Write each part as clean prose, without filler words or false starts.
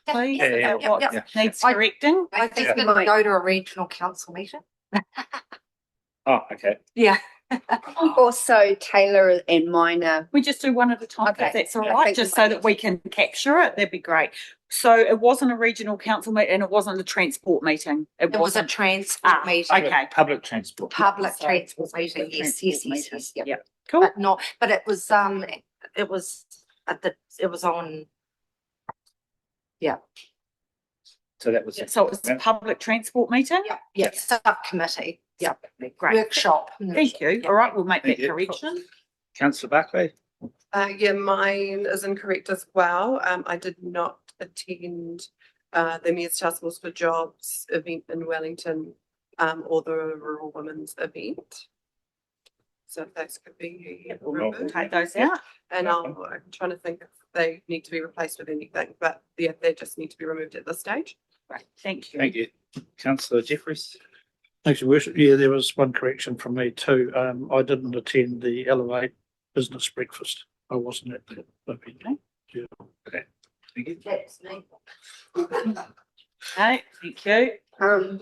please, Yeah. about what needs correcting. I think we might go to a regional council meeting. Oh, okay. Yeah. Also, Taylor and mine We just do one at a time, Okay. if that's all I right, think just we so might that we can capture it. That'd be great. So it wasn't a regional council meeting, and it wasn't a transport meeting. It was a wasn't. transport meeting. Okay. Public transport. Public So, transport meeting. Yes. Yep. Yep. Cool. But it was on. Yeah. So that was So it was a public transport meeting. Yeah. Subcommittee. Yeah. Great. Workshop. Thank you. All right, we'll make Thank that you. correction. Councillor Barclay. Yeah, mine is incorrect as well. I did not attend the Mayor's Task Force for Jobs event in Wellington or the Rural Women's event. So if those could be removed. Take those out. And I'm trying to think if they need to be replaced with anything, but yeah, they just need to be removed at this stage. Right. Thank you. Thank you. Councillor Jeffries. Thanks, Your Worship. Yeah, there was one correction from me too. I didn't attend the Elevate business breakfast. I wasn't at that event. Yeah. Okay. Thank you. That's me. Okay, thank you. mine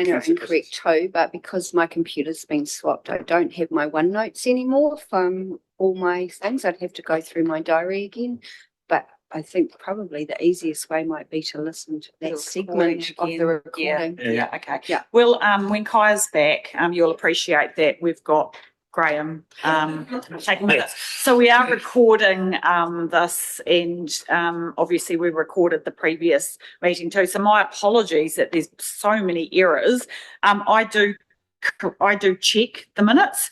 are Councillor incorrect too, but because my computer's been swapped, I don't have my OneNotes anymore from all my things. I'd have to go through my diary again. But I think probably the easiest way might be to listen to that segment of the recording. Yeah, okay. Yeah. Well, when Kaya's back, you'll appreciate that we've got Graham taking with us. So we are recording this, and obviously we recorded the previous meeting too. So my apologies that there's so many errors. I do check the minutes,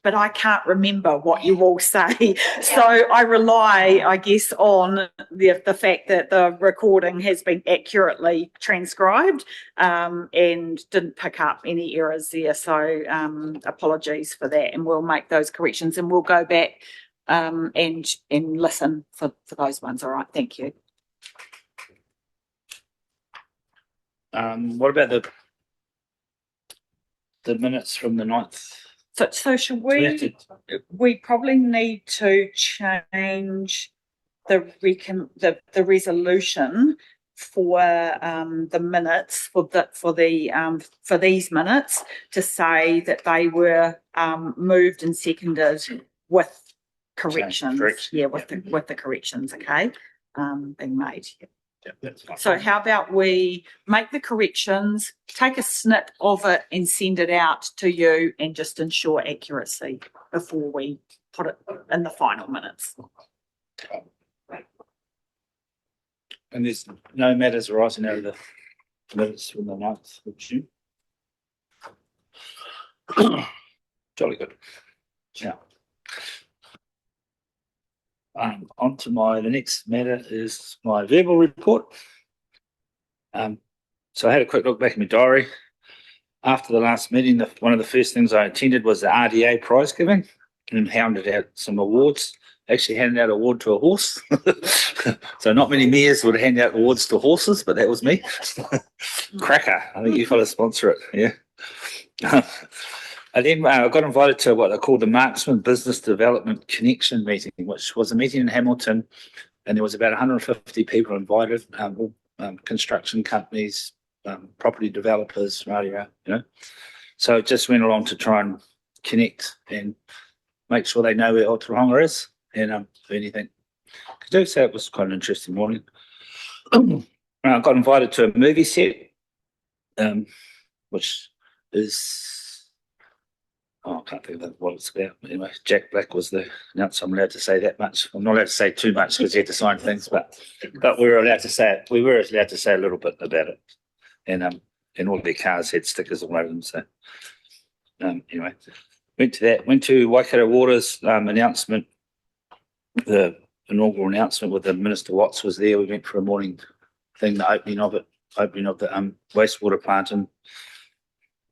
but I can't remember what you all say. So I rely, I guess, on the fact that the recording has been accurately transcribed and didn't pick up any errors there. So apologies for that, and we'll make those corrections, and we'll go back and listen for those ones. All right, thank you. What about the minutes from the 9th? So should we probably need to change the resolution for the minutes for these minutes to say that they were moved and seconded with corrections. With the corrections, okay, being made. So how about we make the corrections, take a snip of it and send it out to you, and just ensure accuracy before we put it in the final minutes. And there's no matters arising out of the minutes from the 9th of June. Jolly good. Yeah. On to the next matter is my verbal report. So I had a quick look back in my diary. After the last meeting, one of the first things I attended was the RDA prize giving and handed out some awards. Actually handed out an award to a horse. So not many mayors would hand out awards to horses, but that was me. Cracker. I think you fellas sponsor it. Yeah. And then I got invited to what they call the Marksman Business Development Connection meeting, which was a meeting in Hamilton, and there was about 150 people invited, all construction companies, property developers, radio, So it just went along to try and connect and make sure they know where Otorohanga is and if anything to do. So it was quite an interesting morning. I got invited to a movie set, which is... I can't think of what it's about. Anyway, Jack Black was the announcer. I'm allowed to say that much. I'm not allowed to say too much because he had to sign things, but we were allowed to say it. We were allowed to say a little bit about it. And all their cars had stickers all over them. So anyway, went to that. Went to Waikato Water's announcement, the inaugural announcement with the Minister Watts was there. We went for a morning thing, the opening of the wastewater plant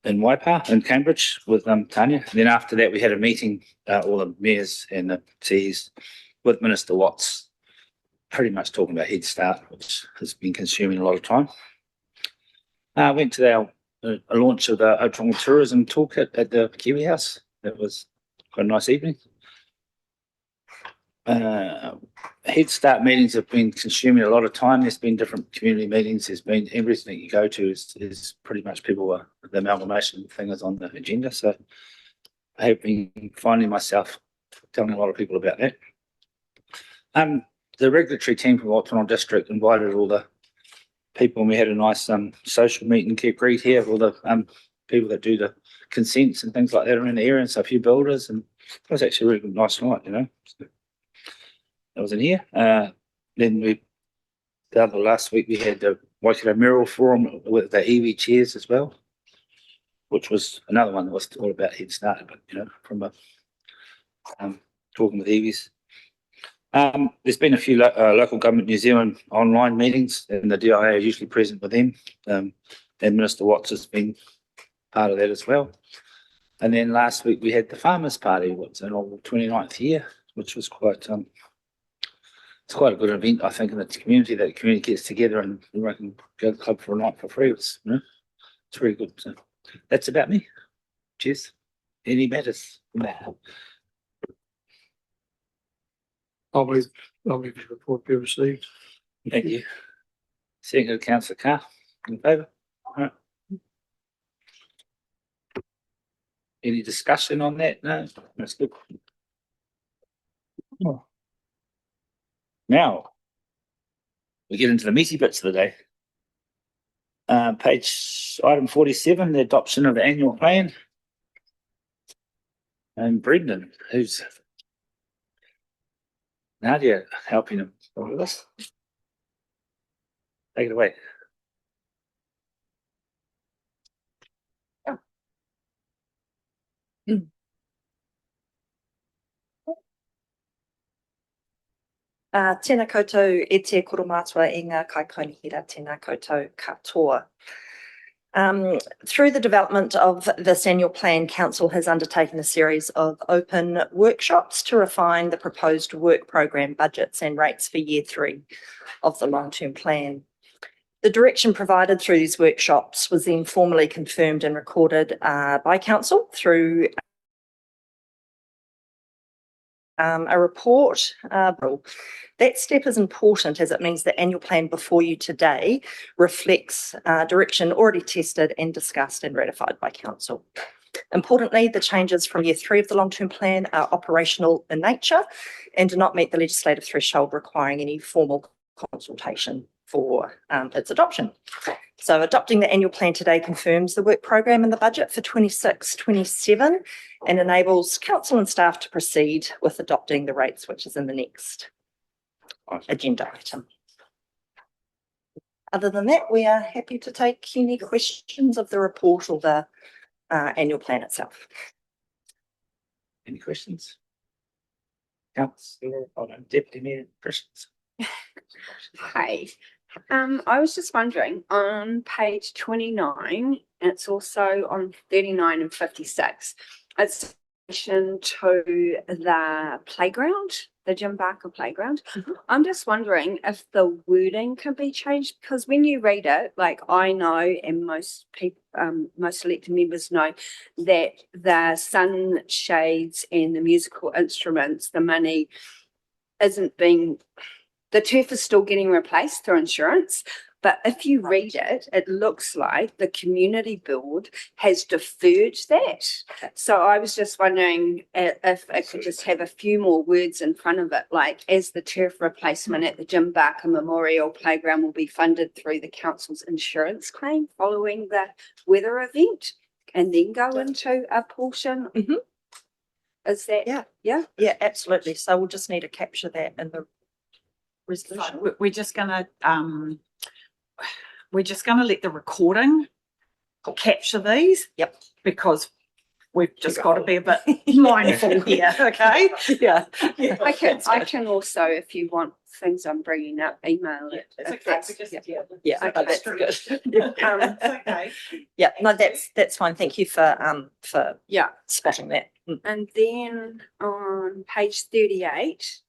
in Waipa in Cambridge with Tanya. And then after that, we had a meeting, all the mayors and the Ts with Minister Watts, pretty much talking about Head Start, which has been consuming a lot of time. I went to a launch of the Otorohanga Tourism Toolkit at the Kiwi House. That was quite a nice evening. Head Start meetings have been consuming a lot of time. There's been different community meetings. There's been everything you go to is pretty much the amalgamation thing is on the agenda. So I have been finding myself telling a lot of people about that. The regulatory team from Otorohanga District invited all the people, and we had a nice social meet and greet here of all the people that do the consents and things like that around the area, and so a few builders, and it was actually a really nice night, you know. So that was in here. Then last week we had the Waikato Mural Forum with the EV chairs as well, which was another one that was all about Head Start, but you know, from talking with EVs. There's been a few local government New Zealand online meetings, and the DIA are usually present with them. And Minister Watts has been part of that as well. And then last week we had the Farmers' Party, what's in our 29th year, which was quite it's quite a good event, I think, in the community. That the community gets together and everyone can go to the club for a night for free. It's very good. So that's about me. Cheers. Any matters? I'll move the report be received. Thank you. Second, Councillor Carr, in favour? All right. Any discussion on that? No, that's good. Oh. Now, we get into the meaty bits of the day. Item 47, the adoption of the annual plan. And Brendan, who's Nadia helping him with this. Take it away. Tēnā koutou e te koromātua i ngā kaikainihira, tēnā koutou katoa. Through the development of this annual plan, Council has undertaken a series of open workshops to refine the proposed work program budgets and rates for year 3 of the long-term plan. The direction provided through these workshops was then formally confirmed and recorded by Council through a report. That step is important as it means the annual plan before you today reflects direction already tested and discussed and ratified by Council. Importantly, the changes from year 3 of the long-term plan are operational in nature and do not meet the legislative threshold requiring any formal consultation for its adoption. So adopting the annual plan today confirms the work program and the budget for 26-27 and enables Council and staff to proceed with adopting the rates, which is in the next agenda item. Other than that, we are happy to take any questions of the report or the annual plan itself. Any questions? Councillor, Deputy Mayor, questions? Hi. I was just wondering, on page 29, it's also on 39 and 56, it's in relation to the playground, the Jim Barker playground. I'm just wondering if the wording can be changed, because when you read it, like I know, and most people, most elected members know, that the sunshades and the musical instruments, the money isn't being, the turf is still getting replaced through insurance. But if you read it, it looks like the community board has deferred that. So I was just wondering if I could just have a few more words in front of it, like as the turf replacement at the Jim Barker Memorial Playground will be funded through the council's insurance claim following the weather event, and then go into a portion. Is that? Yeah, Absolutely. So we'll just need to capture that in the resolution. So we're just gonna let the recording capture these. Yep. Because we've just got to be a bit mindful here, okay? Yeah. I can also, if you want things I'm bringing up, email it. If that's- Yeah, Okay. that's good. It's okay. Yeah, no, that's fine. Thank you for Yeah. spotting that. And then on page 38,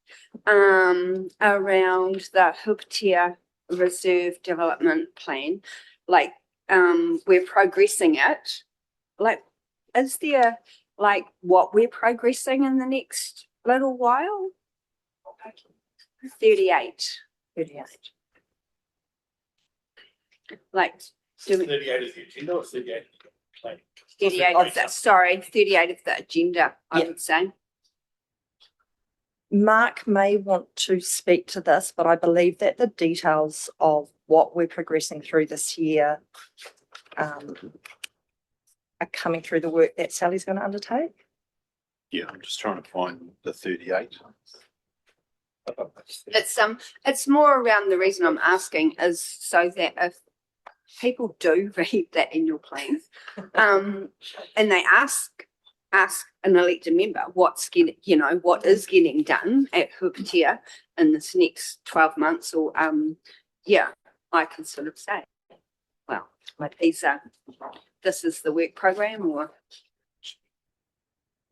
around the Hupatia Reserve Development Plan, like we're progressing it. Like, is there like what we're progressing in the next little while? 38. 38. Like, do we, 38 of the agenda or 38 of the plan? 38 of the, sorry, 38 of the agenda, I Yeah. would say. Mark may want to speak to this, but I believe that the details of what we're progressing through this year are coming through the work that Sally's going to undertake. Yeah, I'm just trying to find the 38. It's more around the reason I'm asking is so that if people do read that annual plan, and they ask an elected member what's getting, what is getting done at Hupatia in this next 12 months, or I can sort of say, well, this is the work program, or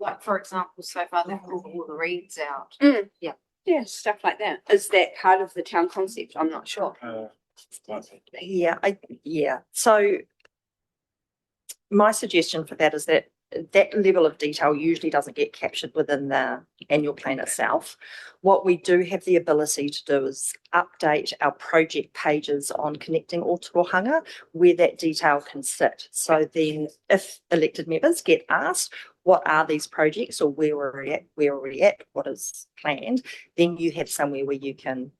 Like, for example, so far they've pulled all the reads out. yeah, stuff like that. Is that part of the town concept? I'm not sure. Yeah. So my suggestion for that is that level of detail usually doesn't get captured within the annual plan itself. What we do have the ability to do is update our project pages on connecting Otorohanga where that detail can sit. So then if elected members get asked, what are these projects, or where are we at, what is planned, then you have somewhere where you can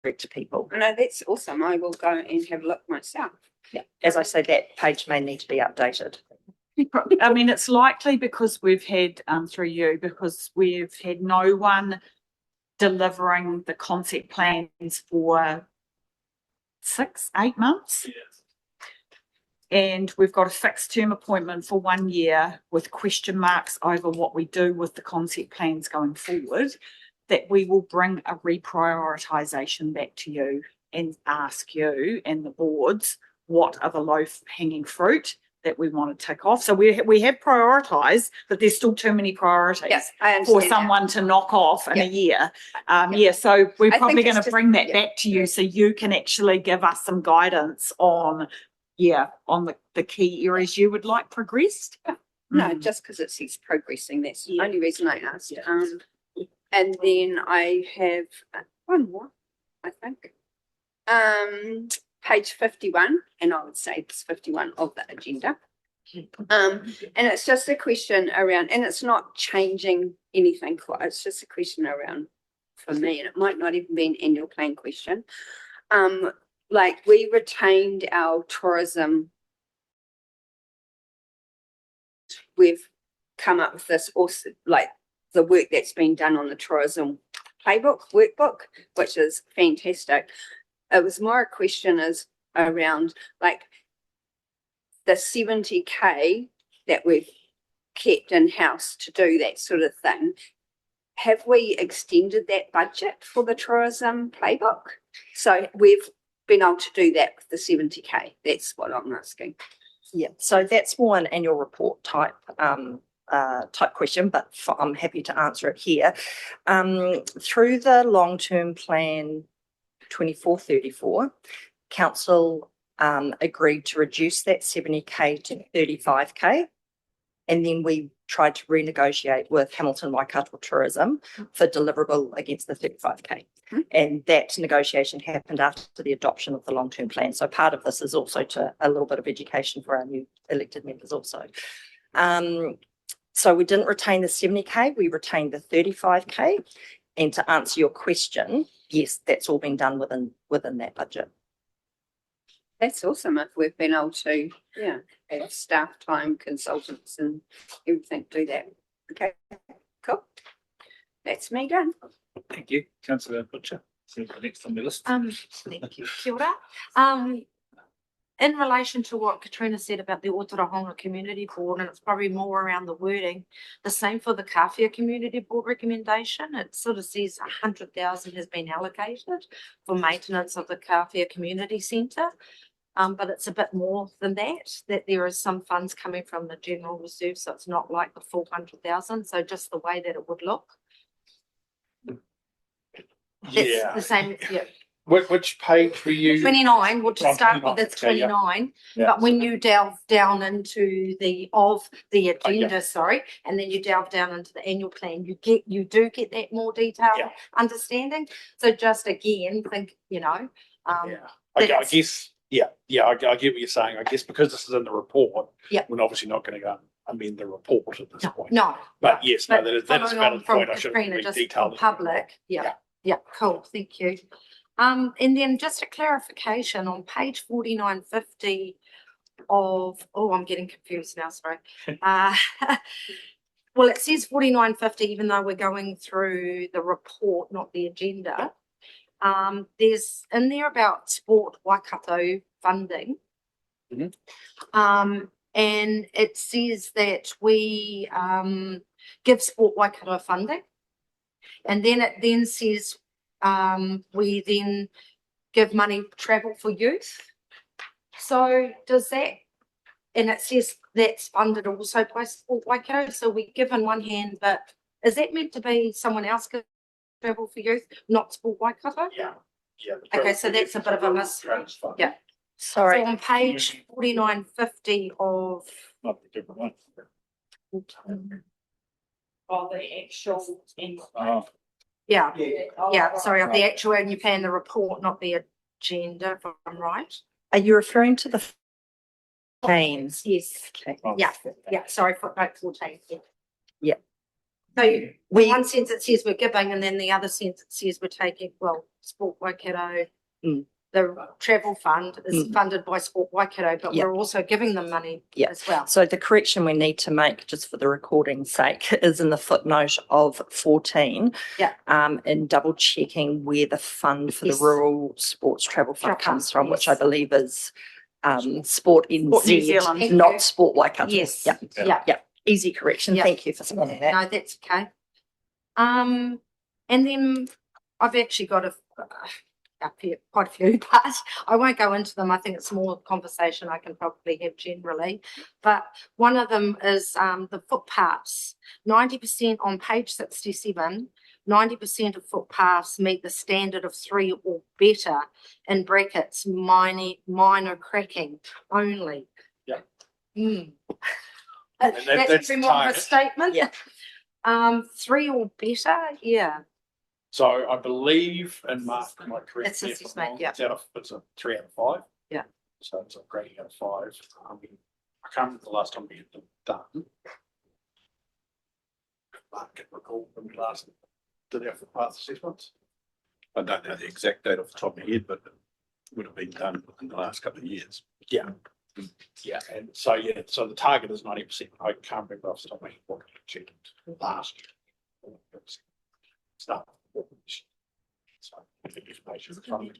direct to people. No, that's awesome. I will go and have a look myself. Yeah. As I say, that page may need to be updated. I mean, it's likely because we've had, through you, because we've had no one delivering the concept plans for 6-8 months. Yeah. And we've got a fixed term appointment for 1 year with question marks over what we do with the concept plans going forward, that we will bring a reprioritisation back to you and ask you and the boards what are the low hanging fruit that we want to tick off. So we have prioritised, but there's still too many priorities Yes, I understand for that. someone to knock off in a year. So we're I probably think going to it's bring just- that back to you so you can actually give us some guidance on the key areas you would like progressed. No, just because it says progressing. That's the only reason I asked. Yeah. And then I have one more, I think. Page 51, and I would say it's 51 of the agenda. And it's just a question around, and it's not changing anything quite, it's just a question around for me, and it might not even be an annual plan question. Like we retained our tourism. We've come up with this also, like the work that's been done on the tourism workbook, which is fantastic. It was more a question is around like the 70K that we've kept in house to do that sort of thing. Have we extended that budget for the tourism playbook? So we've been able to do that with the 70K. That's what I'm asking. Yeah, so that's more an annual report type question, but I'm happy to answer it here. Through the long-term plan 24-34, council agreed to reduce that 70K to 35K, and then we tried to renegotiate with Hamilton Waikato Tourism for deliverable against the 35K. And that negotiation happened after the adoption of the long-term plan. So part of this is also to a little bit of education for our new elected members also. So we didn't retain the 70K, we retained the 35K. And to answer your question, yes, that's all been done within that budget. That's awesome if we've been able to, have staff time, consultants and everything do that. Okay, cool. That's me done. Thank you, Councillor Butcher. So next on the list. Thank you. Kia ora. In relation to what Katrina said about the Otorohanga Community Board, and it's probably more around the wording, the same for the Kawhia Community Board recommendation. It sort of says 100,000 has been allocated for maintenance of the Kawhia Community Centre. But it's a bit more than that there is some funds coming from the general reserve, so it's not like the full 100,000. So just the way that it would look. It's the same, Which page were you? 29, we'll just start with, 29, it's okay, yeah. 29. Yeah. But when you delve down into the agenda, sorry, and then you delve down into the annual plan, you do get that more detailed Yeah. understanding. So just again, think, Yeah. I that's- guess, I get what you're saying. I guess because this is in the report, Yeah. we're obviously not going to go amend the report at this point. no. But yes, that is following a on valid from point. I should have Katrina, been just detailed. for public, yeah, cool, thank you. And then just a clarification on page 4950 of, I'm getting confused now, sorry. Well, it says 4950, even though we're going through the report, not the agenda. There's in there about Sport Waikato funding. Mhm. And it says that we give Sport Waikato funding. And then it then says we then give money travel for youth. So does that, and it says that's funded also by Sport Waikato. So we give in one hand, but is that meant to be someone else give travel for youth, not Sport Waikato? Yeah. Okay, so that's a bit of a miss. Yeah. Sorry. So on page 4950 of Not the different one. Of the actual. Oh, sorry, of the actual annual plan, the report, not the agenda, if I'm right. Are you referring to the plans? Yes. Okay. Yeah, sorry, footnote 14. Yeah. So in We- one sense it says we're giving, and then the other sense it says we're taking, Sport Waikato. The travel fund is funded by Sport Waikato, but we're also giving them money as well. So the correction we need to make, just for the recording's sake, is in the footnote of 14. Yeah. And double checking where the fund for Yes. the Rural Sports Travel Fund Travel comes Fund, from, which I yes. believe is Sport New NZ, Zealand. Thank you. not Sport Waikato. Yes. Yeah. Yeah. Easy correction. Yeah. Thank you for spelling that. No, that's okay. And then I've actually got quite a few, but I won't go into them. I think it's more conversation I can probably have generally. But one of them is the footpaths. 90% on page 67, 90% of footpaths meet the standard of 3 or better, in brackets, minor cracking only. Yeah. Mm. And That's that's a bit more of a target. statement. Yeah. 3 or better, yeah. So I believe, and Mark might correct That's me if I'm assessment, wrong, yeah. it's a 3 out of 5. Yeah. So it's a grading out of 5. I can't remember the last time we had them done. Mark can recall when we last did our footpath assessments. I don't know the exact date off the top of my head, but it would have been done in the last couple of years. Yeah. Yeah, and so so the target is 90%. I can't remember off the top of my head what I checked last year. Stuff. So I think it's patient funding.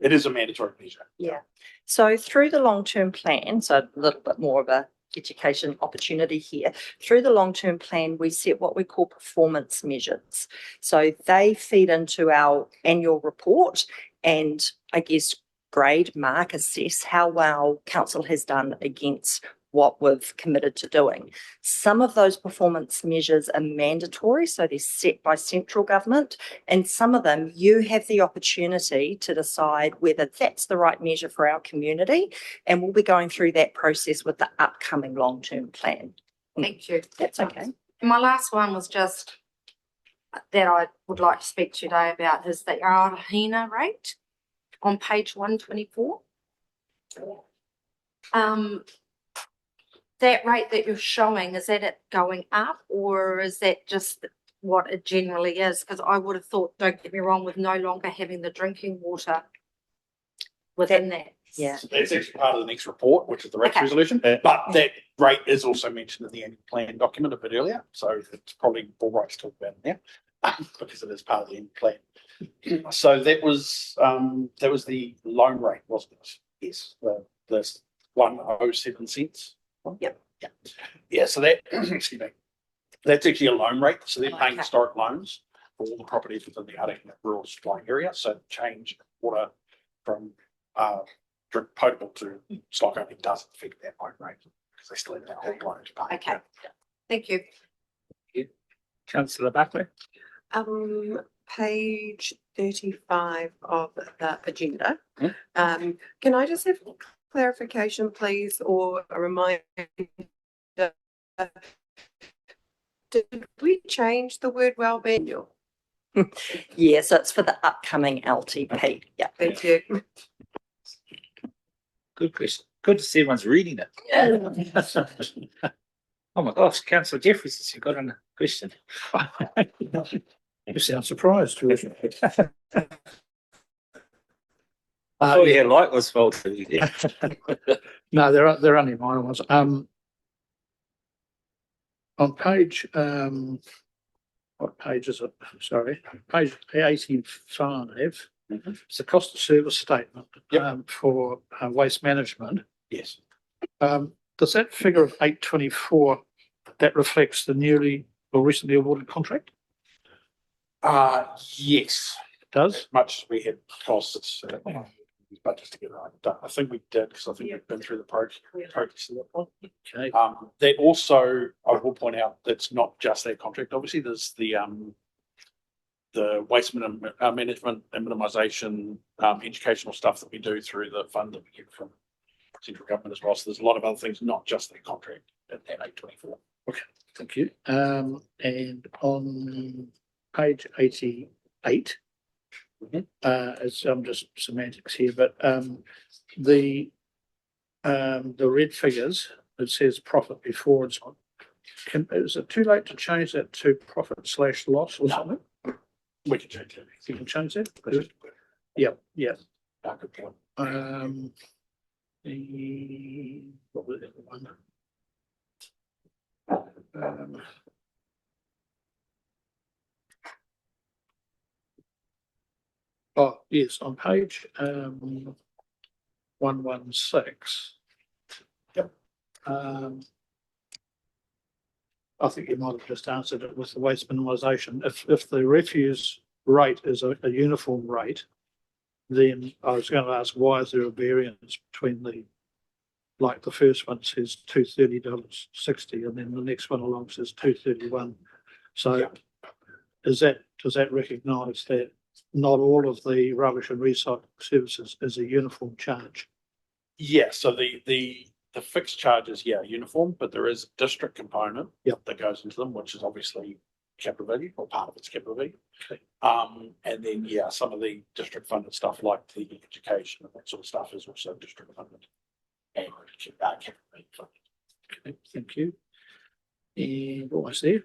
It is a mandatory measure. Yeah. So through the long-term plan, so a little bit more of a education opportunity here. Through the long-term plan, we set what we call performance measures. So they feed into our annual report and I guess grade, mark, assess how well council has done against what we've committed to doing. Some of those performance measures are mandatory, so they're set by central government, and some of them you have the opportunity to decide whether that's the right measure for our community, and we'll be going through that process with the upcoming long-term plan. Thank you. That's okay. And my last one was just that I would like to speak to you today about is the Otorohanga rate on page 124. That rate that you're showing, is that it going up or is that just what it generally is? Because I would have thought, don't get me wrong, with no longer having the drinking water within that. Yeah. So that's actually part of the next report, which is the rates Okay. resolution. But that rate is also mentioned in the annual plan document a bit earlier. So it's probably all right to talk about it now because it is part of the annual plan. So that was the loan rate, wasn't it? Yes. The 107 cents. Yep. Yeah. So that excuse me. That's actually a loan rate. So they're paying Okay. historic loans for all the properties within the Otorohanga rural supply area. So change water from drink potable to stock only doesn't affect that loan rate because they still have that whole loan to pay. Okay. Thank you. Councillor Buckley. page 35 of the agenda. Can I just have clarification, please, or a reminder? Did we change the word wellbeing? Yes, that's for the upcoming LTP. Yeah. Thank you. Good question. Good to see everyone's reading it. Oh my gosh, Councillor Jeffries has got a question. You sound surprised. I thought your light was faulty. No, they're only minor ones. On page, what page is it? Sorry, page 85. It's the cost of service statement for waste management. Yes. Does that figure of 824 that reflects the newly or recently awarded contract? Yes. It does. Much as we had costs, budgets together. I think we did because I think we've been through the process at that point. Okay. That also, I will point out, that's not just that contract. Obviously, there's the waste management and minimisation educational stuff that we do through the fund that we get from central government as well. So there's a lot of other things, not just that contract at 824. Okay, thank you. And on page 88, as I'm just semantics here, but the red figures, it says profit before and so on. Is it too late to change that to profit/loss or something? We can change that. You can change that? Yeah. Good point. What was the other one? Oh, yes, on page 116. Yep. I think you might have just answered it with the waste minimisation. If the refuse rate is a uniform rate, then I was going to ask, why is there a variance between the first one says $230.60 and then the next one along says $231. So does that recognise that not all of the rubbish and recycling services is a uniform charge? Yeah, so the fixed charges, uniform, but there is a district component that goes into them, which is obviously capital value, or part of its capital value. Okay. And then some of the district funded stuff like the education and that sort of stuff is also district funded and capital value funded. Okay, thank you. And almost there.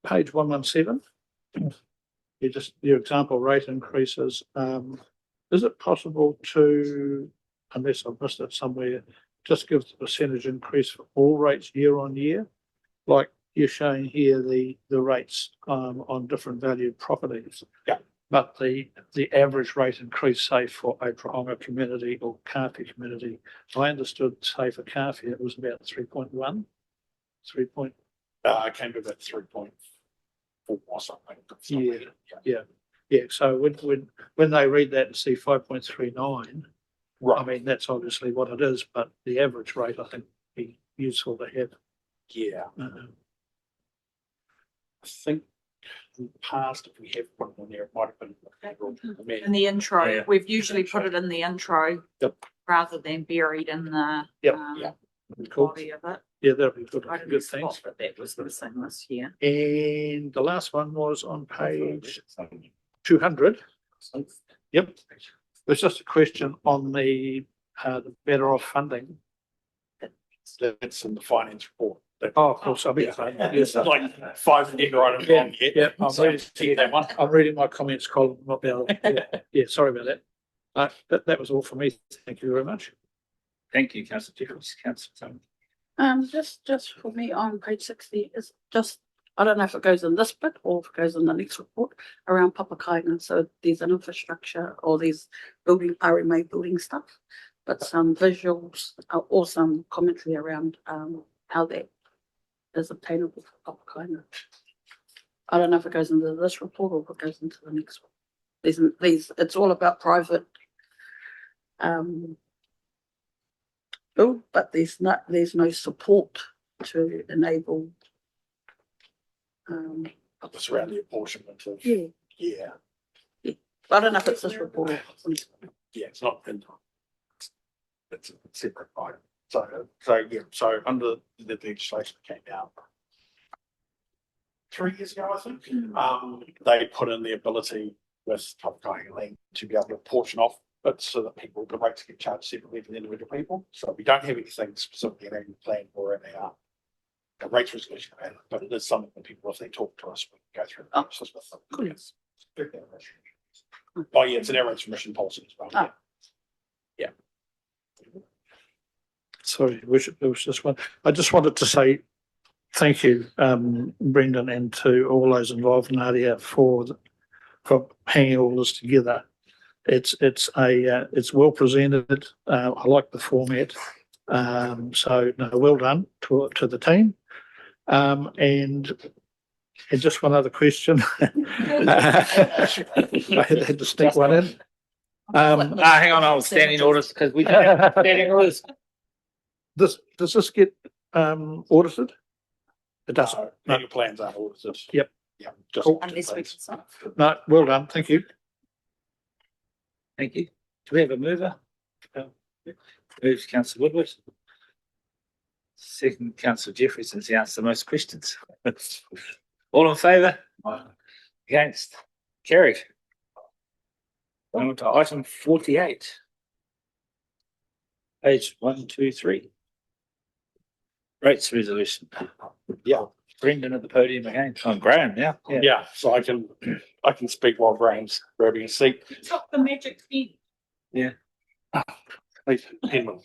Page 117. Your example rate increases. Is it possible to, unless I've missed it somewhere, just give the percentage increase for all rates year on year? Like you're showing here the rates on different valued properties. Yeah. But the average rate increase, say for Otorohanga community or Kawhia community, I understood, say for Kawhia, it was about 3.1. 3. It came to about 3.4 or something. Yeah. So when they read that and see 5.39, right. I mean, that's obviously what it is, but the average rate, I think, would be useful to have. Yeah. I think in the past, if we have put it on there, it might have been In the intro, Yeah. we've usually put it in the intro rather than buried in the Cool. body of it. Yeah, that'll be good. I didn't Good, spot thanks. that that was missing this year. And the last one was on page 200. Yep. There's just a question on the better off funding. that's in the finance report. Oh, of course, I'll be. It's like 5 agenda items Yeah, long yet. yeah, I'm So reading, see that one. I'm reading my comments column, not the other. Yeah, sorry about that. That was all for me. Thank you very much. Thank you, Councillor Jeffries. Councillor Tony. Just for me on page 60 is just, I don't know if it goes in this bit or if it goes in the next report around Papakainga. So there's an infrastructure or there's building, RMA building stuff, but some visuals or some commentary around how that is obtainable for Papakainga. I don't know if it goes into this report or if it goes into the next one. It's all about private build, but there's no support to enable It's around the apportionment of, Yeah. yeah, I don't know if it's this report or. yeah, it's not, it's a separate item. So under the legislation that came out 3 years ago, I think, they put in the ability with Otorohanga land to be able to portion off it so that the rates get charged separately for the individual people. So we don't have anything specifically in our plan or in our rates resolution, but it is something that people, if they talk to us, we can go through the process with them. Cool. Yes. Oh yeah, it's an air rates remission policy as well. Ah. Yeah. Sorry, there was just one. I just wanted to say thank you, Brendan, and to all those involved, Nadia, for hanging all this together. It's well presented. I like the format. So no, well done to the team. And just one other question. I had to sneak one in. Hang on, I was standing orders because we don't have standing orders. Does this get audited? It doesn't. No. Your plans aren't audited. Yep. Yeah. Just Cool. Unless we can sign. No, well done. Thank you. Thank you. Do we have a mover? Moves Councillor Woodward. Second, Councillor Jeffrey, since he answered the most questions. All in favour? Against? Carried. On to item 48. Page 1, 2, 3. Rates resolution. Yeah. Brendan at the podium again. Oh, Graham now. Yeah. So I can speak while Graham's grabbing a seat. It's got the magic pen. Please, Henman.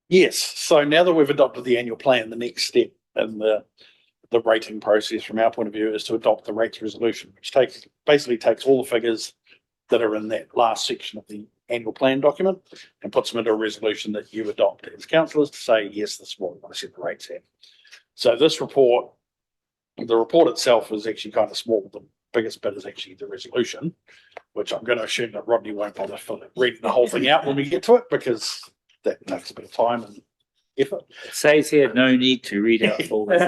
Yes, so now that we've adopted the annual plan, the next step in the rating process from our point of view is to adopt the rates resolution, which basically takes all the figures that are in that last section of the annual plan document and puts them into a resolution that you adopt as councillors to say, yes, this is what we want to set the rates at. So this report, the report itself is actually kind of small. The biggest bit is actually the resolution, which I'm going to assume that Rodney won't bother reading the whole thing out when we get to it, because that takes a bit of time and effort. It says here, no need to read out all this.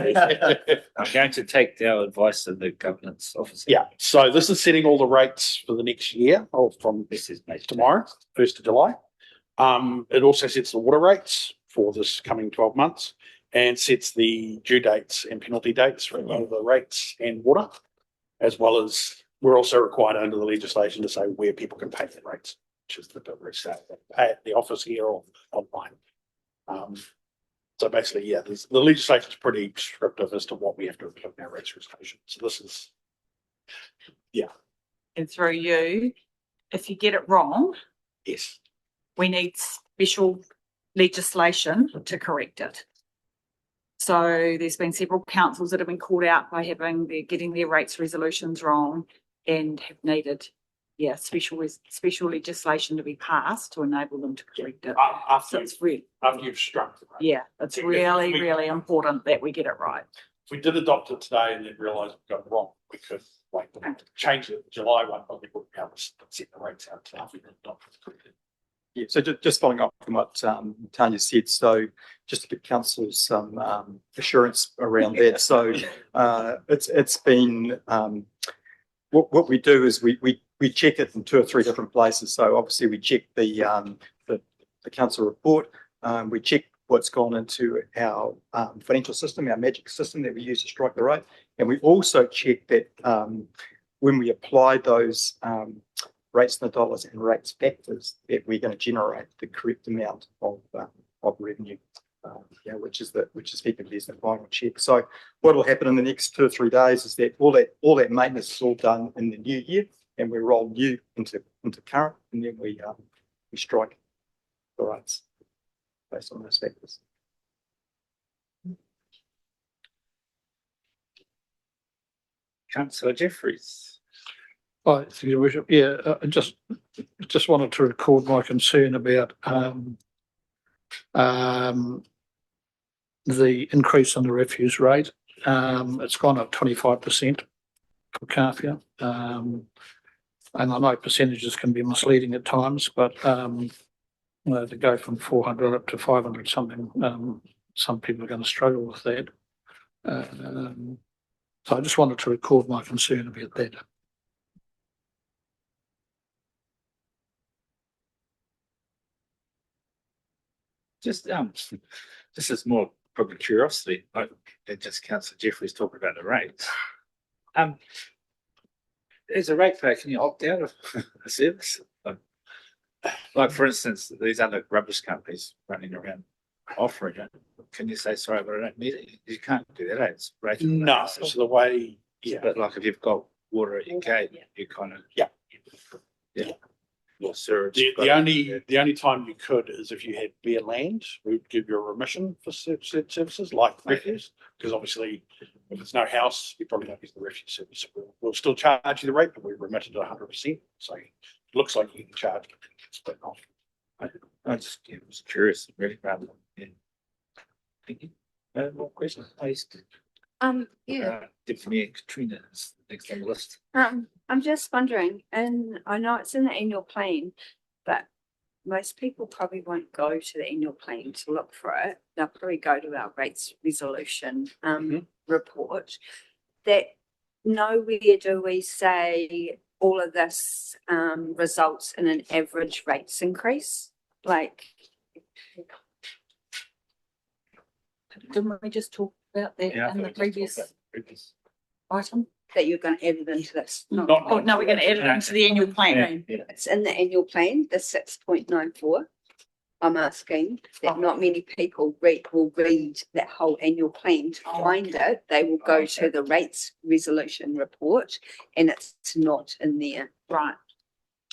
I'm going to take our advice of the governance officer. Yeah, so this is setting all the rates for the next year, or from This is tomorrow, 1st of July. It also sets the water rates for this coming 12 months and sets the due dates and penalty dates for all the rates and water, as well as we're also required under the legislation to say where people can pay their rates, which is the bit where it's pay at the office here or online. So basically, yeah, the legislation is pretty prescriptive as to what we have to include in our rates resolution. So this is, yeah. And through you, if you get it wrong, Yes. we need special legislation to correct it. So there's been several councils that have been called out by getting their rates resolutions wrong and have needed, special legislation to be passed to enable them to correct it. So it's really, After you've struck the rate. it's really, really important that we get it right. If we did adopt it today and then realise we got it wrong, we could change it July 1, but we wouldn't be able to set the rates out after we adopted it correctly. Yeah, so just following up from what Tanya said, so just to give councillors some assurance around that. So it's been what we do is we check it in 2 or 3 different places. So obviously we check the council report, we check what's gone into our financial system, our magic system that we use to strike the rate, and we also check that when we apply those rates in the dollars and rates factors, that we're going to generate the correct amount of revenue, which is effectively is the final check. So what will happen in the next 2 or 3 days is that all that maintenance is all done in the new year, and we roll new into current, and then we strike the rates based on those factors. Councillor Jeffries. I just wanted to record my concern about the increase in the refuse rate. It's gone up 25% for Carpia. And I know percentages can be misleading at times, but To go from 400 up to 500 something, some people are going to struggle with that. So I just wanted to record my concern about that. Just as more probably curiosity, like just Councillor Jeffrey's talking about the rates. As a ratepayer, can you opt out of a service? Like for instance, these other rubbish companies running around offering it. Can you say sorry, but I don't need it? You can't do that. It's rated. No, so the way, yeah, But like if you've got water at your gate, you kind of Yeah. Or sewage. the only time you could is if you had bare land, we'd give you a remission for said services like refuse, because obviously if it's no house, you probably don't use the refuse service. We'll still charge you the rate, but we remit it at 100%. So it looks like you can charge, but it's split off. I just was curious, really, rather than Thank you. More questions, please. Yeah. Tiffany and Katrina is next on the list. I'm just wondering, and I know it's in the annual plan, but most people probably won't go to the annual plan to look for it. They'll probably go to our rates resolution report. That nowhere do we say all of this results in an average rates increase. Like, Didn't we just talk about that in the previous item? that you're going to add it into this. No. Oh, no, we're going to add it into the annual plan. It's in the annual plan, the 6.94. I'm asking that not many people will read that whole annual plan to find it. They will go to the rates resolution report and it's not in there. Right.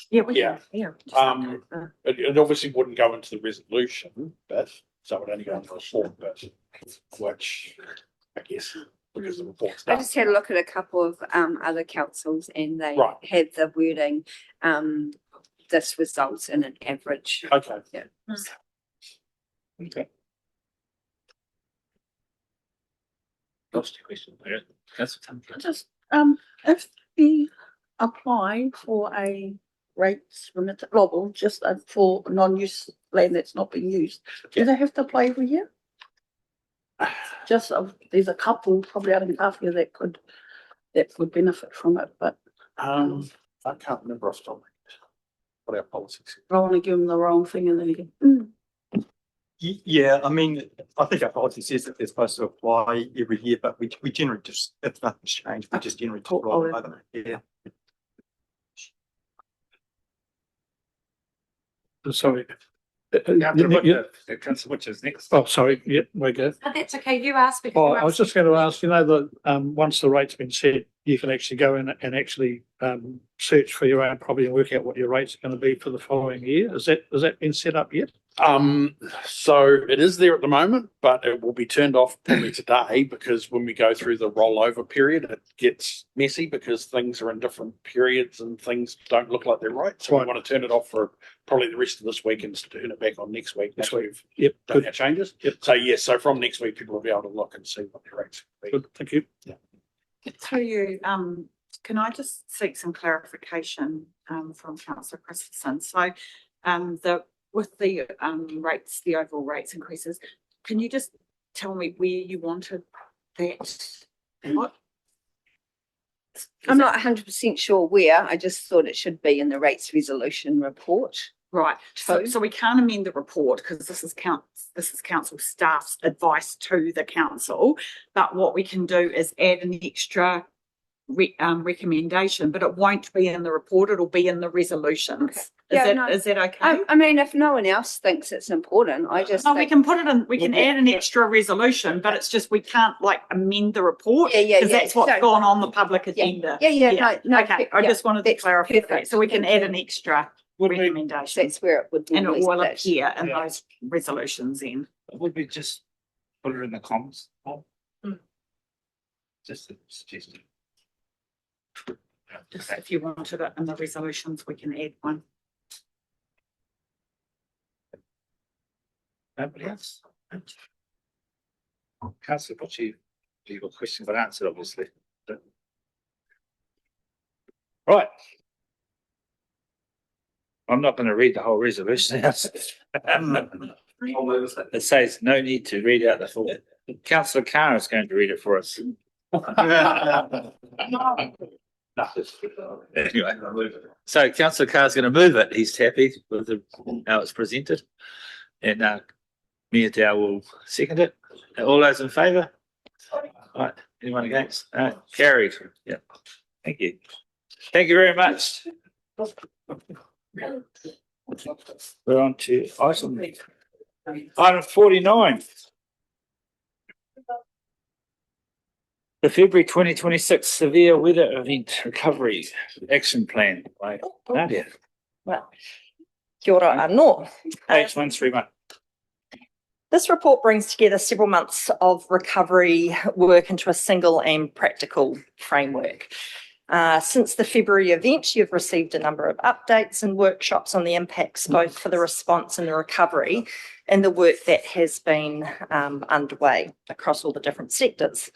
Yeah, we Yeah. can. It obviously wouldn't go into the resolution, but so it would only go into the report, but which I guess because the report's I done. just had a look at a couple of other councils and they Right. had the wording, this results in an average. Okay. Yeah. Okay. Lost your question. That's Just, if we apply for a rates remittance, well, just for non-use land that's not being used, do they have to apply every year? Just, there's a couple probably out in Kafia that could benefit from it, but I can't remember off the top of my head what our policy is. I don't want to give them the wrong thing and then you go, Yeah, I mean, I think our policy says that they're supposed to apply every year, but we generally just, if nothing's changed, we just generally just roll it over. Yeah. Sorry. Councillor, which is next? Oh, sorry. Yeah, we go. Oh, that's okay. You asked me. Oh, I was just going to ask, that once the rate's been set, you can actually go in and actually search for your own property and work out what your rate's going to be for the following year. Has that been set up yet? So it is there at the moment, but it will be turned off probably today because when we go through the rollover period, it gets messy because things are in different periods and things don't look like they're right. So we want to turn it off for probably the rest of this week and turn it back on next week. Next week. We've done Good. our changes. Yep. So yes, so from next week, people will be able to look and see what their rates will be. Good. Thank you. Yeah. Through you, can I just seek some clarification from Councillor Christensen? So with the rates, the overall rates increases, can you just tell me where you wanted that? What? I'm not 100% sure where. I just thought it should be in the rates resolution report. Right. So we can't amend the report because this is council staff's advice to the council. But what we can do is add an extra recommendation, but it won't be in the report. It'll be in the resolutions. Okay. Is that okay? I mean, if no one else thinks it's important, I just No, we think, can put it in. We can add an extra resolution, but it's just we can't amend the report. Yeah. Because that's what's So- gone on the public agenda. Yeah. No. Okay, I just wanted to that's clarify that. perfect. So we can Thank add an extra Would we, recommendation, That's where it would and it normally will sit. appear in Yeah. those resolutions. would we just put it in the comments? Just a suggestion. Just if you wanted it in the resolutions, we can add one. Nobody else? Councillor Butchie, your question got answered, obviously. Right. I'm not going to read the whole resolution. It says no need to read out the full. Councillor Carr is going to read it for us. Anyway, so Councillor Carr is going to move it. He's happy with how it's presented. And Mia Dow will second it. All those in favour? Right. Anyone against? Carried. Yeah. Thank you. Thank you very much. We're on to item 49. The February 2026 severe weather event recovery action plan by Nadia. Well, kia ora anō. Page 131. This report brings together several months of recovery work into a single and practical framework. Since the February event, you've received a number of updates and workshops on the impacts, both for the response and the recovery, and the work that has been underway across all the different sectors.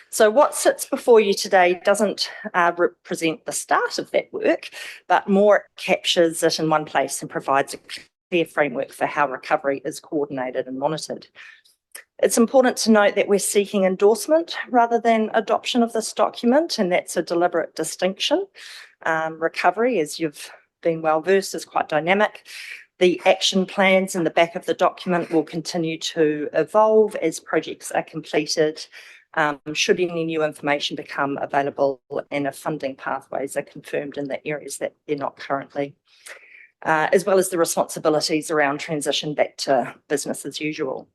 So what sits before you today doesn't represent the start of that work, but more it captures it in one place and provides a clear framework for how recovery is coordinated and monitored. It's important to note that we're seeking endorsement rather than adoption of this document, and that's a deliberate distinction. Recovery, as you've been well versed, is quite dynamic. The action plans in the back of the document will continue to evolve as projects are completed, should any new information become available and if funding pathways are confirmed in the areas that they're not currently, as well as the responsibilities around transition back to business as usual.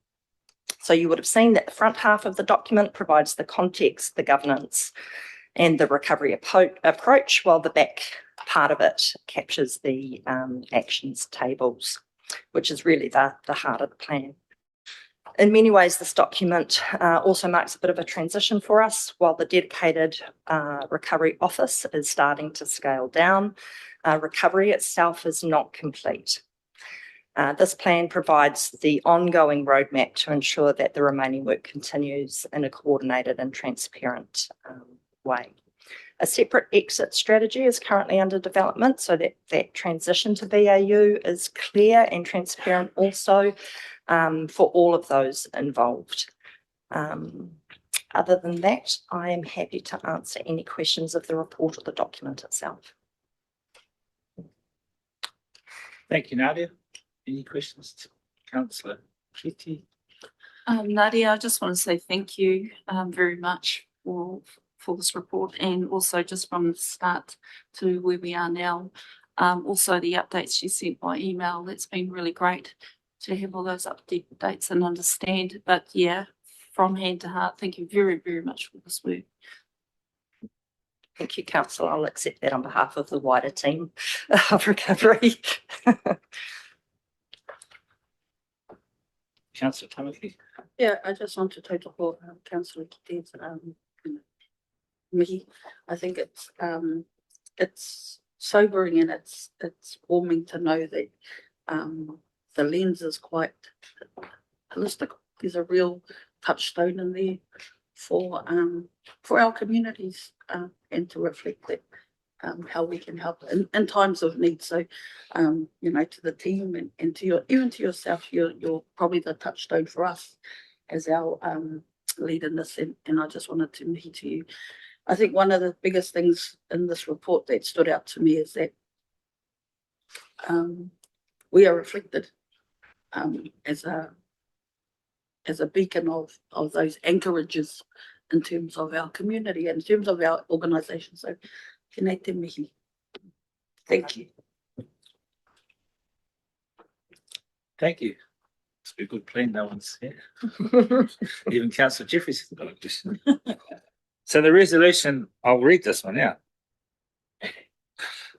So you would have seen that the front half of the document provides the context, the governance, and the recovery approach, while the back part of it captures the actions tables, which is really the heart of the plan. In many ways, this document also marks a bit of a transition for us. While the dedicated recovery office is starting to scale down, recovery itself is not complete. This plan provides the ongoing roadmap to ensure that the remaining work continues in a coordinated and transparent way. A separate exit strategy is currently under development so that that transition to BAU is clear and transparent also for all of those involved. Other than that, I am happy to answer any questions of the report or the document itself. Thank you, Nadia. Any questions, Councillor Kitty? Nadia, I just want to say thank you very much for this report, and also just from the start to where we are now. Also the updates you sent by email, that's been really great to have all those updates and understand. But yeah, from hand to heart, thank you very, very much for this work. Thank you, Councillor. I'll accept that on behalf of the wider team of recovery. Councillor Tamaki. Yeah, I just want to take for Councillor Kitty's me. I think it's sobering and it's warming to know that the lens is quite holistic. There's a real touchstone in there for our communities and to reflect that how we can help in times of need. So you know, to the team and to even to yourself, you're probably the touchstone for us as our lead in this, and I just wanted to meet to you. I think one of the biggest things in this report that stood out to me is that we are reflected as a beacon of those anchorages in terms of our community and in terms of our organisation. So, tēnei te mihi. Thank you. Thank you. It's a good plan. No one's here. Even Councillor Jeffries has got a question. So the resolution, I'll read this one out. The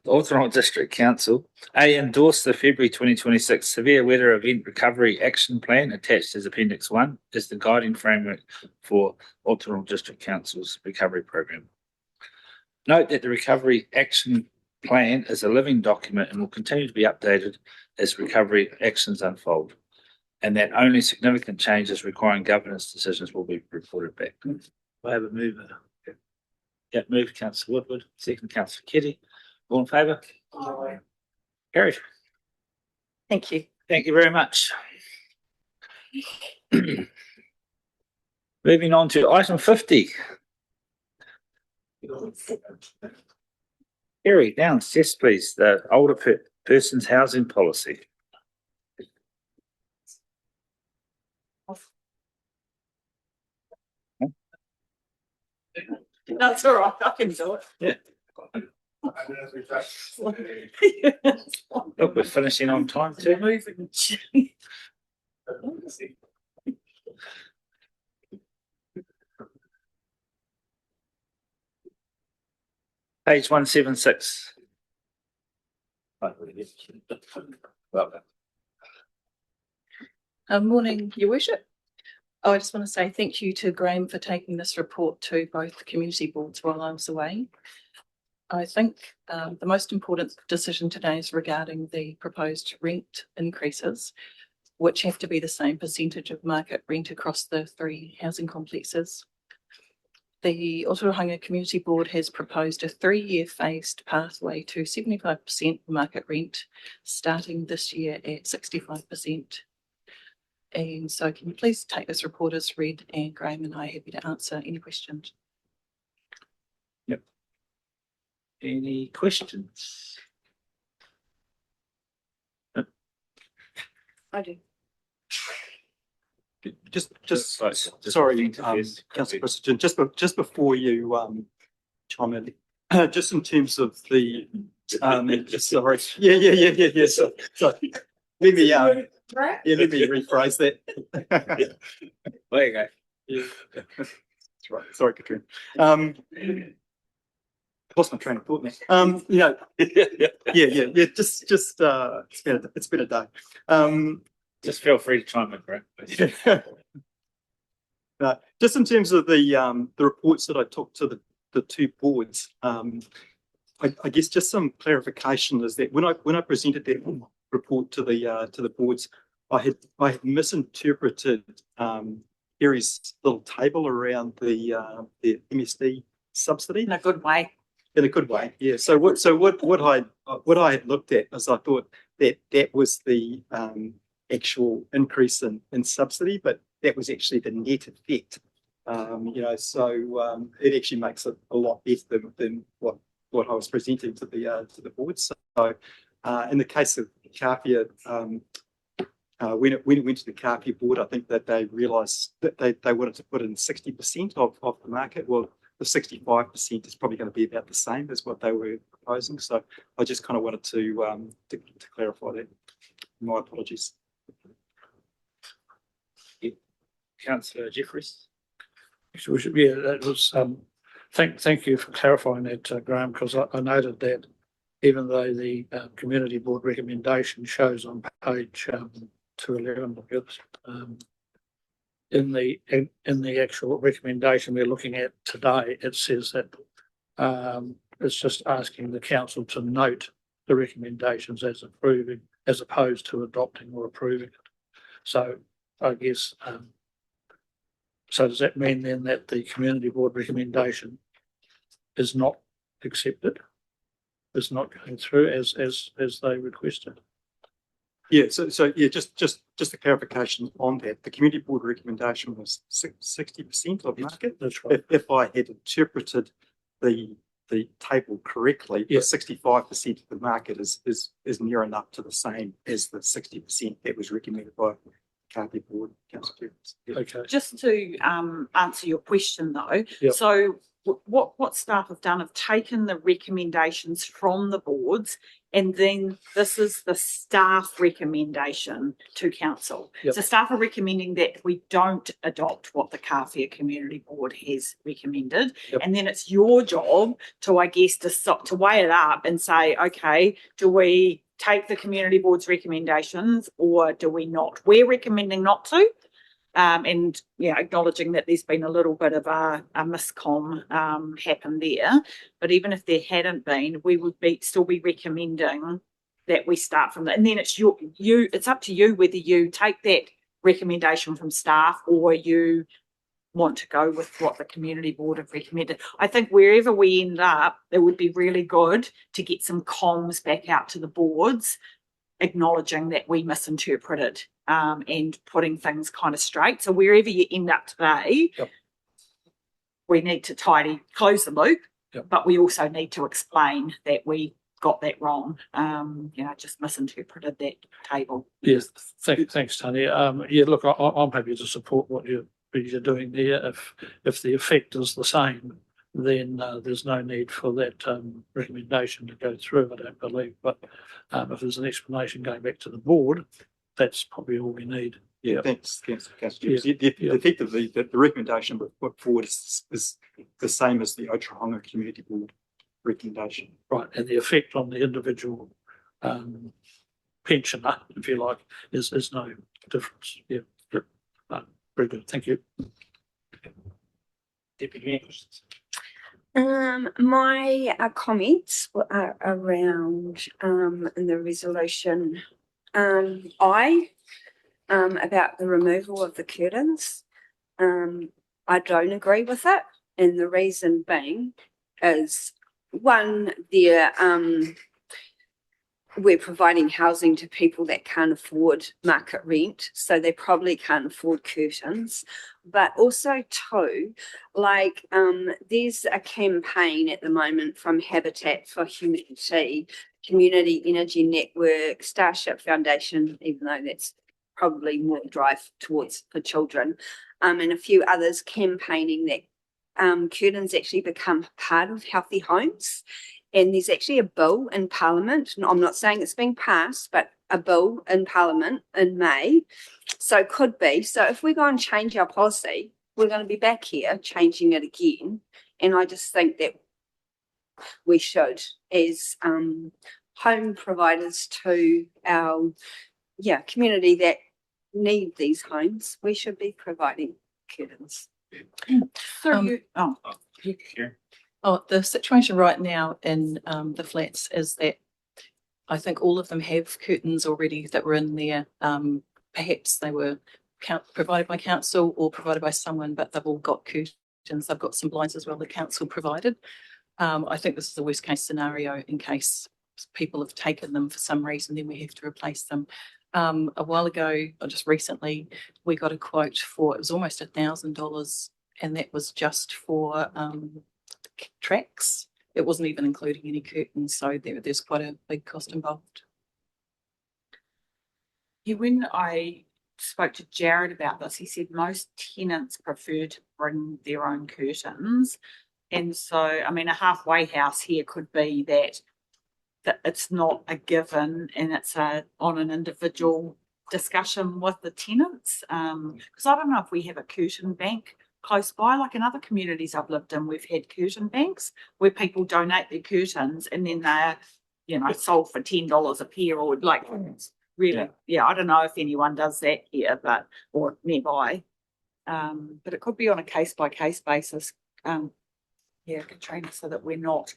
Otorohanga District Council, endorse the February 2026 Severe Weather Event Recovery Action Plan attached as Appendix 1 as the guiding framework for Otorohanga District Council's recovery program. Note that the Recovery Action Plan is a living document and will continue to be updated as recovery actions unfold, and that only significant changes requiring governance decisions will be reported back. I have a mover. Yeah, move Councillor Woodward, second Councillor Kitty. All in favour? Carried. Thank you. Thank you very much. Moving on to item 50. Kerry, downstairs, please. The older person's housing policy. That's all right. I can do it. Yeah. Look, we're finishing on time too. Page 176. Welcome. Morning, Your Worship. I just want to say thank you to Graham for taking this report to both the community boards while I was away. I think the most important decision today is regarding the proposed rent increases, which have to be the same percentage of market rent across the 3 housing complexes. The Otorohanga Community Board has proposed a 3-year phased pathway to 75% market rent, starting this year at 65%. And so can you please take this report as read, and Graham and I are happy to answer any questions. Yep. Any questions? I do. Just sorry, Councillor President, just before you chime in, just in terms of the sorry, yeah. So let me let me rephrase that. There you go. Yeah. That's right. Sorry, Katrina. Lost my train of thought now. Yeah. Just it's been a day. Just feel free to chime in, Graham. No, just in terms of the reports that I took to the 2 boards, I guess just some clarification is that when I presented that report to the boards, I had misinterpreted Kerry's little table around the MSD subsidy In a good way. in a good way. Yeah. So what I had looked at is I thought that was the actual increase in subsidy, but that was actually the net effect. So it actually makes it a lot better than what I was presenting to the board. So in the case of Kāwhia, when it went to the Kāwhia board, I think that they realised that they wanted to put in 60% of the market. Well, the 65% is probably going to be about the same as what they were proposing. So I just kind of wanted to clarify that. My apologies. Councillor Jeffries. Yeah, that was, thank you for clarifying that, Graham, because I noted that even though the community board recommendation shows on page 211, in the actual recommendation we're looking at today, it says that it's just asking the council to note the recommendations as approving, as opposed to adopting or approving it. So I guess, so does that mean then that the community board recommendation is not accepted, is not going through as they requested? Yeah, so yeah, just a clarification on that. The community board recommendation was 60% of market. That's right. If I had interpreted the table correctly, yeah, the 65% of the market is near enough to the same as the 60% that was recommended by Kāwhia board, Councillor. Okay. Just to answer your question though, Yep. so what staff have done have taken the recommendations from the boards, and then this is the staff recommendation to council. Yep. So staff are recommending that we don't adopt what the Kāwhia Community Board has recommended. Yep. And then it's your job to, I guess, to weigh it up and say, okay, do we take the community board's recommendations or do we not? We're recommending not to. And yeah, acknowledging that there's been a little bit of a miscom happen there, but even if there hadn't been, we would still be recommending that we start from that. And then it's it's up to you whether you take that recommendation from staff or you want to go with what the community board have recommended. I think wherever we end up, it would be really good to get some comms back out to the boards acknowledging that we misinterpreted and putting things kind of straight. So wherever you end up today, Yep. we need to close the loop, Yep. but we also need to explain that we got that wrong, just misinterpreted that table. Yes, thanks, Tanya. Yeah, look, I'm happy to support what you're doing there. If the effect is the same, then there's no need for that recommendation to go through, I don't believe. But if there's an explanation going back to the board, that's probably all we need. Yeah, thanks, Councillor. Effectively, the recommendation we put forward is the same as the Otorohanga Community Board recommendation. Right, and the effect on the individual pensioner, if you like, is no difference. Yeah, very good. Thank you. Deputy Mayor. My comments are around in the resolution about the removal of the curtains. I don't agree with it, and the reason being is one, we're providing housing to people that can't afford market rent, so they probably can't afford curtains. But also too, like there's a campaign at the moment from Habitat for Humanity, Community Energy Network, Starship Foundation, even though that's probably more drive towards for children, and a few others campaigning that curtains actually become part of healthy homes. And there's actually a bill in Parliament, and I'm not saying it's being passed, but a bill in Parliament in May. So it could be. So if we go and change our policy, we're going to be back here changing it again. And I just think that we should, as home providers to our community that need these homes, we should be providing curtains. The situation right now in the flats is that I think all of them have curtains already that were in there. Perhaps they were provided by council or provided by someone, but they've all got curtains. They've got some blinds as well the council provided. I think this is the worst case scenario in case people have taken them for some reason, then we have to replace them. A while ago, or just recently, we got a quote for, it was almost $1,000, and that was just for tracks. It wasn't even including any curtains, so there's quite a big cost involved. Yeah, when I spoke to Jared about this, he said most tenants prefer to bring their own curtains. And so, I mean, a halfway house here could be that it's not a given and it's on an individual discussion with the tenants. Because I don't know if we have a curtain bank close by, like in other communities I've lived in, we've had curtain banks where people donate their curtains and then they're, sold for $10 a pair, or like really, I don't know if anyone does that here, or nearby. But it could be on a case by case basis. Katrina, so that we're not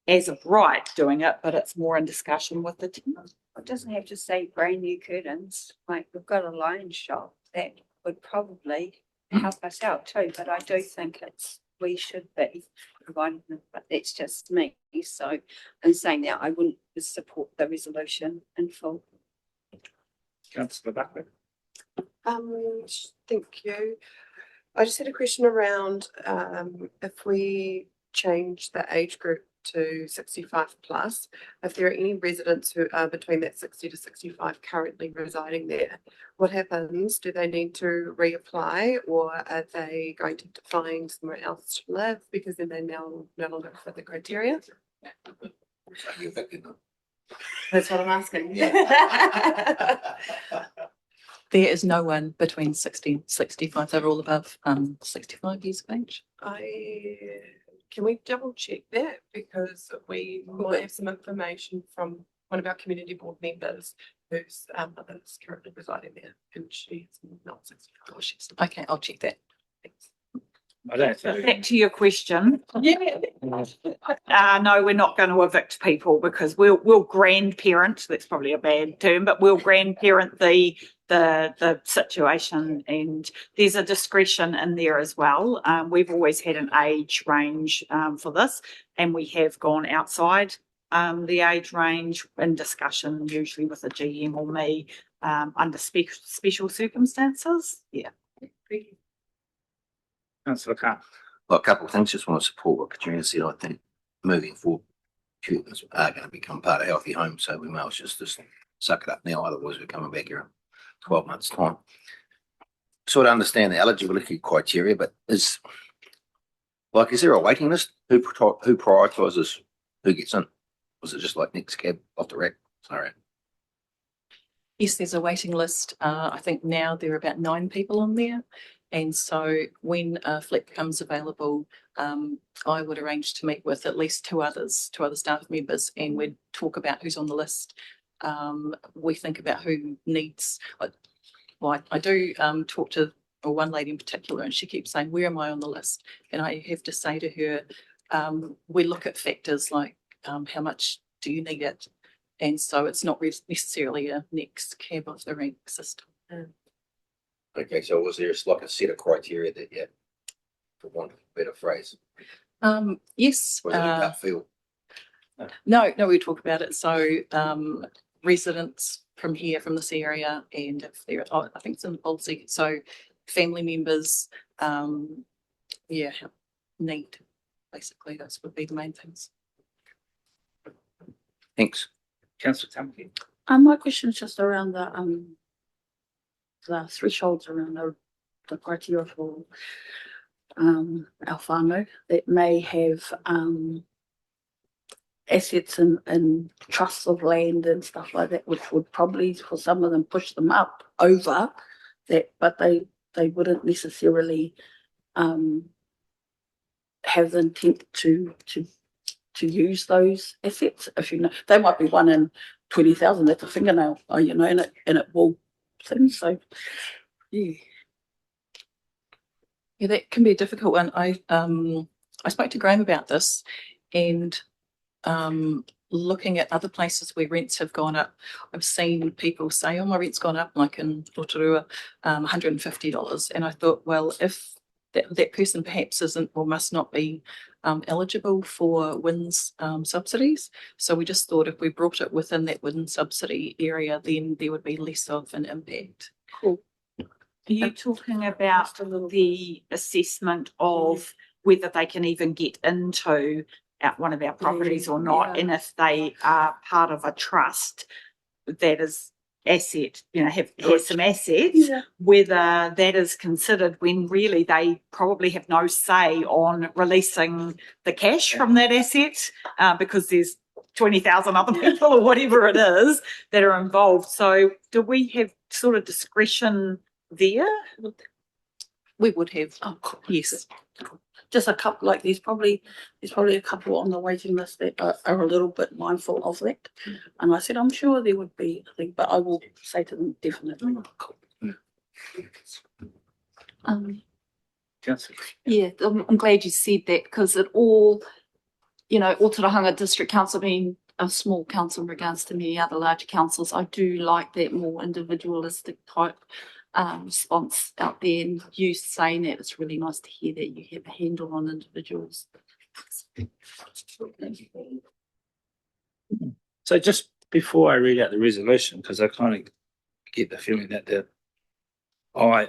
as of right doing it, but it's more in discussion with the tenants. It doesn't have to say brand new curtains. Like we've got a line shop that would probably help us out too, but I do think we should be providing them, but that's just me. So in saying that, I wouldn't support the resolution in full. Councillor Buckley. Thank you. I just had a question around if we change the age group to 65 plus, if there are any residents who are between that 60 to 65 currently residing there, what happens? Do they need to reapply, or are they going to have to find somewhere else to live because then they no longer fit the criteria? That's what I'm asking. There is no one between 60 and 65. They're all above 65 years of age. Can we double check that? Because we might have some information from one of our community board members whose mother is currently residing there, and she's not 65. Okay, I'll check that. Thanks. I don't think. Back to your question. No, we're not going to evict people because we'll grandparent. That's probably a bad term, but we'll grandparent the situation, and there's a discretion in there as well. We've always had an age range for this, and we have gone outside the age range in discussion, usually with a GM or me, under special circumstances. Yeah. Councillor Carr. Well, a couple of things. Just want to support what Katrina said. I think moving forward, curtains are going to become part of healthy homes, so we may as well just suck it up now. Otherwise, we're coming back here in 12 months' time. Sort of understand the eligibility criteria, but is there a waiting list? Who prioritises who gets in? Was it just like next cab off the rack? Sorry. Yes, there's a waiting list. I think now there are about 9 people on there. And so when a flat becomes available, I would arrange to meet with at least two other staff members, and we'd talk about who's on the list. We think about who needs, well, I do talk to one lady in particular, and she keeps saying, where am I on the list? And I have to say to her, we look at factors like how much do you need it? And so it's not necessarily a next cab off the rank system. Okay, so was there like a set of criteria that you, for want of a better phrase? Yes. Was it a gut feel? No, we talk about it. So residents from here, from this area, and if they're, I think it's in the policy. So family members, need, basically, those would be the main things. Thanks. Councillor Tamaki. My question is just around the thresholds around the criteria for our whānau that may have assets and trusts of land and stuff like that, which would probably for some of them push them up over that, but they wouldn't necessarily have the intent to use those assets. If you know, they might be 1 in 20,000. That's a fingernail, and it will thing. So, yeah, that can be a difficult one. I spoke to Graham about this, and looking at other places where rents have gone up, I've seen people say, "Oh, my rent's gone up," like in Rotorua, $150, and I thought, well, if that person perhaps isn't or must not be eligible for WINS subsidies. So we just thought if we brought it within that WINS subsidy area, then there would be less of an impact. Cool. Are you talking about the assessment of whether they can even get into one of our properties or not, and if they are part of a trust that is asset, have some assets, whether that is considered when really they probably have no say on releasing the cash from that asset, because there's 20,000 other people or whatever it is that are involved. So do we have sort of discretion there? We would have. Oh, cool. Yes. Just a couple, like there's probably a couple on the waiting list that are a little bit mindful of that. And I said, I'm sure there would be a thing, but I will say to them definitely. Yeah, I'm glad you said that, because it all, Otorohanga District Council being a small council in regards to many other large councils, I do like that more individualistic type response out there, and you saying that, it's really nice to hear that you have a handle on individuals. So just before I read out the resolution, because I kind of get the feeling that I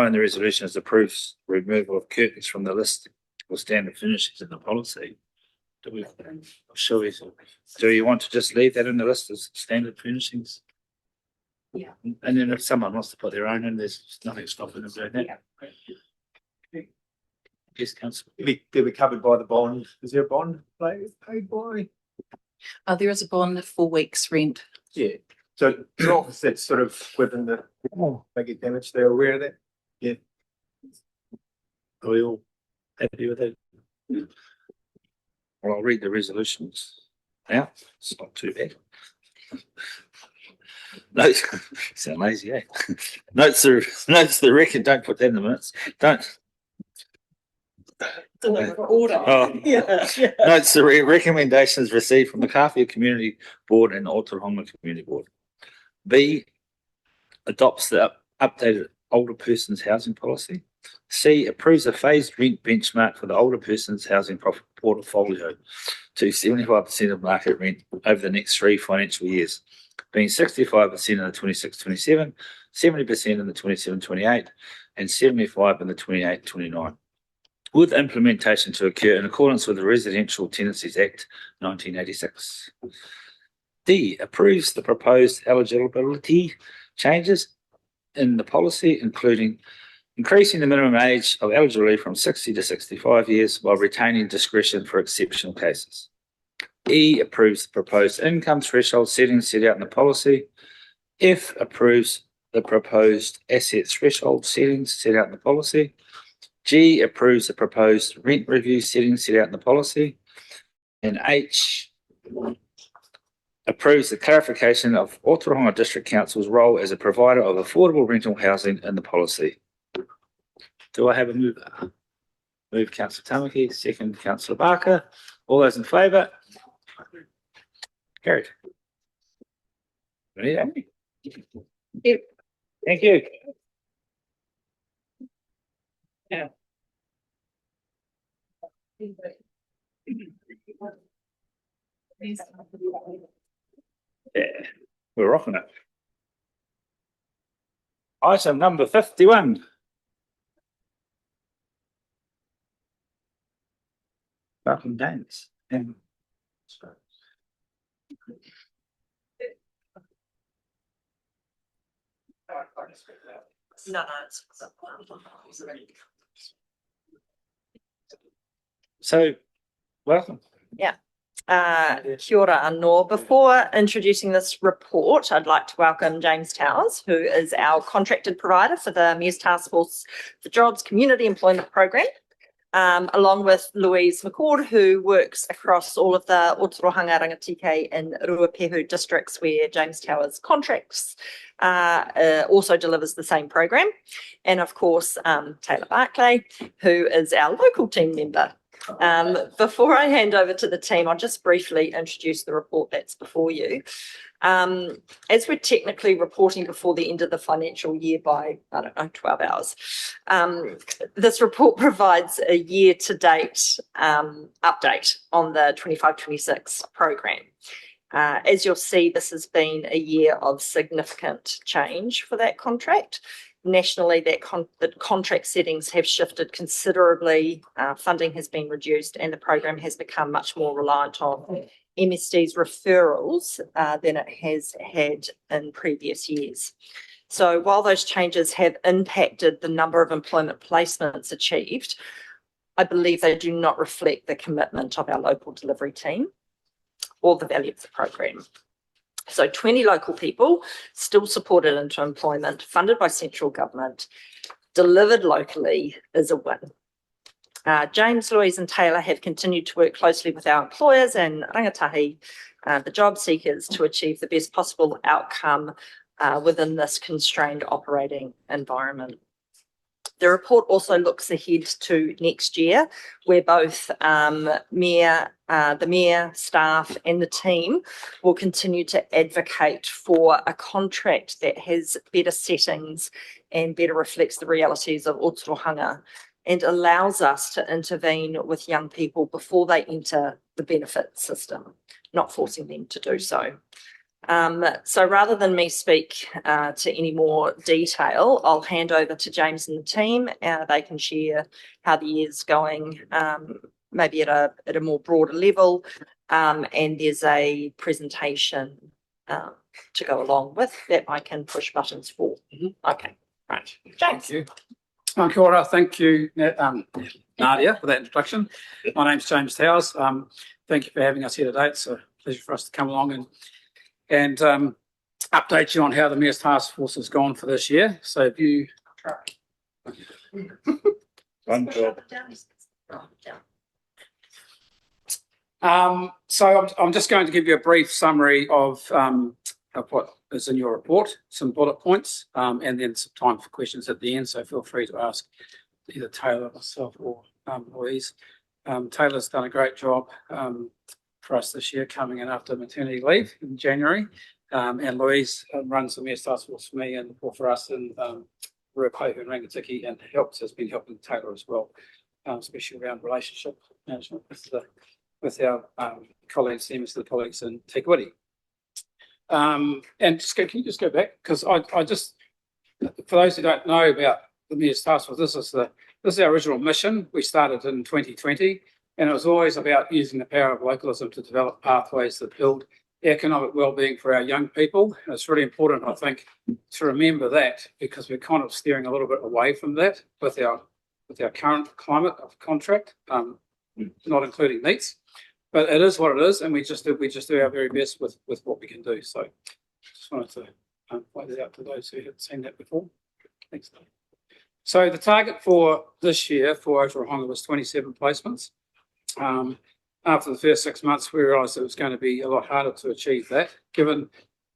in the resolution is approves removal of curtains from the list or standard furnishings in the policy. Do you want to just leave that in the list as standard furnishings? Yeah. And then if someone wants to put their own in, there's nothing stopping them doing that. Yeah. Yes, councillor. They'll be covered by the bond. Is there a bond paid by? There is a bond of 4 weeks rent. Yeah. So as long as that's sort of within the, they get damaged, they're aware of that. Yeah. Are we all happy with that? Well, I'll read the resolutions now. It's not too bad. Notes, sound lazy, eh? Notes the record, don't put that in the minutes. Don't. Order. Oh. Notes the recommendations received from the Kawhia Community Board and the Otorohanga Community Board. B, adopts the updated older persons housing policy. C, approves a phased rent benchmark for the older persons housing portfolio. to 75% of market rent over the next 3 financial years, being 65% in the 26-27, 70% in the 27-28, and 75% in the 28-29, with implementation to occur in accordance with the Residential Tenancies Act 1986. D, approves the proposed eligibility changes in the policy, including increasing the minimum age of eligibility from 60 to 65 years while retaining discretion for exceptional cases. E, approves the proposed income threshold settings set out in the policy. F, approves the proposed asset threshold settings set out in the policy. G, approves the proposed rent review settings set out in the policy. And H, approves the clarification of Otorohanga District Council's role as a provider of affordable rental housing in the policy. Do I have a mover? Move Councillor Tamaki, second Councillor Barker. All those in favour? Carried. Ready, Amy? Thank you. Yeah. Yeah, we're rocking it. Item number 51. Welcome, James. No, So, welcome. Kia ora anō. Before introducing this report, I'd like to welcome James Towers, who is our contracted provider for the Mayor's Task Force for Jobs Community Employment Program, along with Louise McCord, who works across all of the Otorohanga, Rangatike and Ruapehu districts where James Towers contracts, also delivers the same program. And of course, Taylor Barclay, who is our local team member. Before I hand over to the team, I'll just briefly introduce the report that's before you. As we're technically reporting before the end of the financial year by, 12 hours, this report provides a year-to-date update on the 25-26 program. As you'll see, this has been a year of significant change for that contract. Nationally, the contract settings have shifted considerably, funding has been reduced, and the program has become much more reliant on MSD's referrals than it has had in previous years. So while those changes have impacted the number of employment placements achieved, I believe they do not reflect the commitment of our local delivery team or the value of the program. So 20 local people still supported into employment, funded by central government, delivered locally is a win. James, Louise and Taylor have continued to work closely with our employers and rangatahi, the job seekers, to achieve the best possible outcome within this constrained operating environment. The report also looks ahead to next year, where both the Mayor, staff and the team will continue to advocate for a contract that has better settings and better reflects the realities of Otorohanga and allows us to intervene with young people before they enter the benefit system, not forcing them to do so. So rather than me speak to any more detail, I'll hand over to James and the team. They can share how the year's going, maybe at a more broader level, and there's a presentation to go along with that I can push buttons for. Okay, right, James. Thank you. Kia ora. Thank you, Nadia, for that introduction. My name's James Towers. Thank you for having us here today. It's a pleasure for us to come along and update you on how the Mayor's Task Force has gone for this year. So if you One job. So I'm just going to give you a brief summary of what is in your report, some bullet points, and then some time for questions at the end. So feel free to ask either Taylor, myself, or Louise. Taylor's done a great job for us this year, coming in after maternity leave in January, and Louise runs the Mayor's Task Force for me and for us in Ruapehu and Rangatiki, and has been helping Taylor as well, especially around relationship management with the our colleagues, the colleagues in Te Kuiti. And can you just go back? Because I just, for those who don't know about the Mayor's Task Force, this is our original mission. We started in 2020, and it was always about using the power of localism to develop pathways that build economic well-being for our young people. And it's really important, I think, to remember that, because we're kind of steering a little bit away from that with our current climate of contract, not including NEETs. But it is what it is, and we just do our very best with what we can do. So just wanted to point that out to those who haven't seen that before. Thanks. So the target for this year for Otorohanga was 27 placements. After the first 6 months, we realised it was going to be a lot harder to achieve that, given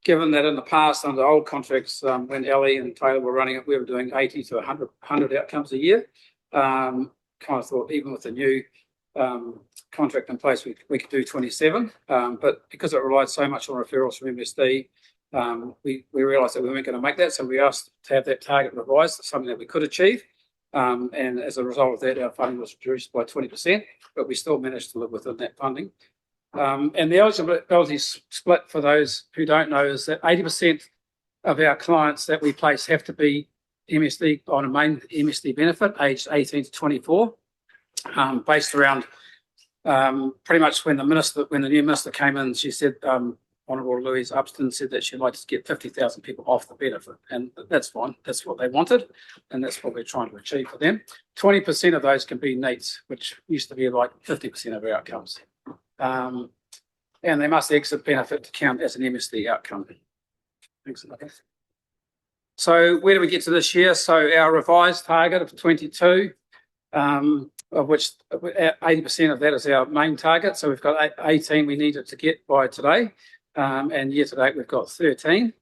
that in the past, under old contracts, when Ellie and Taylor were running it, we were doing 80 to 100 outcomes a year. Kind of thought even with the new contract in place, we could do 27. But because it relied so much on referrals from MSD, we realised that we weren't going to make that. So we asked to have that target revised, something that we could achieve. And as a result of that, our funding was reduced by 20%, but we still managed to live within that funding. And the eligibility split, for those who don't know, is that 80% of our clients that we place have to be MSD on a main MSD benefit, aged 18 to 24, based around pretty much when the new minister came in, she said, Honourable Louise Upston said that she'd like to get 50,000 people off the benefit, and that's fine. That's what they wanted, and that's what we're trying to achieve for them. 20% of those can be NEETs, which used to be like 50% of our outcomes. And they must exit benefit to count as an MSD outcome. Thanks. So where do we get to this year? So our revised target of 22, of which 80% of that is our main target. So we've got 18 we needed to get by today. And year to date, we've got 13.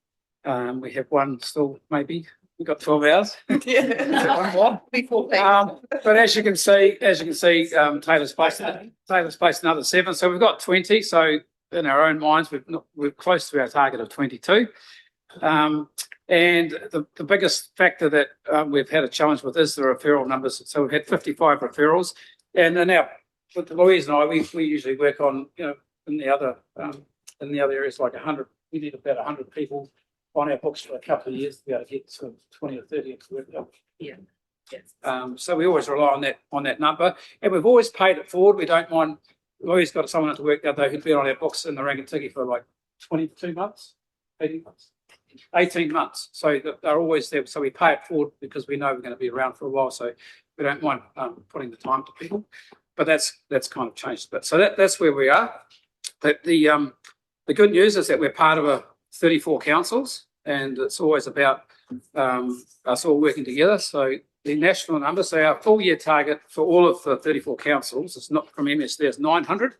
We have one still, maybe. We've got 12 hours. One more. But as you can see, Taylor's placed another 7. So we've got 20. So in our own minds, we're close to our target of 22. And the biggest factor that we've had a challenge with is the referral numbers. So we've had 55 referrals. And then with Louise and I, we usually work on, in the other areas, like 100, we need about 100 people on our books for a couple of years to be able to get sort of 20 or 30 to work up. Yeah. Yes. So we always rely on that number, and we've always paid it forward. We don't mind. Louise got someone at work the other day who'd been on our books in the Rangitikei for like 22 months, 18 months. 18 months. So they're always there. So we pay it forward because we know we're going to be around for a while. So we don't mind putting the time to people. But that's kind of changed a bit. So that's where we are. The good news is that we're part of 34 councils, and it's always about us all working together. So the national number, so our full year target for all of the 34 councils, it's not from MSD, it's 900.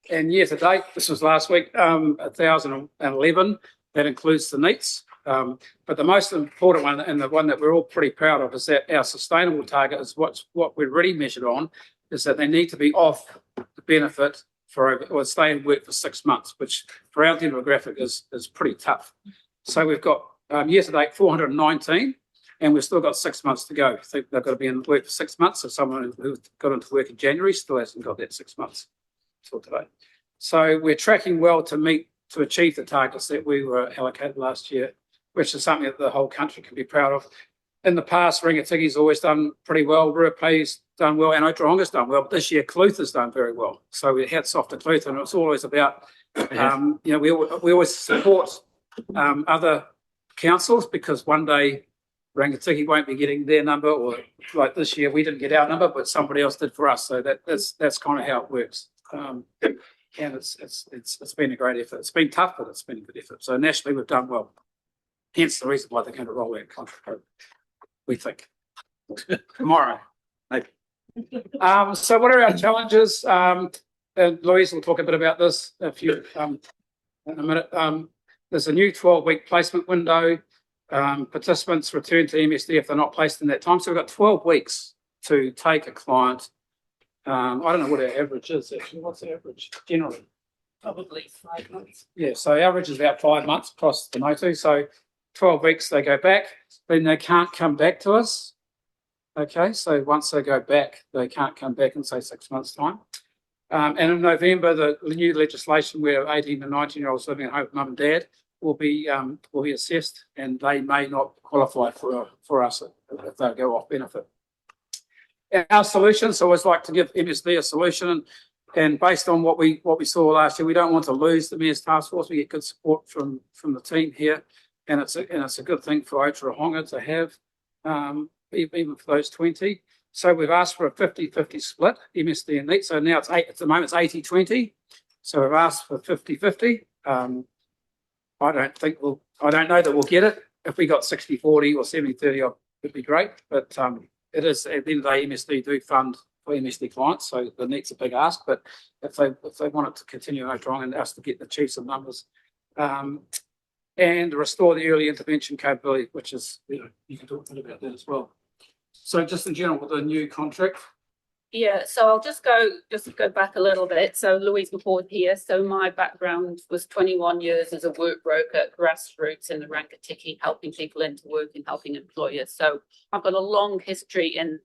And year to date, this was last week, 1,011. That includes the NEETs. But the most important one, and the one that we're all pretty proud of, is that our sustainable target is what we're really measured on, is that they need to be off the benefit or stay in work for 6 months, which for our demographic is pretty tough. So we've got year to date 419, and we've still got 6 months to go. So they've got to be in work for 6 months. So someone who got into work in January still hasn't got that 6 months until today. So we're tracking well to achieve the targets that we were allocated last year, which is something that the whole country can be proud of. In the past, Rangitiki's always done pretty well, Ruape's done well, and Otorohanga's done well. But this year, Cluth has done very well. So we had softer Cluth, and it's always about, we always support other councils, because one day Rangitiki won't be getting their number, or like this year we didn't get our number, but somebody else did for us. So that's kind of how it works. And it's been a great effort. It's been tough, but it's been a good effort. So nationally, we've done well. Hence the reason why they're going to roll out contract, we think, tomorrow, maybe. So what are our challenges? And Louise will talk a bit about this in a minute. There's a new 12-week placement window. Participants return to MSD if they're not placed in that time. So we've got 12 weeks to take a client. I don't know what our average is, actually. What's the average generally? Probably 5 months. Yeah, so average is about 5 months across the motu. So 12 weeks they go back, then they can't come back to us. Okay, so once they go back, they can't come back in, say, 6 months' time. And in November, the new legislation where 18 to 19-year-olds living at home with mum and dad will be assessed, and they may not qualify for us if they go off benefit. Our solutions, I always like to give MSD a solution, and based on what we saw last year, we don't want to lose the Mayor's Task Force. We get good support from the team here, and it's a good thing for Otorohanga to have, even for those 20. So we've asked for a 50-50 split, MSD and NEET. So now at the moment it's 80-20. So we've asked for 50-50. I don't know that we'll get it. If we got 60-40 or 70-30, it'd be great. But it is, at the end of the day, MSD do fund for MSD clients, so the NEET's a big ask. But if they want it to continue Otorohanga and us to achieve some numbers, and restore the early intervention capability, which is, you can talk a bit about that as well. So just in general with the new contract. Yeah, so I'll just go back a little bit. So Louise McCord here. So my background was 21 years as a work broker, grassroots in the Rangatiki, helping people into work and helping employers. So I've got a long history in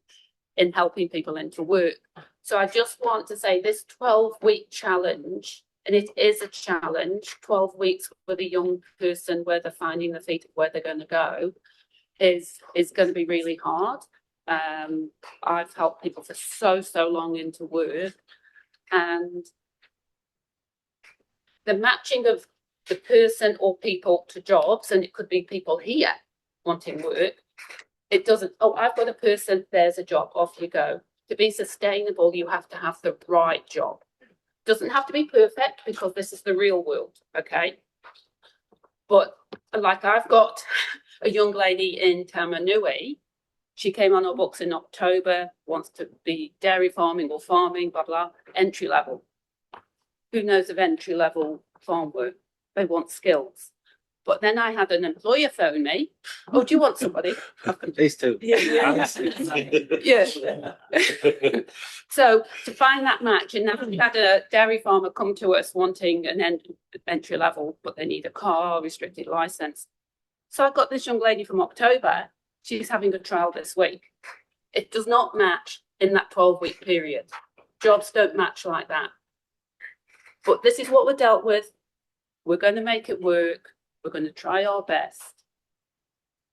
helping people into work. So I just want to say this 12-week challenge, and it is a challenge, 12 weeks with a young person where they're finding their feet, where they're going to go, is going to be really hard. I've helped people for so long into work, and the matching of the person or people to jobs, and it could be people here wanting work. It doesn't, I've got a person, there's a job, off you go. To be sustainable, you have to have the right job. Doesn't have to be perfect, because this is the real world, okay? But like I've got a young lady in Tamanui. She came on our books in October, wants to be dairy farming or farming, blah, blah, entry level. Who knows of entry level farm work? They want skills. But then I had an employer phone me. Oh, do you want somebody? These two. Yeah. So to find that match, and now we had a dairy farmer come to us wanting an entry level, but they need a car, restricted license. So I got this young lady from October. She's having a trial this week. It does not match in that 12-week period. Jobs don't match like that. But this is what we're dealt with. We're going to make it work. We're going to try our best.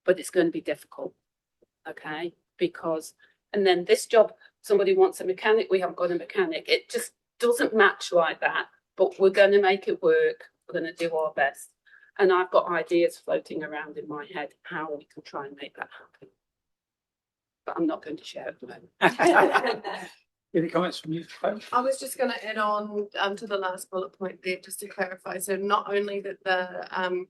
But it's going to be difficult, okay? Because, and then this job, somebody wants a mechanic, we haven't got a mechanic. It just doesn't match like that. But we're going to make it work. We're going to do our best. And I've got ideas floating around in my head how we can try and make that happen. But I'm not going to share at the moment. Any comments from you, folks? I was just going to add on to the last bullet point there, just to clarify. So not only that the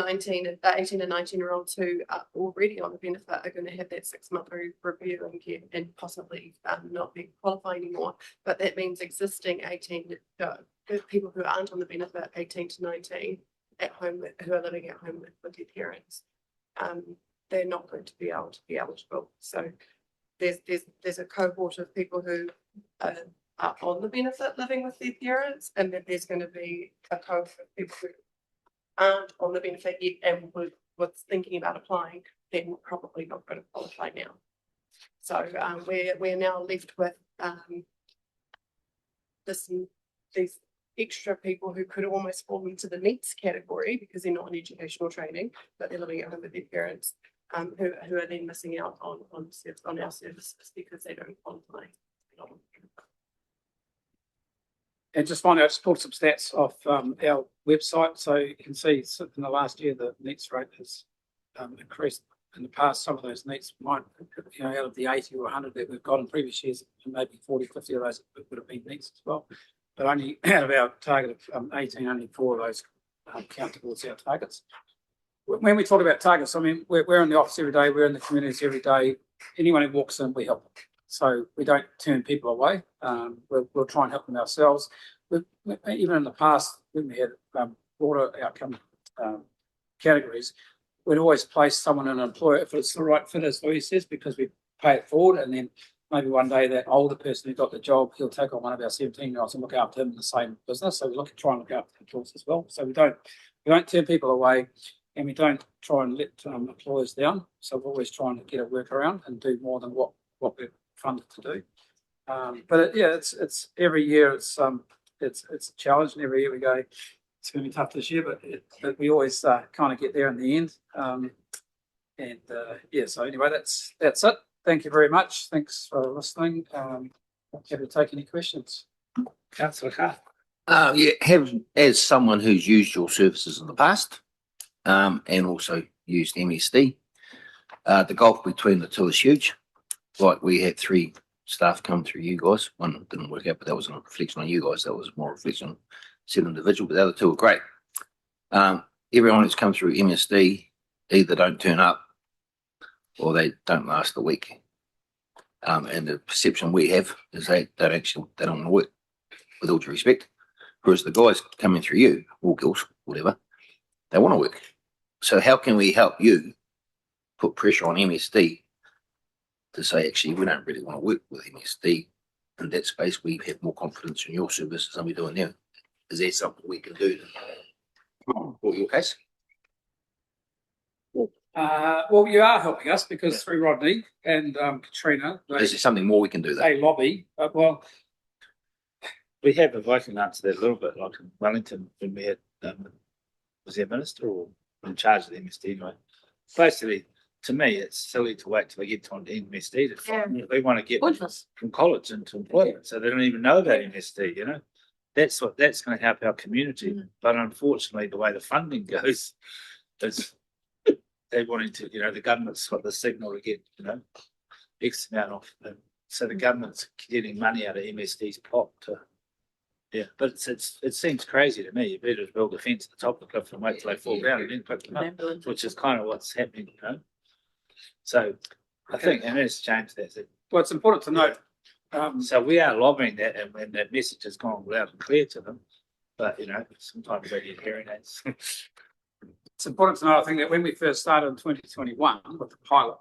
18 and 19-year-olds who are already on the benefit are going to have that 6-month review and possibly not be qualifying anymore, but that means existing 18 people who aren't on the benefit, 18 to 19 at home, who are living at home with their parents, they're not going to be able to be eligible. So there's a cohort of people who are on the benefit living with their parents, and then there's going to be a cohort of people who aren't on the benefit yet and was thinking about applying, then probably not going to qualify now. So we're now left with these extra people who could almost fall into the NEETs category because they're not in educational training, but they're living at home with their parents, who are then missing out on our services because they don't qualify. And just finally, I just pulled some stats off our website. So you can see in the last year, the NEETs rate has increased. In the past, some of those NEETs might, out of the 80 or 100 that we've got in previous years, maybe 40, 50 of those would have been NEETs as well. But only out of our target of 18, only 4 of those count towards our targets. When we talk about targets, I mean, we're in the office every day, we're in the communities every day. Anyone who walks in, we help them. So we don't turn people away. We'll try and help them ourselves. Even in the past, when we had broader outcome categories, we'd always place someone in an employer if it's the right fit, as Louis says, because we pay it forward, and then maybe one day that older person who got the job, he'll take on one of our 17-year-olds and look after him in the same business. So we try and look after the employees as well. So we don't turn people away, and we don't try and let employers down. So we're always trying to get a workaround and do more than what we're funded to do. Yeah, it's every year, it's a challenge, and every year we go, it's gonna be tough this year, but we always, kind of get there in the end. So anyway, that's it. Thank you very much. Thanks for listening. Happy to take any questions. Councillor Carr. As someone who's used your services in the past, and also used MSD, the gulf between the two is huge. Like, we had 3 staff come through you guys. One didn't work out, but that wasn't a reflection on you guys. That was more a reflection on said individual, but the other 2 were great. Everyone who's come through MSD either don't turn up or they don't last a week. And the perception we have is they don't want to work, with all due respect. Whereas the guys coming through you, or girls, whatever, they want to work. So how can we help you put pressure on MSD to say, actually, we don't really want to work with MSD in that space? We have more confidence in your services than we do in them. Is there something we can do for your case? Well, you are helping us because through Rodney and Katrina, Is there something more we can do there? they lobby. Well, We have, if I can answer that a little bit, like in Wellington, when we had, was there a minister or in charge of the MSD anyway? Basically, to me, it's silly to wait till they get on to MSD. We want to get them from college into employment, so they don't even know about MSD, you know? That's going to help our community. But unfortunately, the way the funding goes is they're wanting to, the government's got the signal to get, X amount off them. So the government's getting money out of MSD's pot to, but it seems crazy to me. You better build a fence at the top of the cliff and wait till they fall down and then pick them up, which is kind of what's happening, So I think, and let's change that. Well, it's important to note. So we are lobbying that, and that message has gone loud and clear to them. But sometimes they get hearing aids. It's important to know, I think, that when we first started in 2021 with the pilot,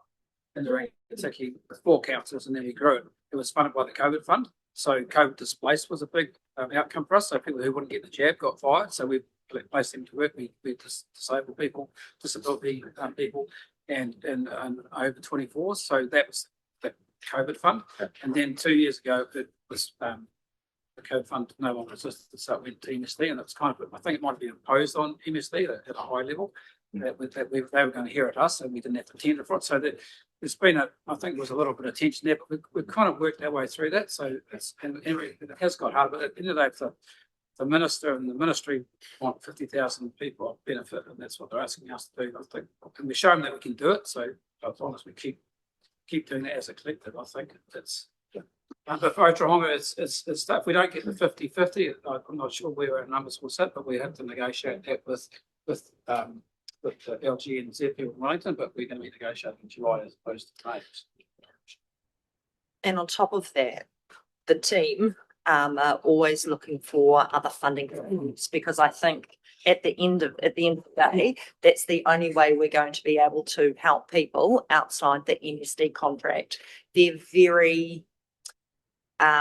and particularly with 4 councils, and then we grew it, it was funded by the COVID fund. So COVID displaced was a big outcome for us. So people who wouldn't get the jab got fired. So we placed them to work. We disabled people, disability people, and over 24. So that was the COVID fund. And then 2 years ago, it was the COVID fund no longer existed, so it went to MSD, and it's kind of, I think it might have been imposed on MSD at a high level. They were going to hear at us, and we didn't have to tender for it. So that there's been I think there was a little bit of tension there, but we've kind of worked our way through that. So it has got hard, but at the end of the day, if the minister and the ministry want 50,000 people of benefit, and that's what they're asking us to do, I think, and we show them that we can do it. So as long as we keep doing that as a collective, I think that's. But for Otorohanga, it's tough. We don't get the 50-50. I'm not sure where our numbers will sit, but we have to negotiate that with LG and Z people in Wellington, but we're going to be negotiating in July as opposed to May. And on top of that, the team are always looking for other funding forms, because I think at the end of the day, that's the only way we're going to be able to help people outside the MSD contract. They're very they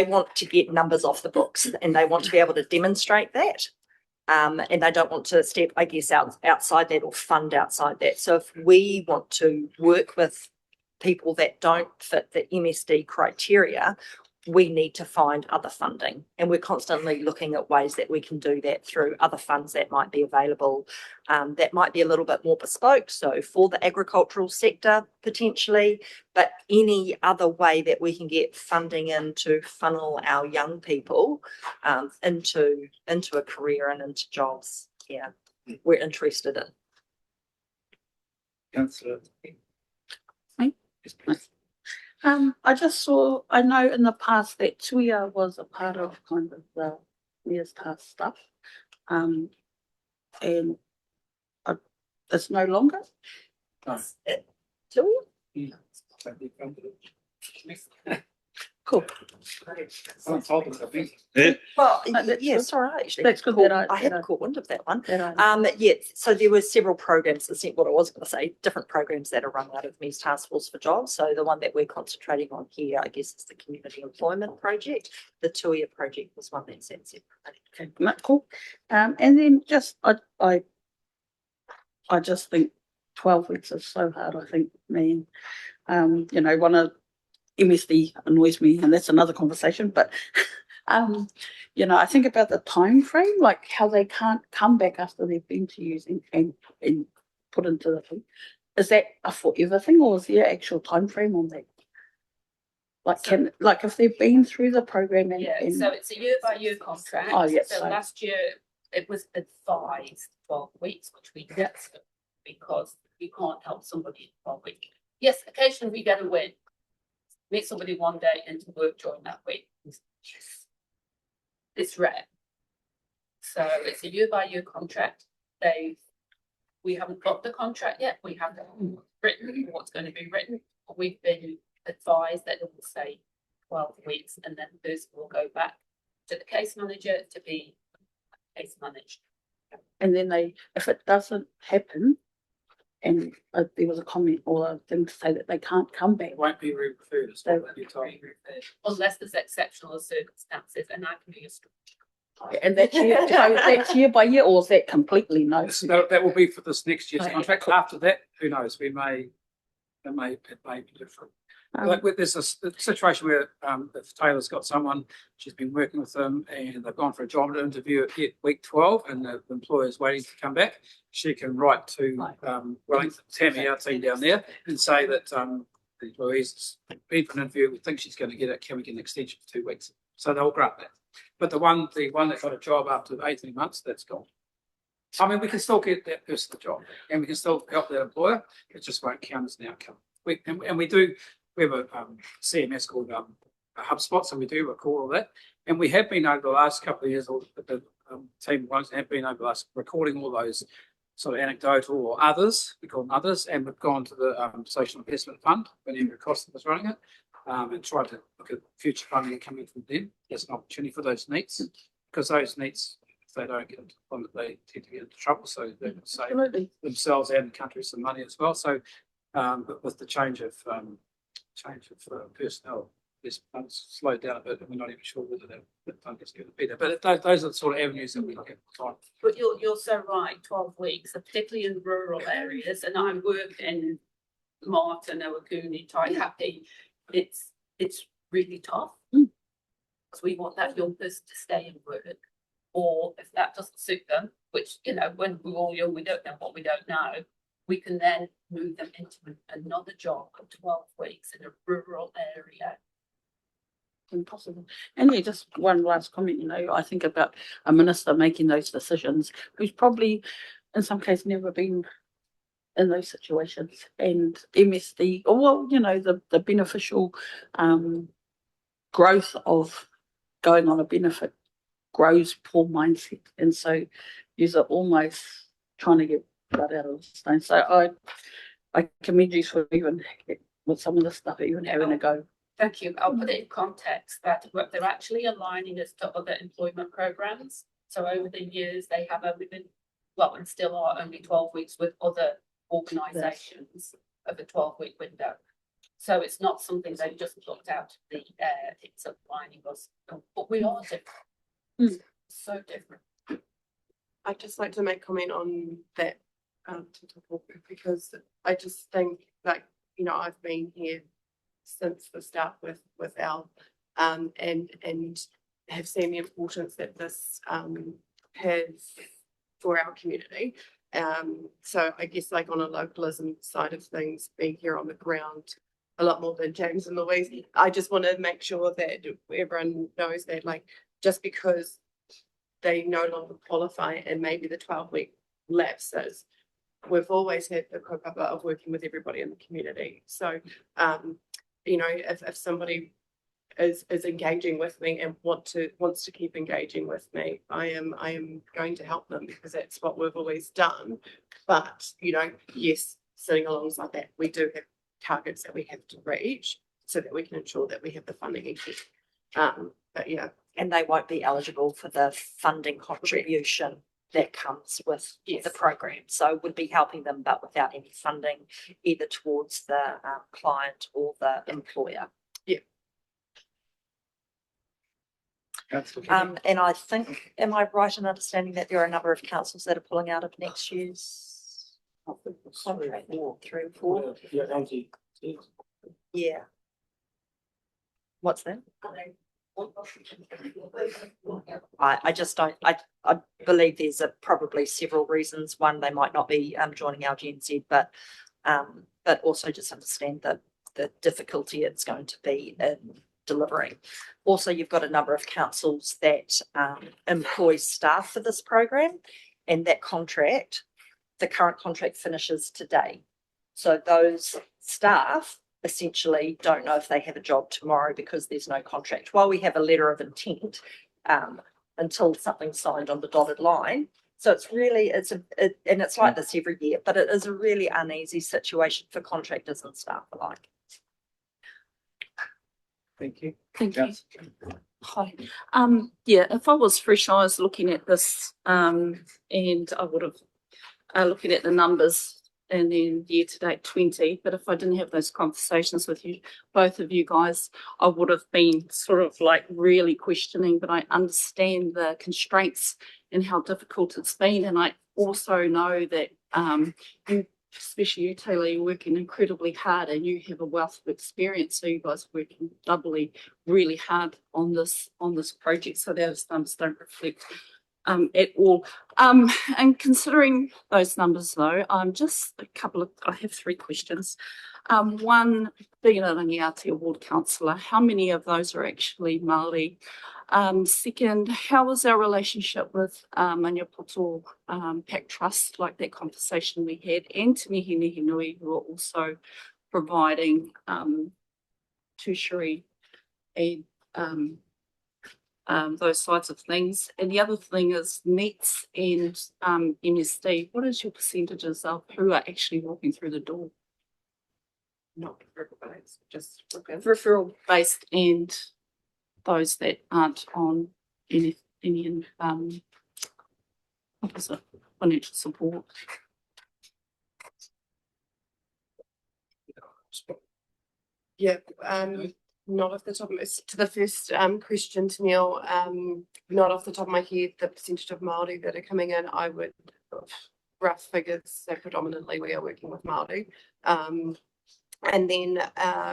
want to get numbers off the books, and they want to be able to demonstrate that. And they don't want to step, I guess, outside that or fund outside that. So if we want to work with people that don't fit the MSD criteria, we need to find other funding. And we're constantly looking at ways that we can do that through other funds that might be available, that might be a little bit more bespoke. So for the agricultural sector, potentially, but any other way that we can get funding in to funnel our young people into a career and into jobs, we're interested in. Councillor. I know in the past that Tuia was a part of kind of the Mayor's Task stuff. And it's no longer. Tuia? Yeah. Cool. Well, yes, all right. Actually, that's good. Cool. I had caught wind of that one. So there were several programs. What I was going to say, different programs that are run out of Mayor's Task Force for Jobs. So the one that we're concentrating on here, I guess, is the Community Employment Project. The Tuia project was one that's separate. Okay, cool. And then I just think 12 weeks is so hard, I think, man. You know, one of MSD annoys me, and that's another conversation, but you know, I think about the time frame, like how they can't come back after they've been to use and put into the thing. Is that a forever thing, or is there actual time frame on that? Like, like if they've been through the program and, Yeah, so it's a year by year contract. Oh, yes, So so- last year it was advised 12 weeks, which we cancelled because you can't help somebody in 12 weeks. Yes, occasionally we get a win. Meet somebody one day into work during that week. Yes. It's rare. So it's a year by year contract. We haven't got the contract yet. We haven't written what's going to be written. We've been advised that it will say 12 weeks, and then the person will go back to the case manager to be case managed. And then if it doesn't happen, and there was a comment or a thing to say that they can't come back. It won't be referred, is what you're told. Unless there's exceptional circumstances, and that can be a story. And that's year by year, or is that completely no? That will be for this next year's Okay, contract. cool. After that, who knows? It may be different. Like there's a situation where if Taylor's got someone, she's been working with them, and they've gone for a job interview at week 12, and the employer's waiting to come back. She can write to Wellington, Tammy, our team down there, and say that the employee's been for an interview. We think she's going to get it. Can we get an extension for 2 weeks? So they'll grant that. But the one that got a job after 18 months, that's gone. I mean, we can still get that person the job, and we can still help that employer. It just won't count as an outcome. We have a CMS called HubSpot, so we do record all that. And we have been over the last couple of years, or the team have been over the last recording all those sort of anecdotal or others, we call them others, and we've gone to the Social Investment Fund when Andrew Costa was running it, and tried to look at future funding coming from them as an opportunity for those NEETs, because those NEETs, if they don't get into employment, they tend to get into trouble. So they would save themselves and the country some money as well. So, but with the change of personnel, this fund's slowed down a bit, and we're not even sure whether that fund is going to be there. But those are the sort of avenues that we look at all the time. But you're so right. 12 weeks, particularly in rural areas, and I work in Martin, Owakuni, Taikapi. It's really tough because we want that young person to stay in work, or if that doesn't suit them, which when we're all young, we don't know what we don't know. We can then move them into another job for 12 weeks in a rural area. Impossible. And yeah, just one last comment, I think about a minister making those decisions who's probably in some cases never been in those situations, and MSD, the beneficial growth of going on a benefit grows poor mindset, and so you're almost trying to get blood out of the stone. So I commend you for even with some of the stuff, even having a go. Thank you. I'll put it in context that they're actually aligning us to other employment programs. So over the years, they have only been, and still are only 12 weeks with other organisations of a 12-week window. So it's not something they've just plucked out of the air. It's aligning us, but we are different. So different. I'd just like to make comment on that, because I just think I've been here since the start with Al, and have seen the importance that this has for our community. So I guess on a localism side of things, being here on the ground a lot more than James and Louise, I just want to make sure that everyone knows that just because they no longer qualify and maybe the 12-week lapses, we've always had the kaupapa of working with everybody in the community. So if somebody is engaging with me and wants to keep engaging with me, I am going to help them, because that's what we've always done. But yes, sitting alongside that, we do have targets that we have to reach so that we can ensure that we have the funding. But yeah, and they won't be eligible for the funding contribution that comes with the program. So would be helping them, but without any funding either towards the client or the employer. Yeah. And I think, am I right in understanding that there are a number of councils that are pulling out of next year's Contract 3 and 4. Yeah. What's that? I just don't, I believe there's probably several reasons. One, they might not be joining our GNZ, but also just understand the difficulty it's going to be in delivering. Also, you've got a number of councils that employ staff for this program, and that contract, the current contract finishes today. So those staff essentially don't know if they have a job tomorrow because there's no contract. While we have a letter of intent, until something's signed on the dotted line. So it's really, and it's like this every year, but it is a really uneasy situation for contractors and staff alike. Thank you. Thank you. Hi. Yeah, if I was fresh, I was looking at this, and I would have looking at the numbers and then year to date 20. But if I didn't have those conversations with you, both of you guys, I would have been sort of like really questioning. But I understand the constraints and how difficult it's been, and I also know that you, especially you, Taylor, you're working incredibly hard, and you have a wealth of experience. So you guys are working doubly, really hard on this project. So those numbers don't reflect at all. And considering those numbers, though, just I have 3 questions. One, being a Rangiati Award councillor, how many of those are actually Māori? Second, how was our relationship with Maniapoto Pack Trust, like that conversation we had, and Te Mihi Nui, who are also providing tertiary and those sorts of things. And the other thing is NEETs and MSD. What is your percentages of who are actually walking through the door? Not referral based, just referral based, and those that aren't on any what is it, financial support. Yeah, not off the top of my, to the first question to Neil, not off the top of my head, the percentage of Māori that are coming in, I would, rough figures, so predominantly we are working with Māori. And then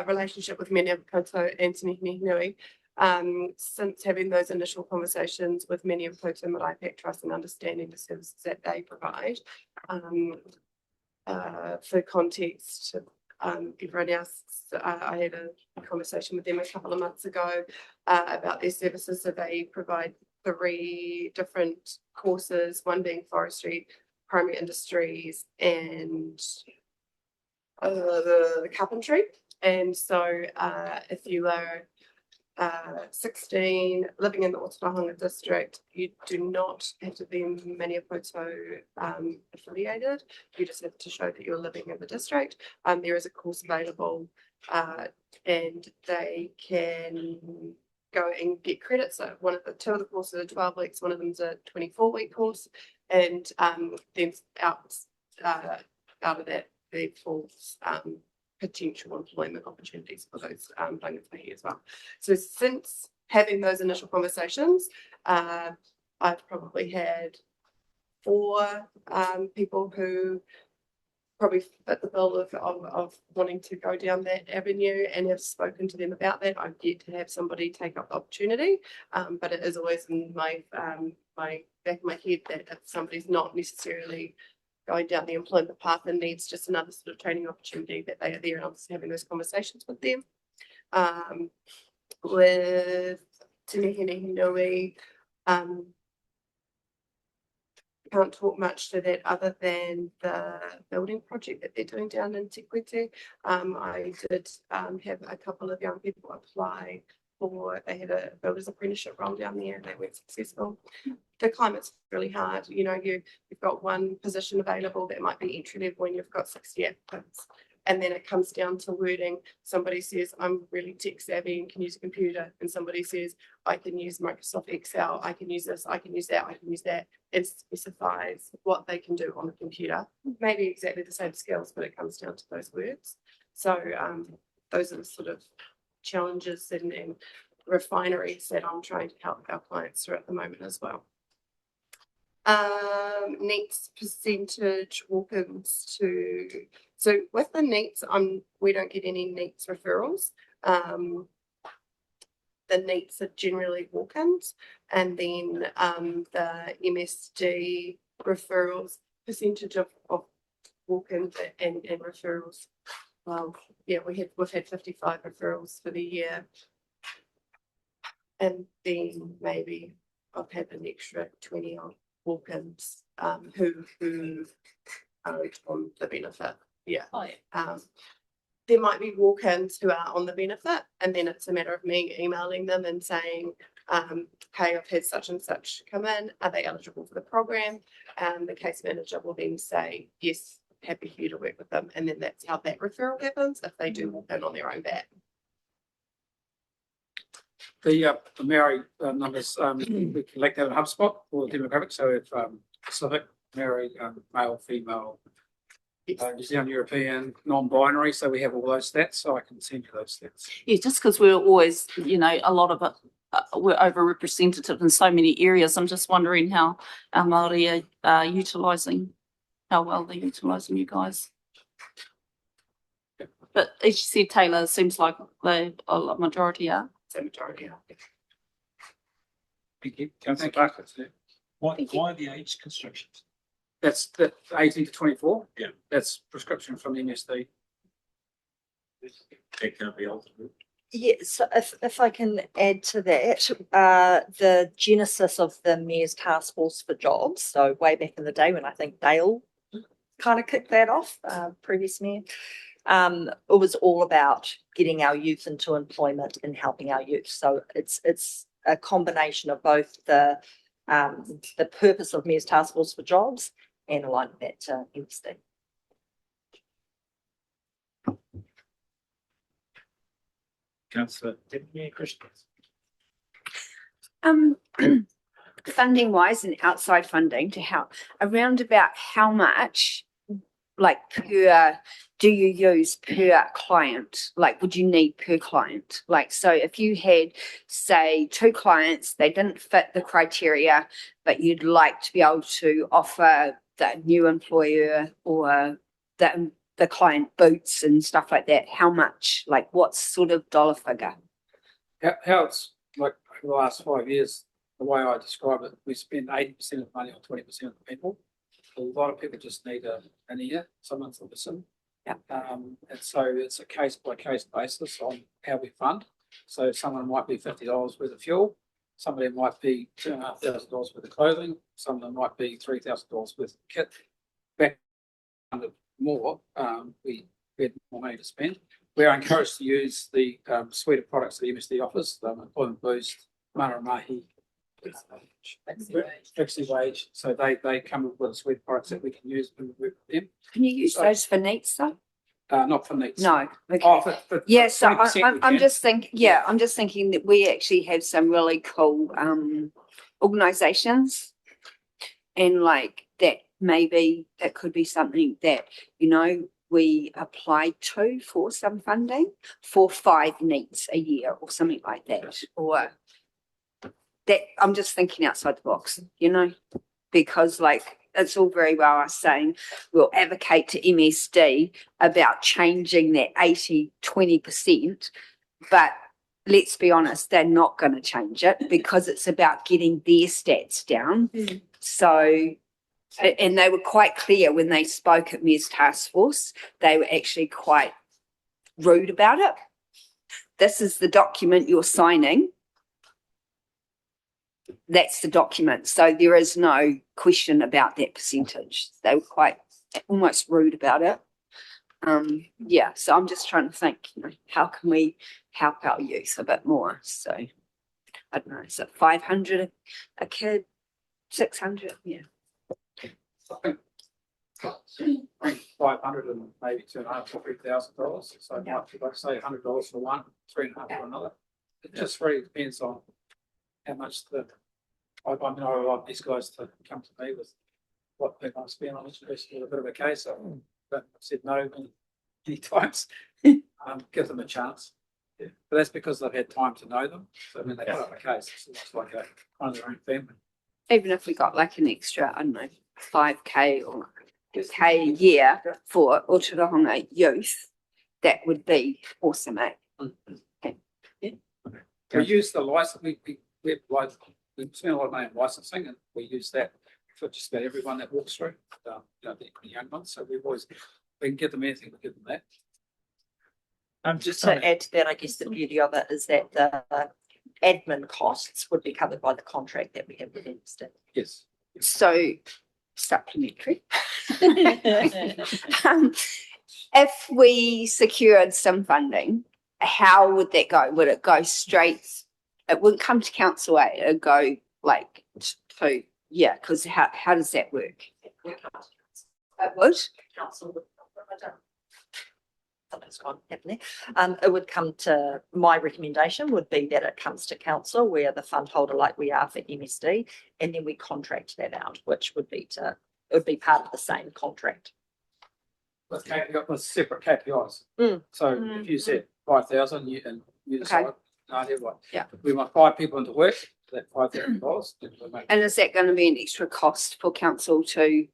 relationship with Maniapoto and Te Mihi Nui. Since having those initial conversations with Maniapoto Marae Pack Trust and understanding the services that they provide, for context, everyone else, I had a conversation with them a couple of months ago about their services. So they provide 3 different courses, one being forestry, primary industries, and the carpentry. And so if you are 16, living in the Otorohanga district, you do not have to be Maniapoto affiliated. You just have to show that you're living in the district. There is a course available, and they can go and get credits. So 2 of the courses are 12 weeks, one of them is a 24-week course, and then out of that there falls potential employment opportunities for those here as well. So since having those initial conversations, I've probably had 4 people who probably fit the bill of wanting to go down that avenue, and have spoken to them about that. I've yet to have somebody take up the opportunity, but it is always in my back of my head that if somebody's not necessarily going down the employment path and needs just another sort of training opportunity, that they are there, and obviously having those conversations with them. With Te Mihi Nui, can't talk much to that other than the building project that they're doing down in Te Koete. I did have a couple of young people apply for, they had a builder's apprenticeship role down there, and they weren't successful. The climate's really hard. You know, you've got one position available that might be entry level when you've got 60 applicants. And then it comes down to wording. Somebody says, I'm really tech savvy and can use a computer. And somebody says, I can use Microsoft Excel. I can use this, I can use that, I can use that. It specifies what they can do on the computer. Maybe exactly the same skills, but it comes down to those words. So those are the sort of challenges and refineries that I'm trying to help our clients through at the moment as well. NEETs percentage walk-ins to, so with the NEETs, we don't get any NEETs referrals. The NEETs are generally walk-ins, and then the MSD referrals percentage of walk-ins and referrals. Well, yeah, we've had 55 referrals for the year, and then maybe I've had an extra 20 odd walk-ins who are on the benefit. Yeah. Oh, yeah. There might be walk-ins who are on the benefit, and then it's a matter of me emailing them and saying, hey, I've had such and such come in. Are they eligible for the program? The case manager will then say, yes, happy for you to work with them. And then that's how that referral happens if they do walk in on their own bat. The Maori numbers, we collect that in HubSpot for demographics. So if Pacific, Maori, male, female, New Zealand, European, non-binary. So we have all those stats. So I can send you those stats. Yeah, just because we're always, a lot of it, we're overrepresented in so many areas. I'm just wondering how our Māori are utilising, how well they're utilising you guys. But as you said, Taylor, it seems like a majority are. So majority are. Thank you. Councillor Barker. Why the age constrictions? That's the 18 to 24. Yeah. That's prescription from the MSD. It can't be altered. Yes, if I can add to that, the genesis of the Mayor's Task Force for Jobs, so way back in the day when I think Dale kind of kicked that off, previous Mayor, it was all about getting our youth into employment and helping our youth. So it's a combination of both the purpose of Mayor's Task Force for Jobs and aligning that to MSD. Councillor, any questions? Funding wise and outside funding to help around about how much like per do you use per client? Like would you need per client? Like so if you had say 2 clients, they didn't fit the criteria, but you'd like to be able to offer the new employer or the client boots and stuff like that, how much, like what sort of dollar figure? How it's like over the last 5 years, the way I describe it, we spend 80% of money on 20% of the people. A lot of people just need an ear, someone to listen. Yeah. And so it's a case by case basis on how we fund. So someone might be $50 worth of fuel, somebody might be $2,500 worth of clothing, some of them might be $3,000 worth of kit. Back under more, we had more money to spend. We are encouraged to use the suite of products that MSD offers, the Employment Boost, Mana Mahi, Flexi Wage. So they come with a suite of products that we can use when we work with them. Can you use those for NEETs though? Not for needs. No. Okay. For Yeah, so 20% we I'm can. just thinking. Yeah, I'm just thinking that we actually have some really cool organisations, and like that maybe that could be something that we applied to for some funding for 5 NEETs a year or something like that, or that. I'm just thinking outside the box, because like. It's all very well us saying we'll advocate to MSD about changing that 80-20%, but let's be honest, they're not going to change it because it's about getting their stats down. Mm. So, and they were quite clear when they spoke at Mayor's Task Force, they were actually quite rude about it. This is the document you're signing. That's the document. So there is no question about that percentage. They were quite almost rude about it. Yeah, so I'm just trying to think, how can we help our youth a bit more? So I don't know, is it 500 a kid, 600? Yeah. I think 500 and maybe $2,500 to $3,000. So it might be like say $100 for one, $350 for another. It just really depends on how much I like these guys to come to me with what they're going to spend on each person with a bit of a case. But I've said no many times. Give them a chance. Yeah. But that's because they've had time to know them. So when they put up a case, it's almost like one of their own family. even if we got like an extra, I don't know, 5K or K a year for Otorohanga youth, that would be awesome, eh? We use the license, we spend a lot of money on licensing, and we use that for just about everyone that walks through, the young ones, so we can give them anything, we give them that. Just To add to that, I guess the beauty of it is that the admin costs would be covered by the contract that we have with Hempstead. Yes. So supplementary. If we secured some funding, how would that go? Would it go straight? It wouldn't come to council, eh? It'd go like to, yeah, because how does that work? It would? Council would. Something's gone happening. It would come to, my recommendation would be that it comes to council, where the fund holder, like we are for MSD, and then we contract that out, which would be it would be part of the same contract. With separate KPIs. So if you said 5,000, you decide, no idea what. Yeah. We want 5 people into work, that $5,000. And is that going to be an extra cost for council to?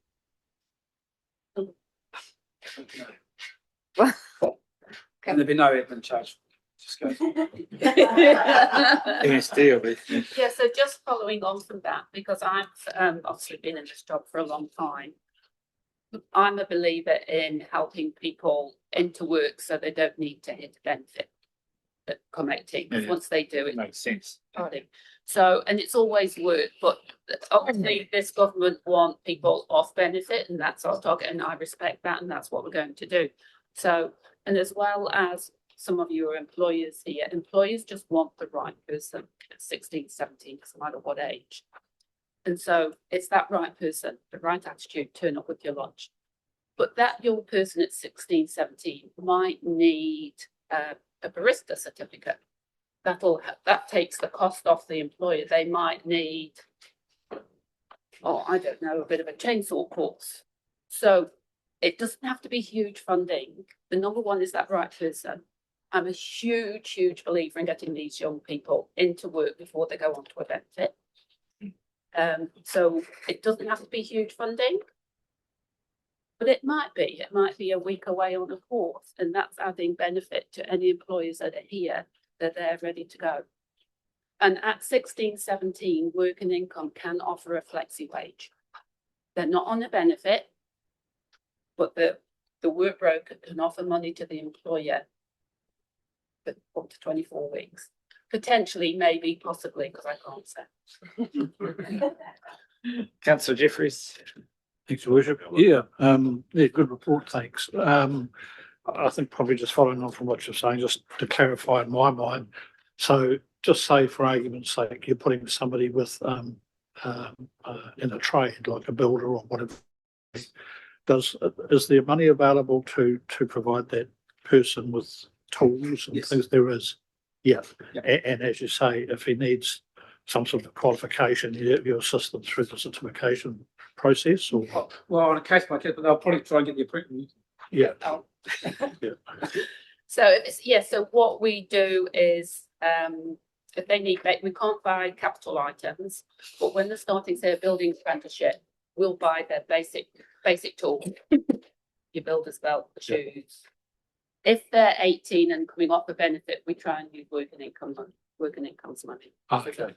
And there'd be no admin charge. Just go. Yeah, so just following on from that, because I've obviously been in this job for a long time. I'm a believer in helping people into work so they don't need to hit a benefit at come 18. Because once they do, it makes sense. So, and it's always worked, but obviously this government want people off benefit, and that's our target, and I respect that, and that's what we're going to do. So, and as well as some of you are employers here, employers just want the right person at 16, 17, no matter what age. And so it's that right person, the right attitude, turn up with your lunch. But that young person at 16, 17 might need a barista certificate. That takes the cost off the employer. They might need, I don't know, a bit of a chainsaw course. So it doesn't have to be huge funding. The number one is that right person. I'm a huge, huge believer in getting these young people into work before they go on to a benefit. So it doesn't have to be huge funding, but it might be a week away on a course, and that's adding benefit to any employers that are here, that they're ready to go. And at 16, 17, work and income can offer a flexi wage. They're not on a benefit, but the work broker can offer money to the employer for up to 24 weeks. Potentially, maybe, possibly, because I can't say. Councillor Jeffries. Thanks, Your Worship. Yeah, good report, thanks. I think probably just following on from what you're saying, just to clarify in my mind. So just say, for argument's sake, you're putting somebody with in a trade, like a builder or whatever. Is there money available to provide that person with tools and things? There is. Yeah. And as you say, if he needs some sort of qualification, you assist them through the certification process, or well, on a case by case, but they'll probably try and get the apprentice. Yeah. So what we do is if they need, we can't buy capital items, but when they're starting, say, a building apprenticeship, we'll buy their basic tools, your builder's belt, the shoes. If they're 18 and coming off a benefit, we try and use working income's money. Okay.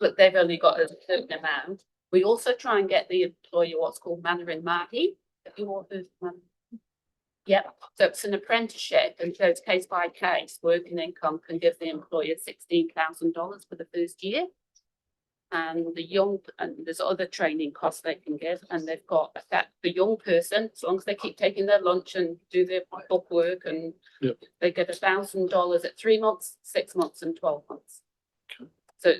But they've only got a certain amount. We also try and get the employer what's called Mandarin Mahi. If you want to, yep. So it's an apprenticeship, and so it's case by case. Working income can give the employer $16,000 for the first year. And there's other training costs they can give, and they've got that the young person, as long as they keep taking their lunch and do their book work, and they get $1,000 at 3 months, 6 months, and 12 months. Okay. So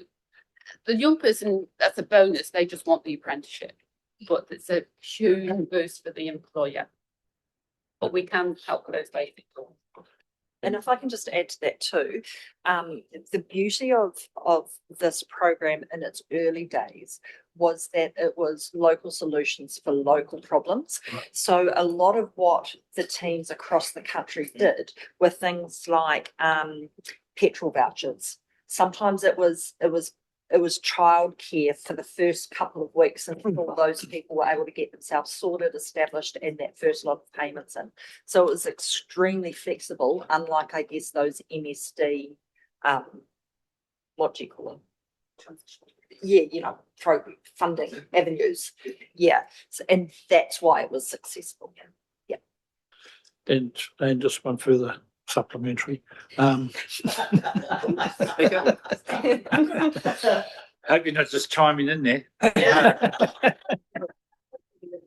the young person, that's a bonus. They just want the apprenticeship, but it's a huge boost for the employer. But we can help with those basic tools. And if I can just add to that too, the beauty of this program in its early days was that it was local solutions for local problems. Right. So a lot of what the teams across the country did were things like petrol vouchers. Sometimes it was it was childcare for the first couple of weeks until those people were able to get themselves sorted, established, and that first lot of payments in. So it was extremely flexible, unlike, I guess, those MSD, what do you call them? Yeah, funding avenues. Yeah, so, and that's why it was successful. Yeah. And just one further supplementary. Hope you're not just chiming in there.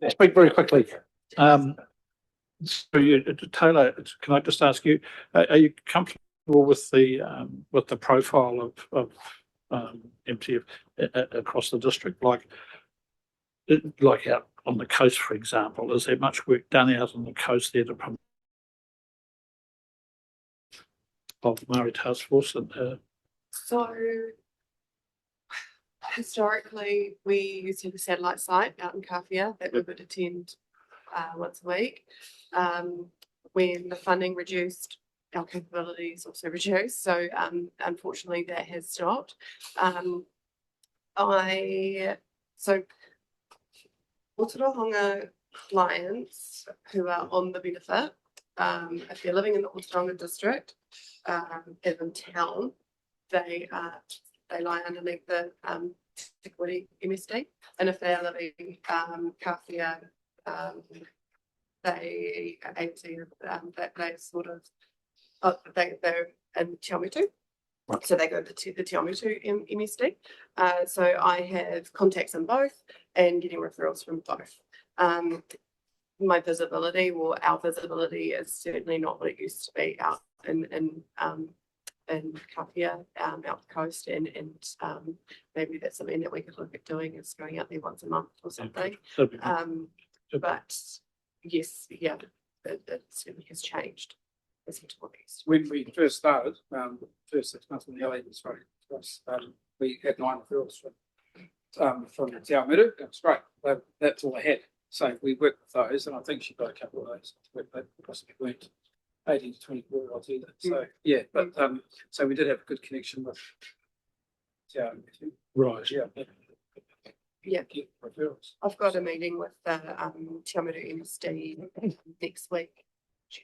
Speak very quickly. So Taylor, can I just ask you, are you comfortable with the profile of MTF across the district, like out on the coast, for example? Is there much work done out on the coast there to promote of Māori Task Force? And So historically, we used to have a satellite site out in Kawhia that we would attend once a week. When the funding reduced, our capabilities also reduced. So unfortunately, that has stopped. So Otorohanga clients who are on the benefit, if they're living in the Otorohanga district, as in town, they lie underneath the Te Kuiti MSD, and if they are living Kawhia, they are able to they sort of they're in Te Awamutu. So they go to the Te Awamutu MSD. So I have contacts in both and getting referrals from both. My visibility, or our visibility, is certainly not what it used to be out in Kawhia, out the coast, and maybe that's something that we could look at doing, is going out there once a month or something. But yes, yeah, it certainly has changed. When we first started, first 6 months when the LA was running for us, we had 9 referrals from Te Awamutu. That was great. That's all I had. So we worked with those, and I think she got a couple of those. They possibly weren't 18 to 24 year olds either. So yeah, but so we did have a good connection with Te Awamutu. right, Yeah, Referrals. I've got a meeting with the Te Awamutu MSD next week. To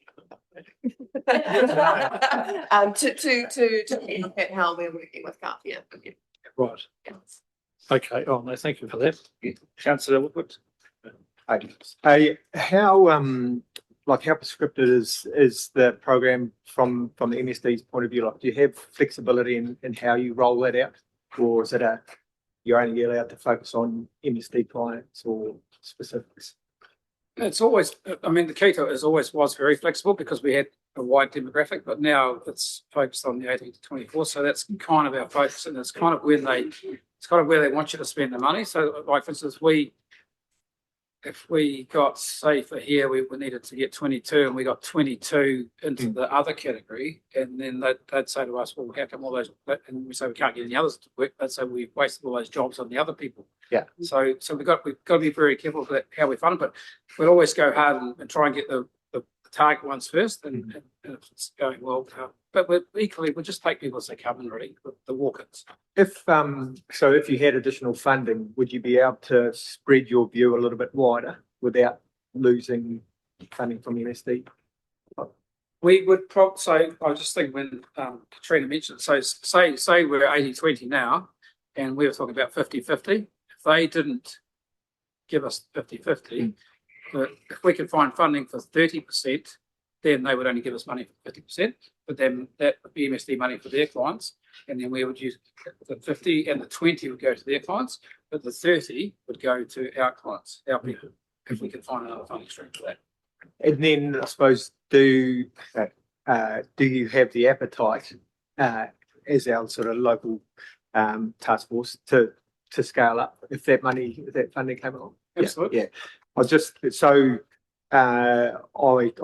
look at how we're working with Kawhia. right. Okay. Oh no, thank you for that. Councillor Woodward. How prescriptive is the program from the MSD's point of view? Like, do you have flexibility in how you roll that out, or is it you're only allowed to focus on MSD clients or specifics? It's always, I mean, the key to it was very flexible because we had a wide demographic, but now it's focused on the 18 to 24. So that's kind of our focus, and it's kind of where they want you to spend the money. So, like, for instance, if we got, say, for here, we needed to get 22 and we got 22 into the other category, and then they'd say to us, well, how come all those, and we say we can't get any others to work, they'd say we've wasted all those jobs on the other people. Yeah. So we've got to be very careful with how we fund it, but we'll always go hard and try and get the target ones first, and if it's going well. But we'll just take people as they come in, really, with the walk-ins. If you had additional funding, would you be able to spread your view a little bit wider without losing funding from MSD? We would so I was just thinking when Katrina mentioned, so say we're 80-20 now, and we were talking about 50-50. If they didn't give us 50-50, but if we could find funding for 30%, then they would only give us money for 50%, but then that would be MSD money for their clients, and then we would use the 50 and the 20 would go to their clients, but the 30 would go to our clients, our people, if we could find another funding stream for that. And then I suppose, do you have the appetite as our sort of local task force to scale up if that funding came along? Absolutely. Yeah. I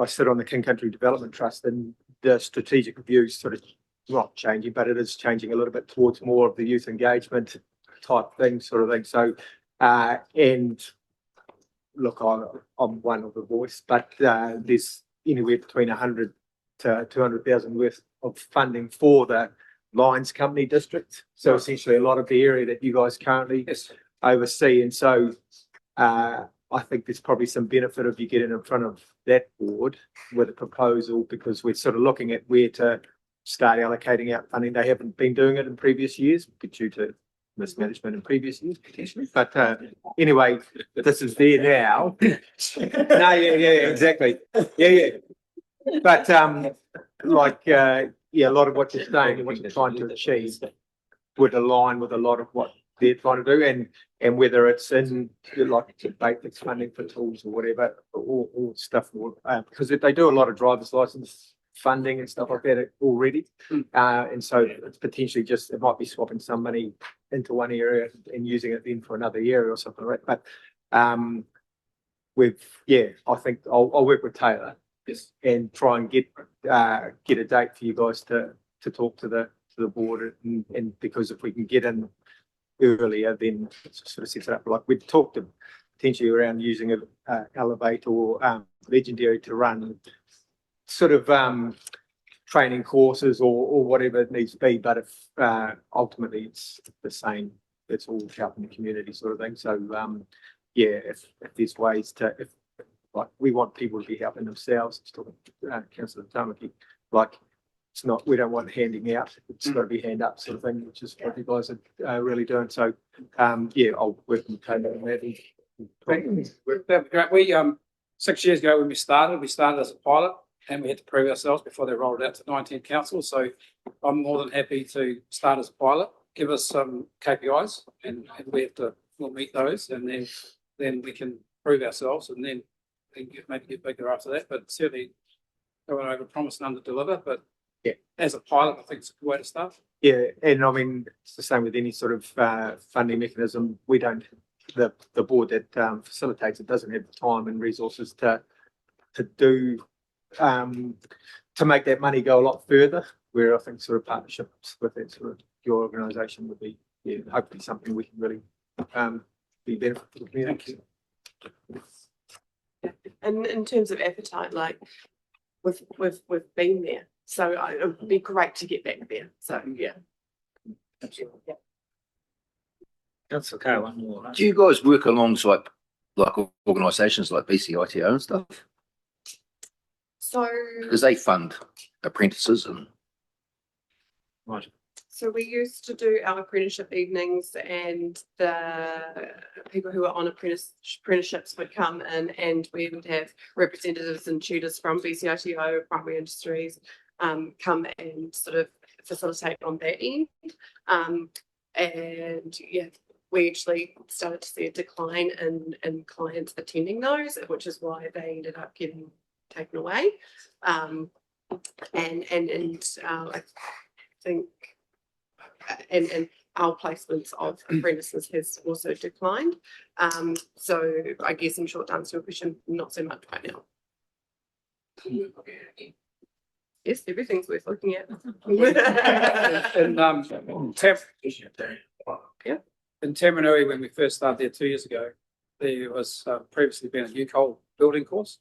sit on the King Country Development Trust, and the strategic review is sort of not changing, but it is changing a little bit towards more of the youth engagement type thing, sort of thing. So, and look, I'm one of the voice, but there's anywhere between 100 to 200,000 worth of funding for the Lines Company District. So essentially a lot of the area that you guys currently oversee. And so I think there's probably some benefit of you getting in front of that board with a proposal, because we're sort of looking at where to start allocating out funding. They haven't been doing it in previous years due to mismanagement in previous years potentially. But anyway, this is there now. No, yeah, exactly. Yeah. But a lot of what you're saying and what you're trying to achieve would align with a lot of what they're trying to do, and whether it's in like basic funding for tools or whatever, or stuff, because they do a lot of driver's license funding and stuff like that already, and so it's potentially just, it might be swapping some money into one area and using it then for another area or something like that. But I think I'll work with Taylor and try and get a date for you guys to talk to the board, and because if we can get in earlier, then it sort of sets it up. Like we've talked potentially around using a Elevate or Legendary to run sort of training courses or whatever it needs to be. But if ultimately it's the same, it's all helping the community sort of thing. So if there's ways to, if like we want people to be helping themselves, talking to Councillor Tamaki, like it's not, we don't want handing out, it's got to be hand up sort of thing, which is what you guys are really doing. So I'll work with Taylor on that. That'd be great. We 6 years ago when we started as a pilot, and we had to prove ourselves before they rolled it out to 19 councils. So I'm more than happy to start as a pilot, give us some KPIs, and we'll meet those, and then we can prove ourselves, and then maybe get bigger after that. But certainly don't want to overpromise and under-deliver. But as a pilot, I think it's a good way to start. Yeah, and I mean it's the same with any sort of funding mechanism. We don't, the board that facilitates it doesn't have the time and resources to do to make that money go a lot further. Where I think sort of partnerships with that sort of your organisation would be hopefully something we can really be beneficial for the community. And in terms of appetite, like we've been there, so it would be great to get back there. So absolutely. Councillor Carr, one more. Do you guys work alongside like organisations like BCITO and stuff? So because they fund apprentices and right. So we used to do our apprenticeship evenings, and the people who were on apprenticeships would come in, and we would have representatives and tutors from BCITO, Partway Industries, come and sort of facilitate on that end. We actually started to see a decline in clients attending those, which is why they ended up getting taken away. I think and our placements of apprentices has also declined. So I guess in short answer to your question, not so much right now. Yes, everything's worth looking at. In Tamanui, when we first started there 2 years ago, there was previously been a UCOL building course,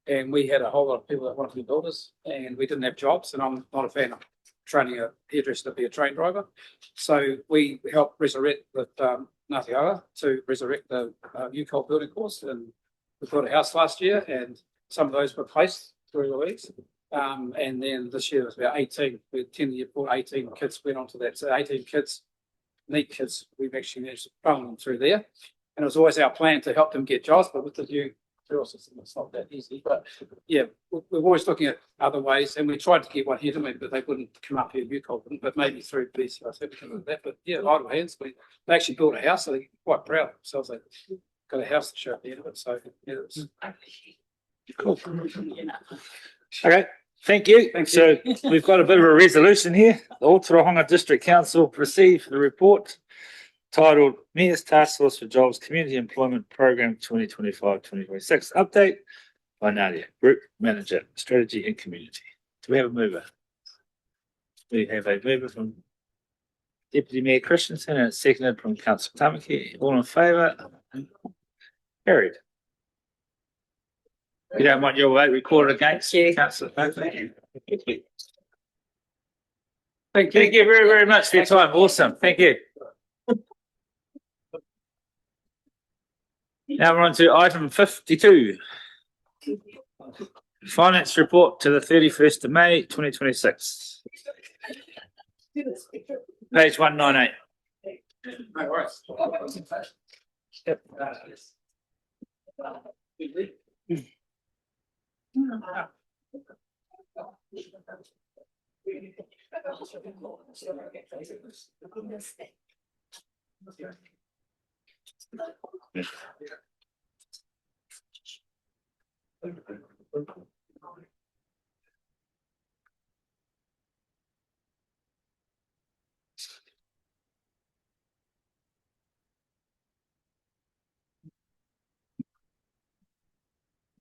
and we had a whole lot of people that wanted to be builders, and we didn't have jobs, and I'm not a fan of training a hairdresser to be a train driver. So we helped resurrect with Ngāti Awa to resurrect the UCOL building course, and we built a house last year, and some of those were placed through Louise. And then this year it was about 18, we had 10 year brought 18 kids went on to that. So 18 kids, neat kids, we've actually managed to funnel them through there. And it was always our plan to help them get jobs, but with the new drill system, it's not that easy. But yeah, we're always looking at other ways, and we tried to get one here to me, but they wouldn't come up here, UCOL wouldn't, but maybe through BCI, something like that. But yeah, idle hands, they actually built a house, so they're quite proud of themselves. They got a house to show at the end of it. So yeah, it was cool. Okay, thank you. So we've got a bit of a resolution here. The Otorohanga District Council received the report titled Mayor's Task Force for Jobs Community Employment Program 2025-2026 Update by Nadia, Group Manager, Strategy and Community. Do we have a mover? We have a mover from Deputy Mayor Christensen and seconded from Councillor Tamaki. All in favour? Carried. You don't want your vote recorded against Councillor Tamaki? Thank you. Thank you very, very much for your time. Awesome. Thank you. Now we're on to item 52. Finance report to the 31st of May, 2026. Page 198. No worries. Yep.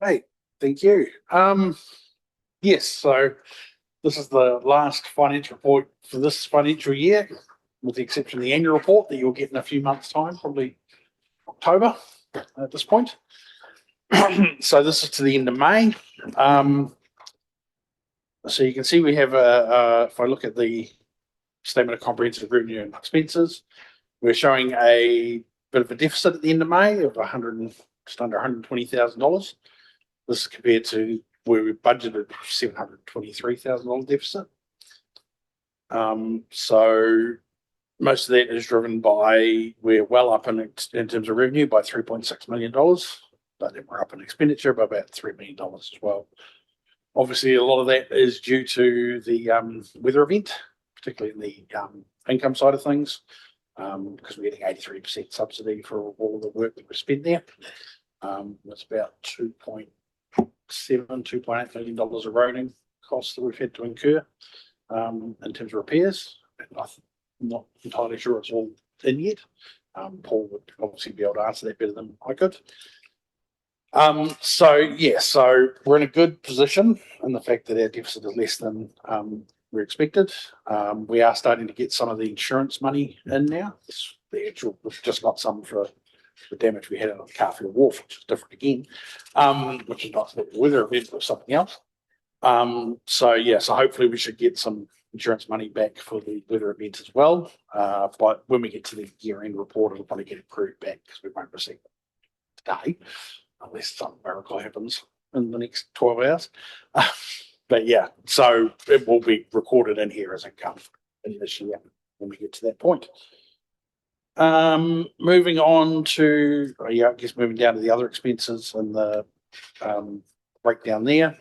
Hey, thank you. Yes, so this is the last financial report for this financial year, with the exception of the annual report that you'll get in a few months' time, probably October at this point. So this is to the end of May. So you can see we have if I look at the statement of comprehensive revenue and expenses, we're showing a bit of a deficit at the end of May of just under $120,000. This is compared to where we budgeted $723,000 deficit. So most of that is driven by, we're well up in terms of revenue by $3.6 million, but then we're up in expenditure by about $3 million as well. Obviously, a lot of that is due to the weather event, particularly in the income side of things, because we're getting 83% subsidy for all the work that we spent there. It's about $2.8 million of roading costs that we've had to incur in terms of repairs. And I'm not entirely sure it's all in yet. Paul would obviously be able to answer that better than I could. So we're in a good position in the fact that our deficit is less than we expected. We are starting to get some of the insurance money in now. We've just got some for the damage we had on Carfield Wharf, which is different again, which is not the weather event, but something else. So hopefully we should get some insurance money back for the weather event as well. But when we get to the year-end report, it'll probably get accrued back because we won't receive it today, unless some miracle happens in the next 12 hours. But yeah, so it will be recorded in here as income in this year when we get to that point. Moving on to, moving down to the other expenses and the breakdown there.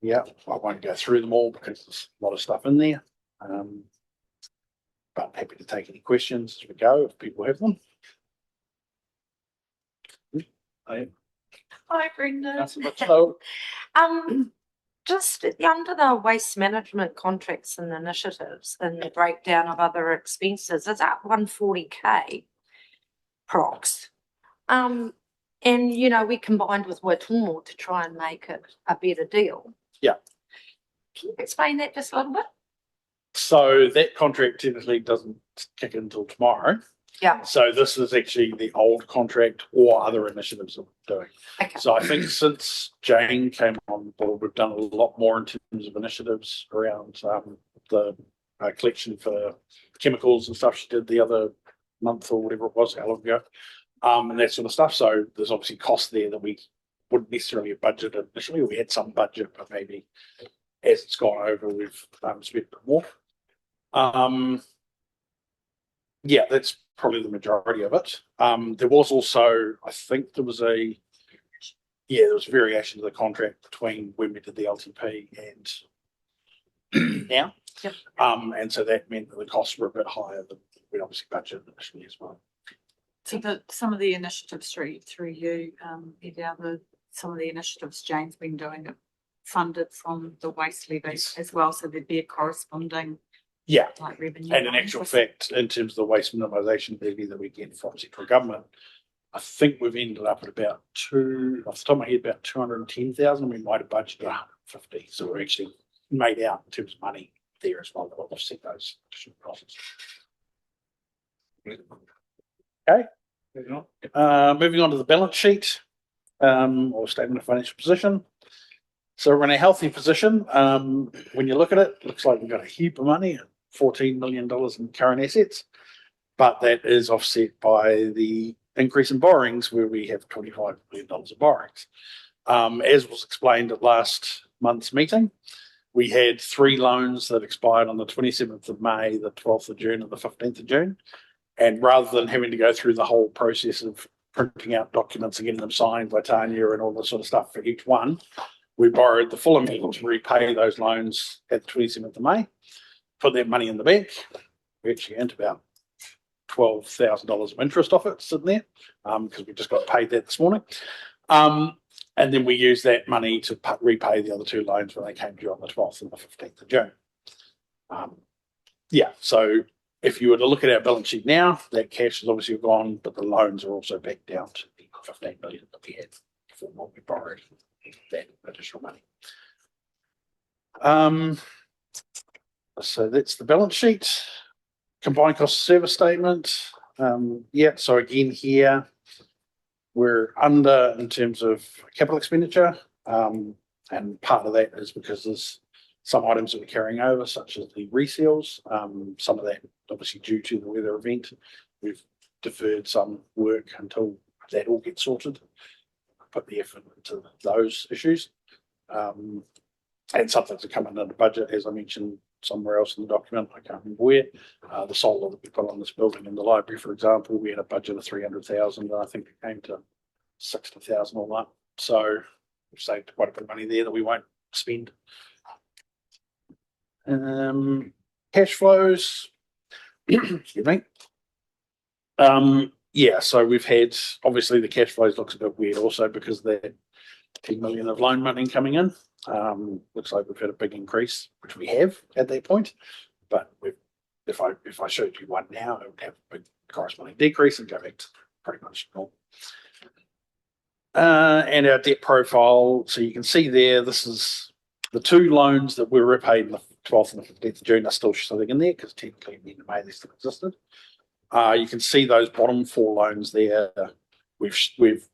Yeah, I won't go through them all because there's a lot of stuff in there. But happy to take any questions as we go if people have them. Hi, Brendan. So, Just under the waste management contracts and initiatives and the breakdown of other expenses, it's at 140K prox. And we combined with Waitomo to try and make it a better deal. Yeah. Can you explain that just a little bit? So that contract technically doesn't kick in until tomorrow. Yeah. So this is actually the old contract or other initiatives that we're doing. Okay. So I think since Jane came on board, we've done a lot more in terms of initiatives around the collection for chemicals and stuff she did the other month or whatever it was, how long ago, and that sort of stuff. So there's obviously costs there that we wouldn't necessarily have budgeted initially. We had some budget, but maybe as it's gone over, we've spent a bit more. Yeah, that's probably the majority of it. There was also, I think there was variation to the contract between when we did the LTP and now. Yep. And so that meant that the costs were a bit higher than we obviously budgeted initially as well. So some of the initiatives through you, some of the initiatives Jane's been doing are funded from the waste levy as well. So there'd be a corresponding revenue. And in actual fact, in terms of the waste minimisation levy that we get from central government, I think we've ended up at about off the top of my head, about 210,000. We might have budgeted 150. So we're actually made out in terms of money there as well that will offset those additional costs. Okay. Moving on to the balance sheet or statement of financial position. So we're in a healthy position. When you look at it, looks like we've got a heap of money, $14 million in current assets, but that is offset by the increase in borrowings where we have $25 million of borrowings. As was explained at last month's meeting, we had 3 loans that expired on the 27th of May, the 12th of June, and the 15th of June. And rather than having to go through the whole process of printing out documents and getting them signed by Tanya and all this sort of stuff for each one, we borrowed the full amount to repay those loans at the 27th of May, put that money in the bank. We actually earned about $12,000 of interest off it sitting there because we just got paid that this morning. And then we used that money to repay the other 2 loans when they came due on the 12th and the 15th of June. So if you were to look at our balance sheet now, that cash is obviously gone, but the loans are also back down to the 15 million that we had before what we borrowed, that additional money. So that's the balance sheet. Combined cost of service statement. So again here, we're under in terms of capital expenditure, and part of that is because there's some items that we're carrying over, such as the reseals. Some of that obviously due to the weather event. We've deferred some work until that all gets sorted, put the effort into those issues. And some things are coming under budget, as I mentioned somewhere else in the document, I can't remember where. The solar that we put on this building in the library, for example, we had a budget of 300,000, and I think it came to 60,000 all up. So we've saved quite a bit of money there that we won't spend. Cash flows. Excuse me. So we've had, obviously the cash flows looks a bit weird also because of that 10 million of loan money coming in. Looks like we've had a big increase, which we have at that point. But if I showed you one now, it would have a big corresponding decrease and go back to pretty much normal. And our debt profile, so you can see there, this is the 2 loans that were repaid in the 12th and the 15th of June are still sitting in there because technically at the end of May they still existed. You can see those bottom 4 loans there. We've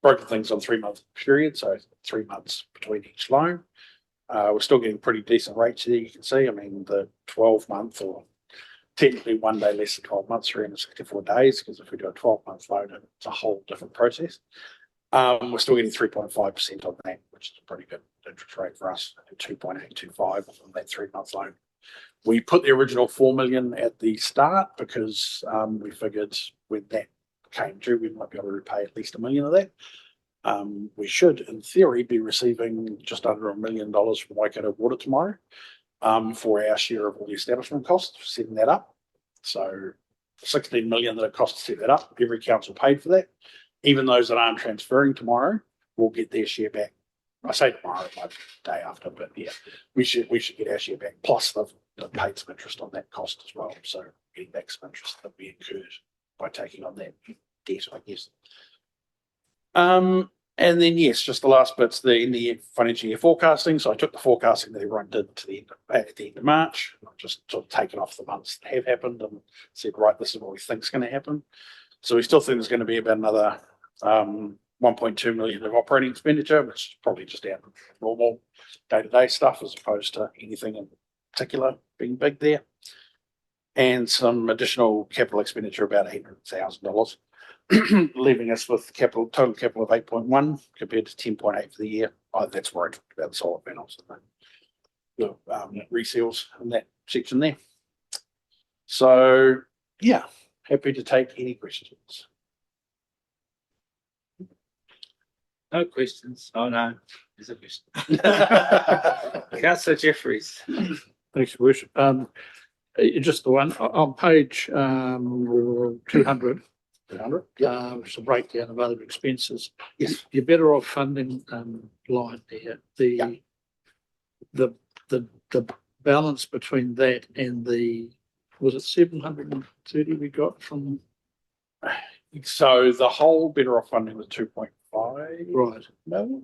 broken things on 3-month period, so 3 months between each loan. We're still getting pretty decent rates there, you can see. I mean, the 12-month, or technically 1 day less than 12 months, 364 days, because if we do a 12-month loan, it's a whole different process. We're still getting 3.5% on that, which is a pretty good interest rate for us, 2.825 on that 3-month loan. We put the original 4 million at the start because we figured when that came due, we might be able to repay at least $1 million of that. We should, in theory, be receiving just under $1 million from Waikato Water tomorrow for our share of all the establishment costs for setting that up. So 16 million that it cost to set that up, every council paid for that. Even those that aren't transferring tomorrow will get their share back. I say tomorrow, like the day after, but yeah, we should get our share back. Plus they've paid some interest on that cost as well. So getting back some interest that we incurred by taking on that debt, I guess. And then yes, just the last bit's the end of year financial year forecasting. So I took the forecasting that everyone did to at the end of March. I've just sort of taken off the months that have happened and said, right, this is what we think is going to happen. So we still think there's going to be about another 1.2 million of operating expenditure, which is probably just our normal day-to-day stuff as opposed to anything in particular being big there. And some additional capital expenditure, about $800,000, leaving us with total capital of 8.1 compared to 10.8 for the year. That's where I talked about the solar panels and the reseals in that section there. So yeah, happy to take any questions. No questions. Oh no, there's a question. Councillor Jeffries. Thanks, Your Worship. Just the one on page 200. It's a breakdown of other expenses. Yes, you're better off funding line there. The balance between that and was it 730 we got from? So the whole better off funding was 2.5. Right. No.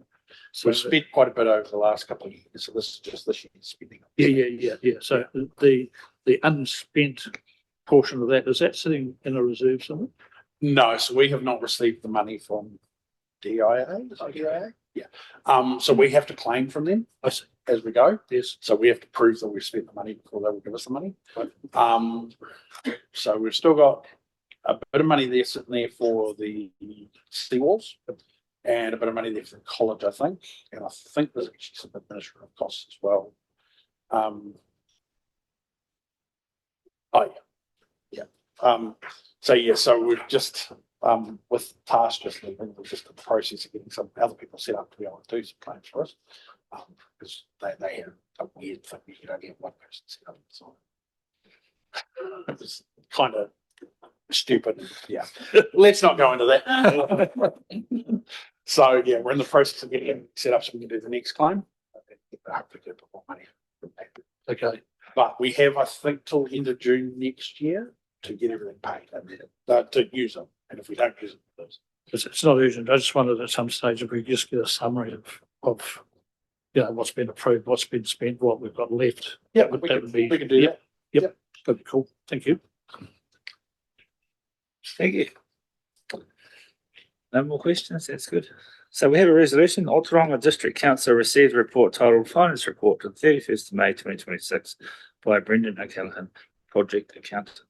So we've spent quite a bit over the last couple of years. So this is just this year's spending. Yeah. So the unspent portion of that, is that sitting in a reserve somewhere? No, so we have not received the money from DIA. Is it DIA? So we have to claim from them as we go. Yes. So we have to prove that we've spent the money before they will give us the money. So we've still got a bit of money there sitting there for the seawalls and a bit of money there for the college, I think. And I think there's actually some administrative costs as well. So we've just with task just leaving, we're just in the process of getting some other people set up to be able to do some claims for us. Because they have a weird thing, you can only have one person set up. So it was kind of stupid. Yeah. Let's not go into that. So yeah, we're in the process of getting it set up so we can do the next claim. Hopefully get a bit more money. Okay. But we have, I think, till the end of June next year to get everything paid and then to use them. And if we don't use them, It's not urgent. I just wondered at some stage if we could just get a summary of what's been approved, what's been spent, what we've got left. yeah, That we would be. can do that. Yep. That'd be cool. Thank you. Thank you. No more questions? That's good. So we have a resolution. Otorohanga District Council received a report titled Finance Report on 31st of May 2026 by Brendan O'Callaghan, Project Accountant.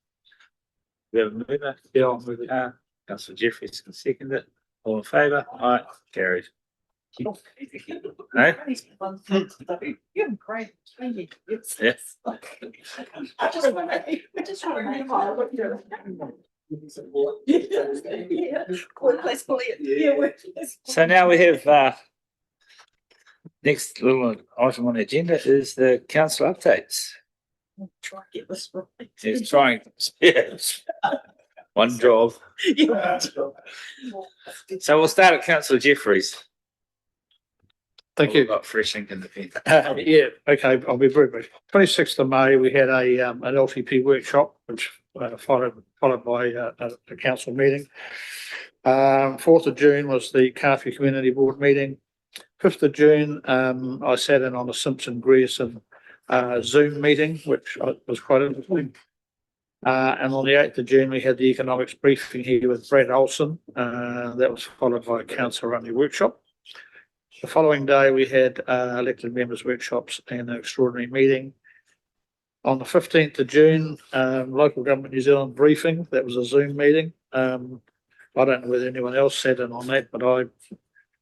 We have a mover. Yeah, I'll move it. Councillor Jeffries can second it. All in favour? Aye. Carried. No? You're great. Thank you. Yes. I just want to make what you're. Workplace bullying. Yeah, workplace. So now we have next little item on the agenda is the council updates. Try and get this right. It's trying. Yes. One job. Yeah. So we'll start at Councillor Jeffries. Thank you. Got fresh ink in the pen. Yeah, okay, I'll be very brief. 26th of May, we had an LTP workshop, which followed by a council meeting. 4th of June was the Carfield Community Board meeting. 5th of June, I sat in on the Simpson Grierson Zoom meeting, which was quite interesting. And on the 8th of June, we had the economics briefing here with Brad Olson. That was followed by a council-only workshop. The following day, we had elected members workshops and an extraordinary meeting. On the 15th of June, Local Government New Zealand briefing. That was a Zoom meeting. I don't know whether anyone else sat in on that, but I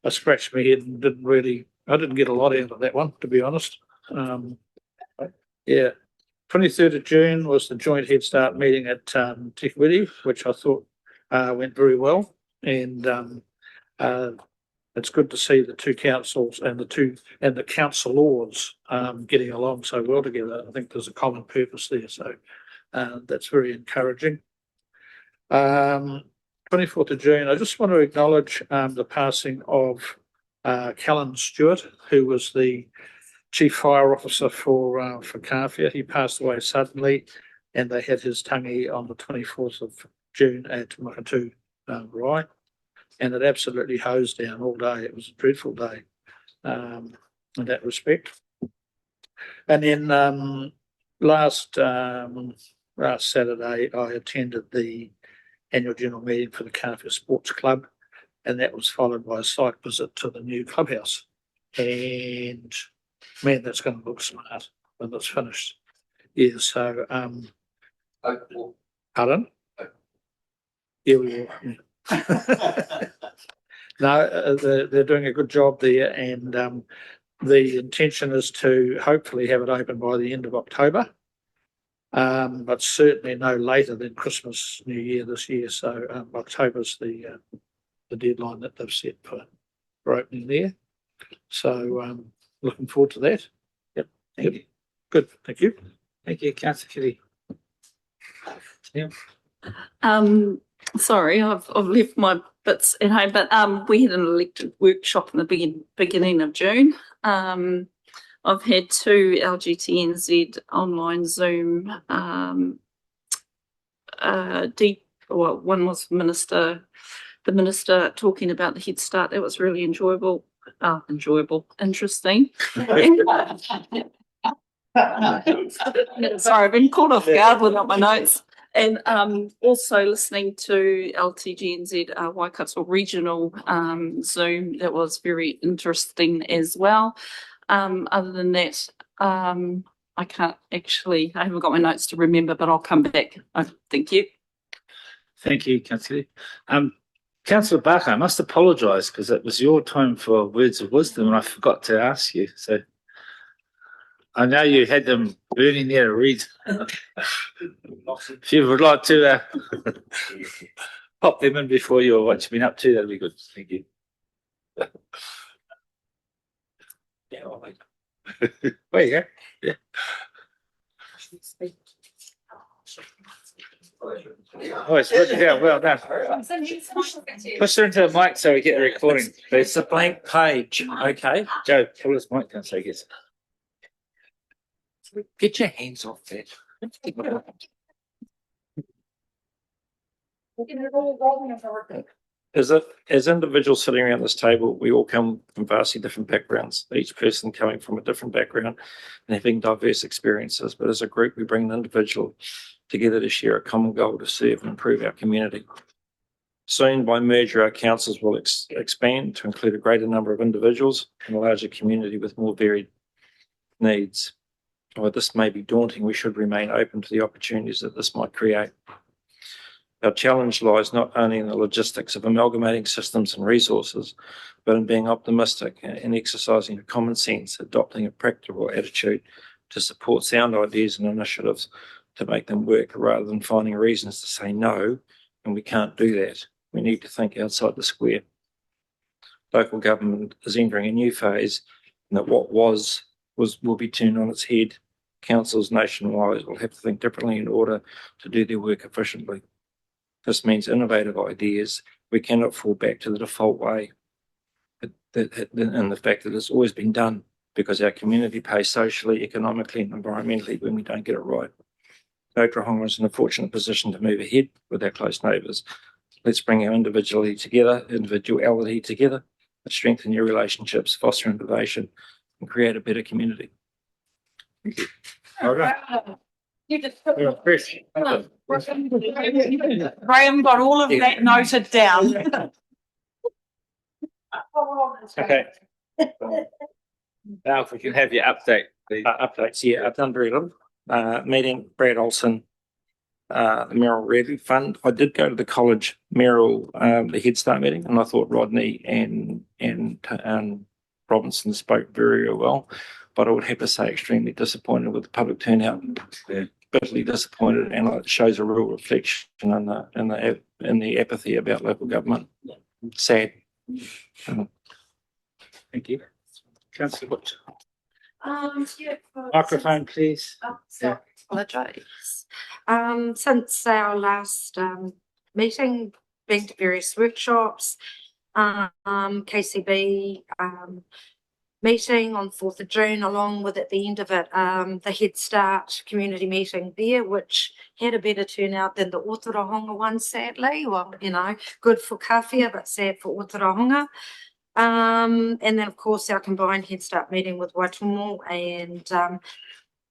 scratched my head and I didn't get a lot out of that one, to be honest. Yeah. 23rd of June was the joint Head Start meeting at Te Kuiti, which I thought went very well. And it's good to see the two councils and the councillors getting along so well together. I think there's a common purpose there, so that's very encouraging. 24th of June, I just want to acknowledge the passing of Callan Stewart, who was the Chief Fire Officer for Carfield. He passed away suddenly, and they had his tangi on the 24th of June at Makatu Rai. And it absolutely hosed down all day. It was a dreadful day in that respect. And then last Saturday, I attended the annual general meeting for the Carfield Sports Club, and that was followed by a site visit to the new clubhouse. And man, that's going to look smart when it's finished. Yeah, so pardon? Yeah, we will. Yeah. No, they're doing a good job there, and the intention is to hopefully have it open by the end of October, but certainly no later than Christmas, New Year this year. So October's the deadline that they've set for opening there. So looking forward to that. Yep. Thank you. Good. Thank you. Thank you, Councillor Kitty. Yeah. Sorry, I've left my bits at home, but we had an elected workshop in the beginning of June. I've had two LGTNZ online Zoom. One was the minister talking about the Head Start. That was really interesting. Sorry, I've been caught off guard without my notes. And also listening to LTGNZ Waikato Regional Zoom, that was very interesting as well. Other than that, I haven't got my notes to remember, but I'll come back. Thank you. Thank you, Councillor. Councillor Barker, I must apologise because it was your time for words of wisdom and I forgot to ask you. So I know you had them burning there to read. If you would like to pop them in before you or what you've been up to, that'd be good. Thank you. Yeah, I'll wait. There you go. Yeah. Oh, it's good. Yeah, well done. Push her into the mic so we get the recording. It's a blank page. Okay. Joe, pull his mic down so he gets. Get your hands off that. As individuals sitting around this table, we all come from vastly different backgrounds, each person coming from a different background and having diverse experiences. But as a group, we bring an individual together to share a common goal to serve and improve our community. Soon, by merger, our councils will expand to include a greater number of individuals and a larger community with more varied needs. While this may be daunting, we should remain open to the opportunities that this might create. Our challenge lies not only in the logistics of amalgamating systems and resources, but in being optimistic and exercising common sense, adopting a practical attitude to support sound ideas and initiatives to make them work rather than finding reasons to say no, and we can't do that. We need to think outside the square. Local government is entering a new phase, and that what will be turned on its head. Councils nationwide will have to think differently in order to do their work efficiently. This means innovative ideas. We cannot fall back to the default way and the fact that it's always been done because our community pays socially, economically and environmentally when we don't get it right. Otorohanga is in a fortunate position to move ahead with our close neighbours. Let's bring our individuality together, strengthen your relationships, foster innovation and create a better community. Thank you. All right. You just Graham got all of that noted down. Okay. Now, if we can have your update, please. Updates, yeah, I've done very little. Meeting Brad Olson, the Merrill Review Fund. I did go to the college Merrill, the Head Start meeting, and I thought Rodney and Robinson spoke very well. But I would have to say extremely disappointed with the public turnout. Yeah. Bitterly disappointed, and it shows a real reflection in the apathy about local government. Sad. Thank you. Councillor Butcher. Yeah, Microphone, please. Sorry, apologise. Since our last meeting, been to various workshops, KCB meeting on 4th of June, along with at the end of it, the Head Start community meeting there, which had a better turnout than the Otorohanga one, sadly. Well, good for Kawhia, but sad for Otorohanga. And then, of course, our combined Head Start meeting with Waitomo, and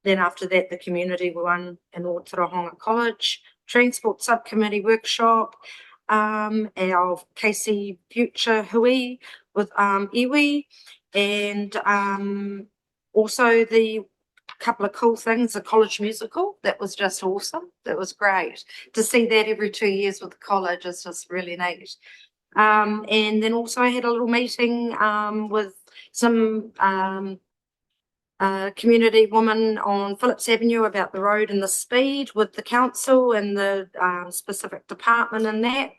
then after that, the community one in Otorohanga College, Transport Subcommittee workshop, our KC Future Hui with iwi, and also the couple of cool things, the college musical, that was just awesome. That was great to see that every 2 years with the college. Is just really neat. And then also I had a little meeting with some community woman on Phillips Avenue about the road and the speed with the council and the specific department in that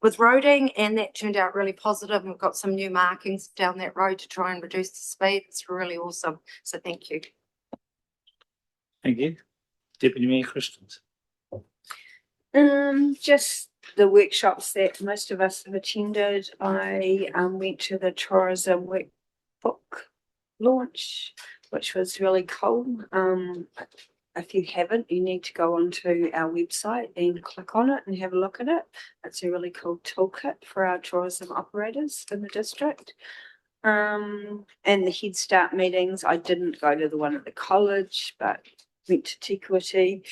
with roading, and that turned out really positive. We've got some new markings down that road to try and reduce the speed. It's really awesome. So thank you. Thank you. Deputy Mayor Christians. Just the workshops that most of us have attended. I went to the tourism workbook launch, which was really cool. If you haven't, you need to go onto our website and click on it and have a look at it. It's a really cool toolkit for our tourism operators in the district. And the Head Start meetings, I didn't go to the one at the college, but went to Te Kuiti.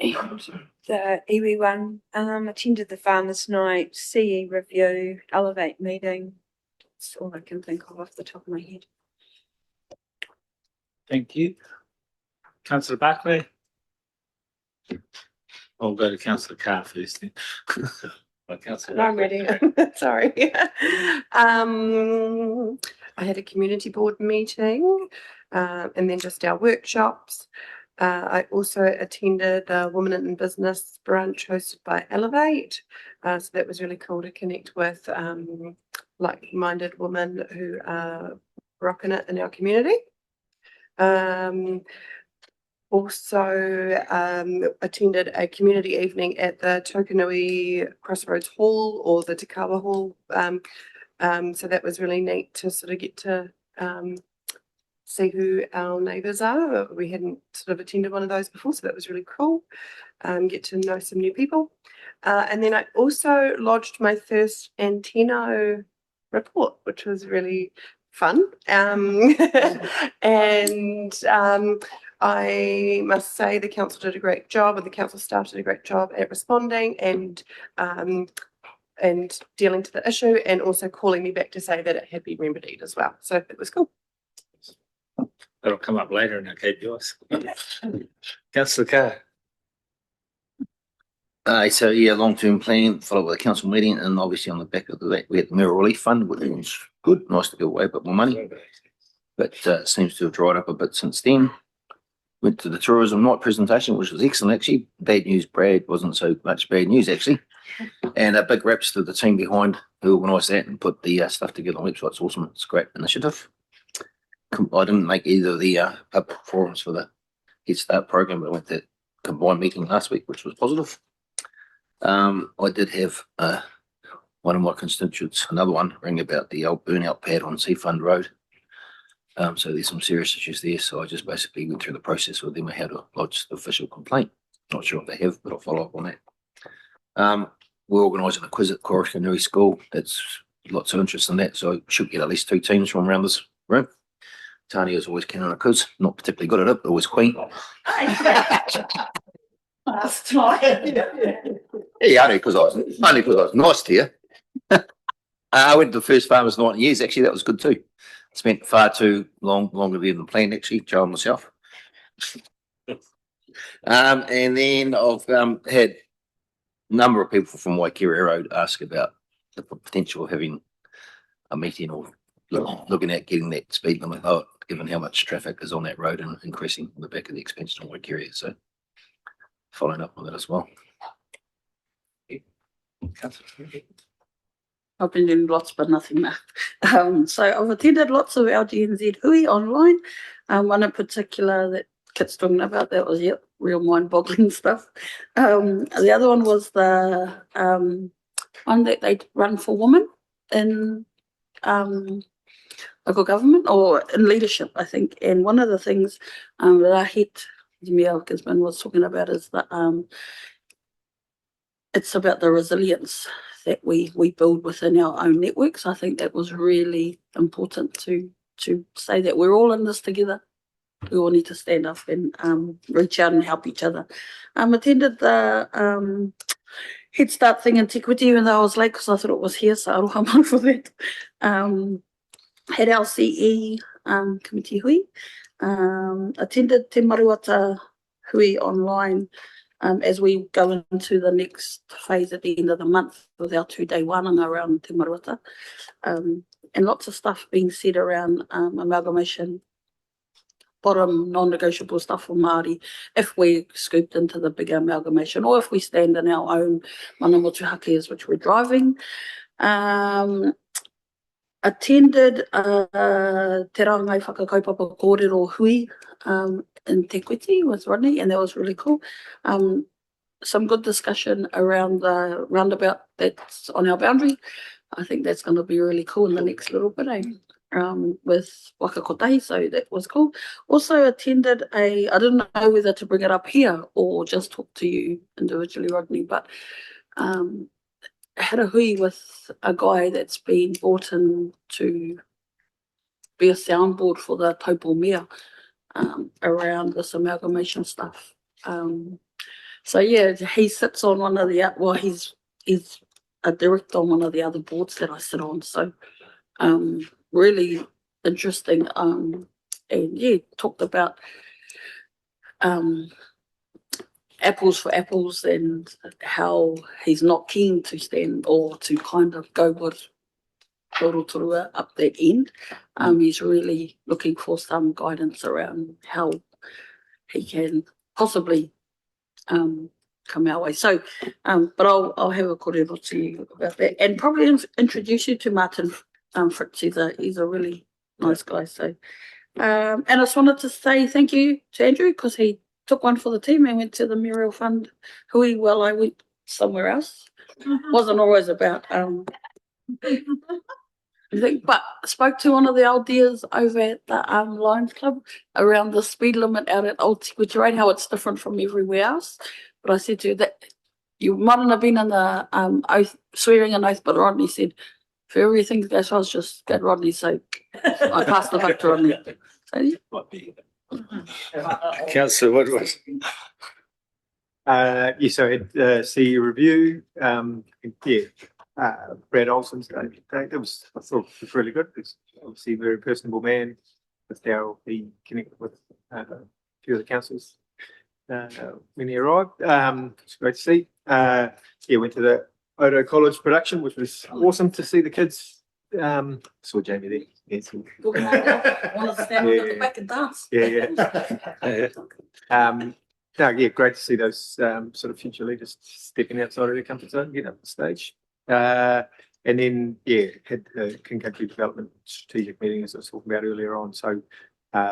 And the iwi one, attended the farmers night, CE review, Elevate meeting. That's all I can think of off the top of my head. Thank you. Councillor Barclay. I'll go to Councillor Carr first then. Councillor I'm Barclay. ready. Sorry. I had a community board meeting, and then just our workshops. I also attended the Women in Business brunch hosted by Elevate. So that was really cool to connect with like-minded women who are rocking it in our community. Also attended a community evening at the Tokanui Crossroads Hall, or the Te Kawa Hall. So that was really neat to sort of get to see who our neighbours are. We hadn't sort of attended one of those before, so that was really cool. Get to know some new people. And then I also lodged my first Anteno report, which was really fun. And I must say the council did a great job, and the council staff did a great job at responding and dealing to the issue, and also calling me back to say that it had been remedied as well. So it was cool. That'll come up later in our KPIs. Councillor Carr. So yeah, long-term plan, followed by the council meeting, and obviously on the back of that, we had the Mayoral Relief Fund, which was good, nice to give away a bit more money, but seems to have dried up a bit since then. Went to the tourism night presentation, which was excellent actually. Bad news, Brad, wasn't so much bad news actually. And a big raps to the team behind who organised that and put the stuff together on the website. It's awesome. It's a great initiative. I didn't make either of the public forums for the Head Start program, but I went to the combined meeting last week, which was positive. I did have one of my constituents, another one, ring about the old burnout pad on Seafund Road. So there's some serious issues there. So I just basically went through the process with them on how to lodge the official complaint. Not sure if they have, but I'll follow up on that. We're organising a quiz at Otorohanga School. That's lots of interest in that. So I should get at least 2 teams from around this room. Tanya is always keen on a quiz, not particularly good at it, but always queen. Last time. Yeah, only because I was nice to you. I went to the first farmers night in years. Actually, that was good too. Spent far too longer than planned. Actually, Joe and myself. And then I've had a number of people from Waikeria Road ask about the potential of having a meeting or looking at getting that speed limit lower, given how much traffic is on that road and increasing on the back of the expansion of Waikeria. So following up on that as well. I've been doing lots, but nothing now. So I've attended lots of LGNZ hui online. One in particular that Kit's talking about, that was real mind-boggling stuff. The other one was the one that they run for women in local government or in leadership, I think. And one of the things Rahit Jamil Gisman was talking about is that it's about the resilience that we build within our own networks. I think that was really important to say that we're all in this together. We all need to stand up and reach out and help each other. Attended the Head Start thing in Te Kuiti, even though I was late because I thought it was here, so aroha mai for that. Had our CE committee hui. Attended Te Maruata hui online as we go into the next phase at the end of the month with our 2-day wānanga around Te Maruata. And lots of stuff being said around amalgamation, bottom non-negotiable stuff for Māori if we're scooped into the bigger amalgamation or if we stand in our own mana motuhakeas, which we're driving. Attended Te Rangai Whakakaupapa Kōrero Hui in Te Kuiti with Rodney, and that was really cool. Some good discussion around the roundabout that's on our boundary. I think that's going to be really cool in the next little bit, with Waka Kotahi, so that was cool. Also attended I didn't know whether to bring it up here or just talk to you individually, Rodney, but had a hui with a guy that's been brought in to be a soundboard for the Taupō Mea around this amalgamation stuff. So yeah, he sits on one of the, well, he's a director on one of the other boards that I sit on. So really interesting. And yeah, talked about apples for apples and how he's not keen to stand or to kind of go with Rotorua up that end. He's really looking for some guidance around how he can possibly come our way. So, but I'll have a kōrero to you about that, and probably introduce you to Martin Fritz. He's a really nice guy. So, and I just wanted to say thank you to Andrew because he took one for the team and went to the Muriel Fund. Hui, well, I went somewhere else. Wasn't always about but spoke to one of the old dears over at the Lions Club around the speed limit out at Old Secretary, how it's different from everywhere else. But I said to you that you mightn't have been in the oath, swearing an oath, but Rodney said, for everything that goes, I was just at Rodney's sake. I passed the buck to Rodney. So, Councillor Woodward. Yes, I had CEO review. Brad Olsen's day. I thought it was really good. He's obviously a very personable man. With Darryl, he connected with a few of the councillors when he arrived. It's great to see. Went to the Odo College production, which was awesome to see the kids. Saw Jamie there. Want to stand at the back and dance? Great to see those sort of future leaders stepping outside of their comfort zone, get up the stage. And then, had a King Country Development strategic meeting, as I was talking about earlier on. So,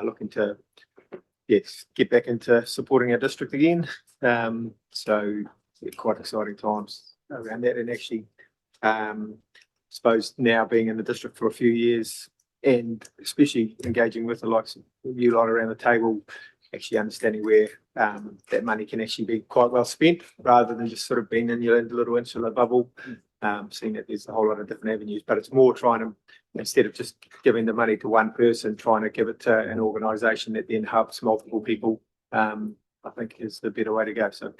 looking to, get back into supporting our district again. Quite exciting times around that. And actually, suppose now being in the district for a few years and especially engaging with the likes of you lot around the table, actually understanding where that money can actually be quite well spent rather than just sort of being in your little insular bubble, seeing that there's a whole lot of different avenues, but it's more trying to, instead of just giving the money to one person, trying to give it to an organisation that then helps multiple people, I think is the better way to go. So,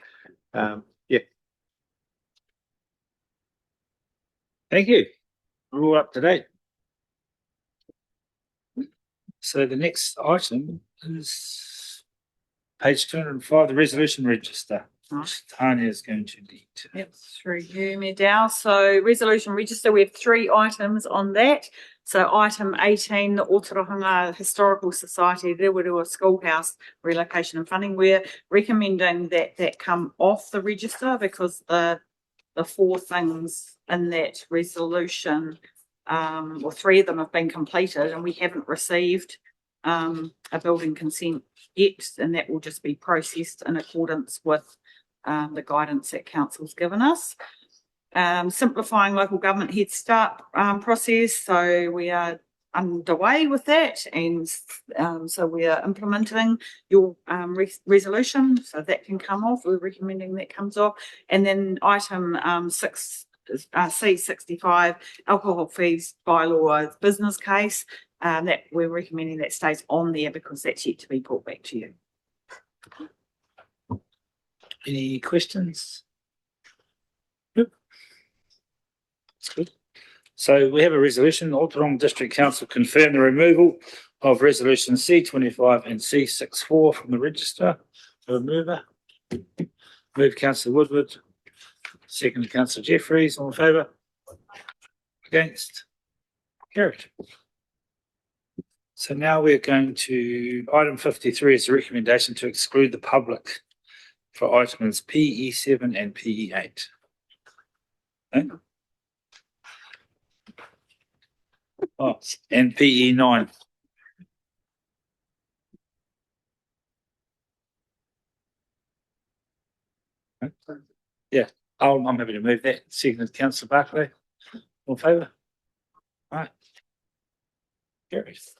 Thank you. We're all up to date. So the next item is page 205, the resolution register. Tanya is going to lead. Yep, through you, Medal. So resolution register, we have 3 items on that. So item 18, the Otorohanga Historical Society, Rewirua Schoolhouse relocation and funding. We're recommending that that come off the register because the 4 things in that resolution, or 3 of them have been completed and we haven't received a building consent yet, and that will just be processed in accordance with the guidance that council's given us. Simplifying local government Head Start process, so we are underway with that, and so we are implementing your resolution, so that can come off. We're recommending that comes off. And then item 6 C65, alcohol fees bylaw business case, that we're recommending that stays on there because that's yet to be brought back to you. Any questions? Nope. That's good. So we have a resolution. Otorohanga District Council confirm the removal of resolution C25 and C64 from the register. A mover. Move Councillor Woodward. Second Councillor Jeffries. All in favour? Against? Carried. So now we're going to item 53 is a recommendation to exclude the public for items PE7 and PE8. Okay. Oh, and PE9. Yeah, I'm happy to move that. Second, Councillor Barclay. All in favour? All right. Carries.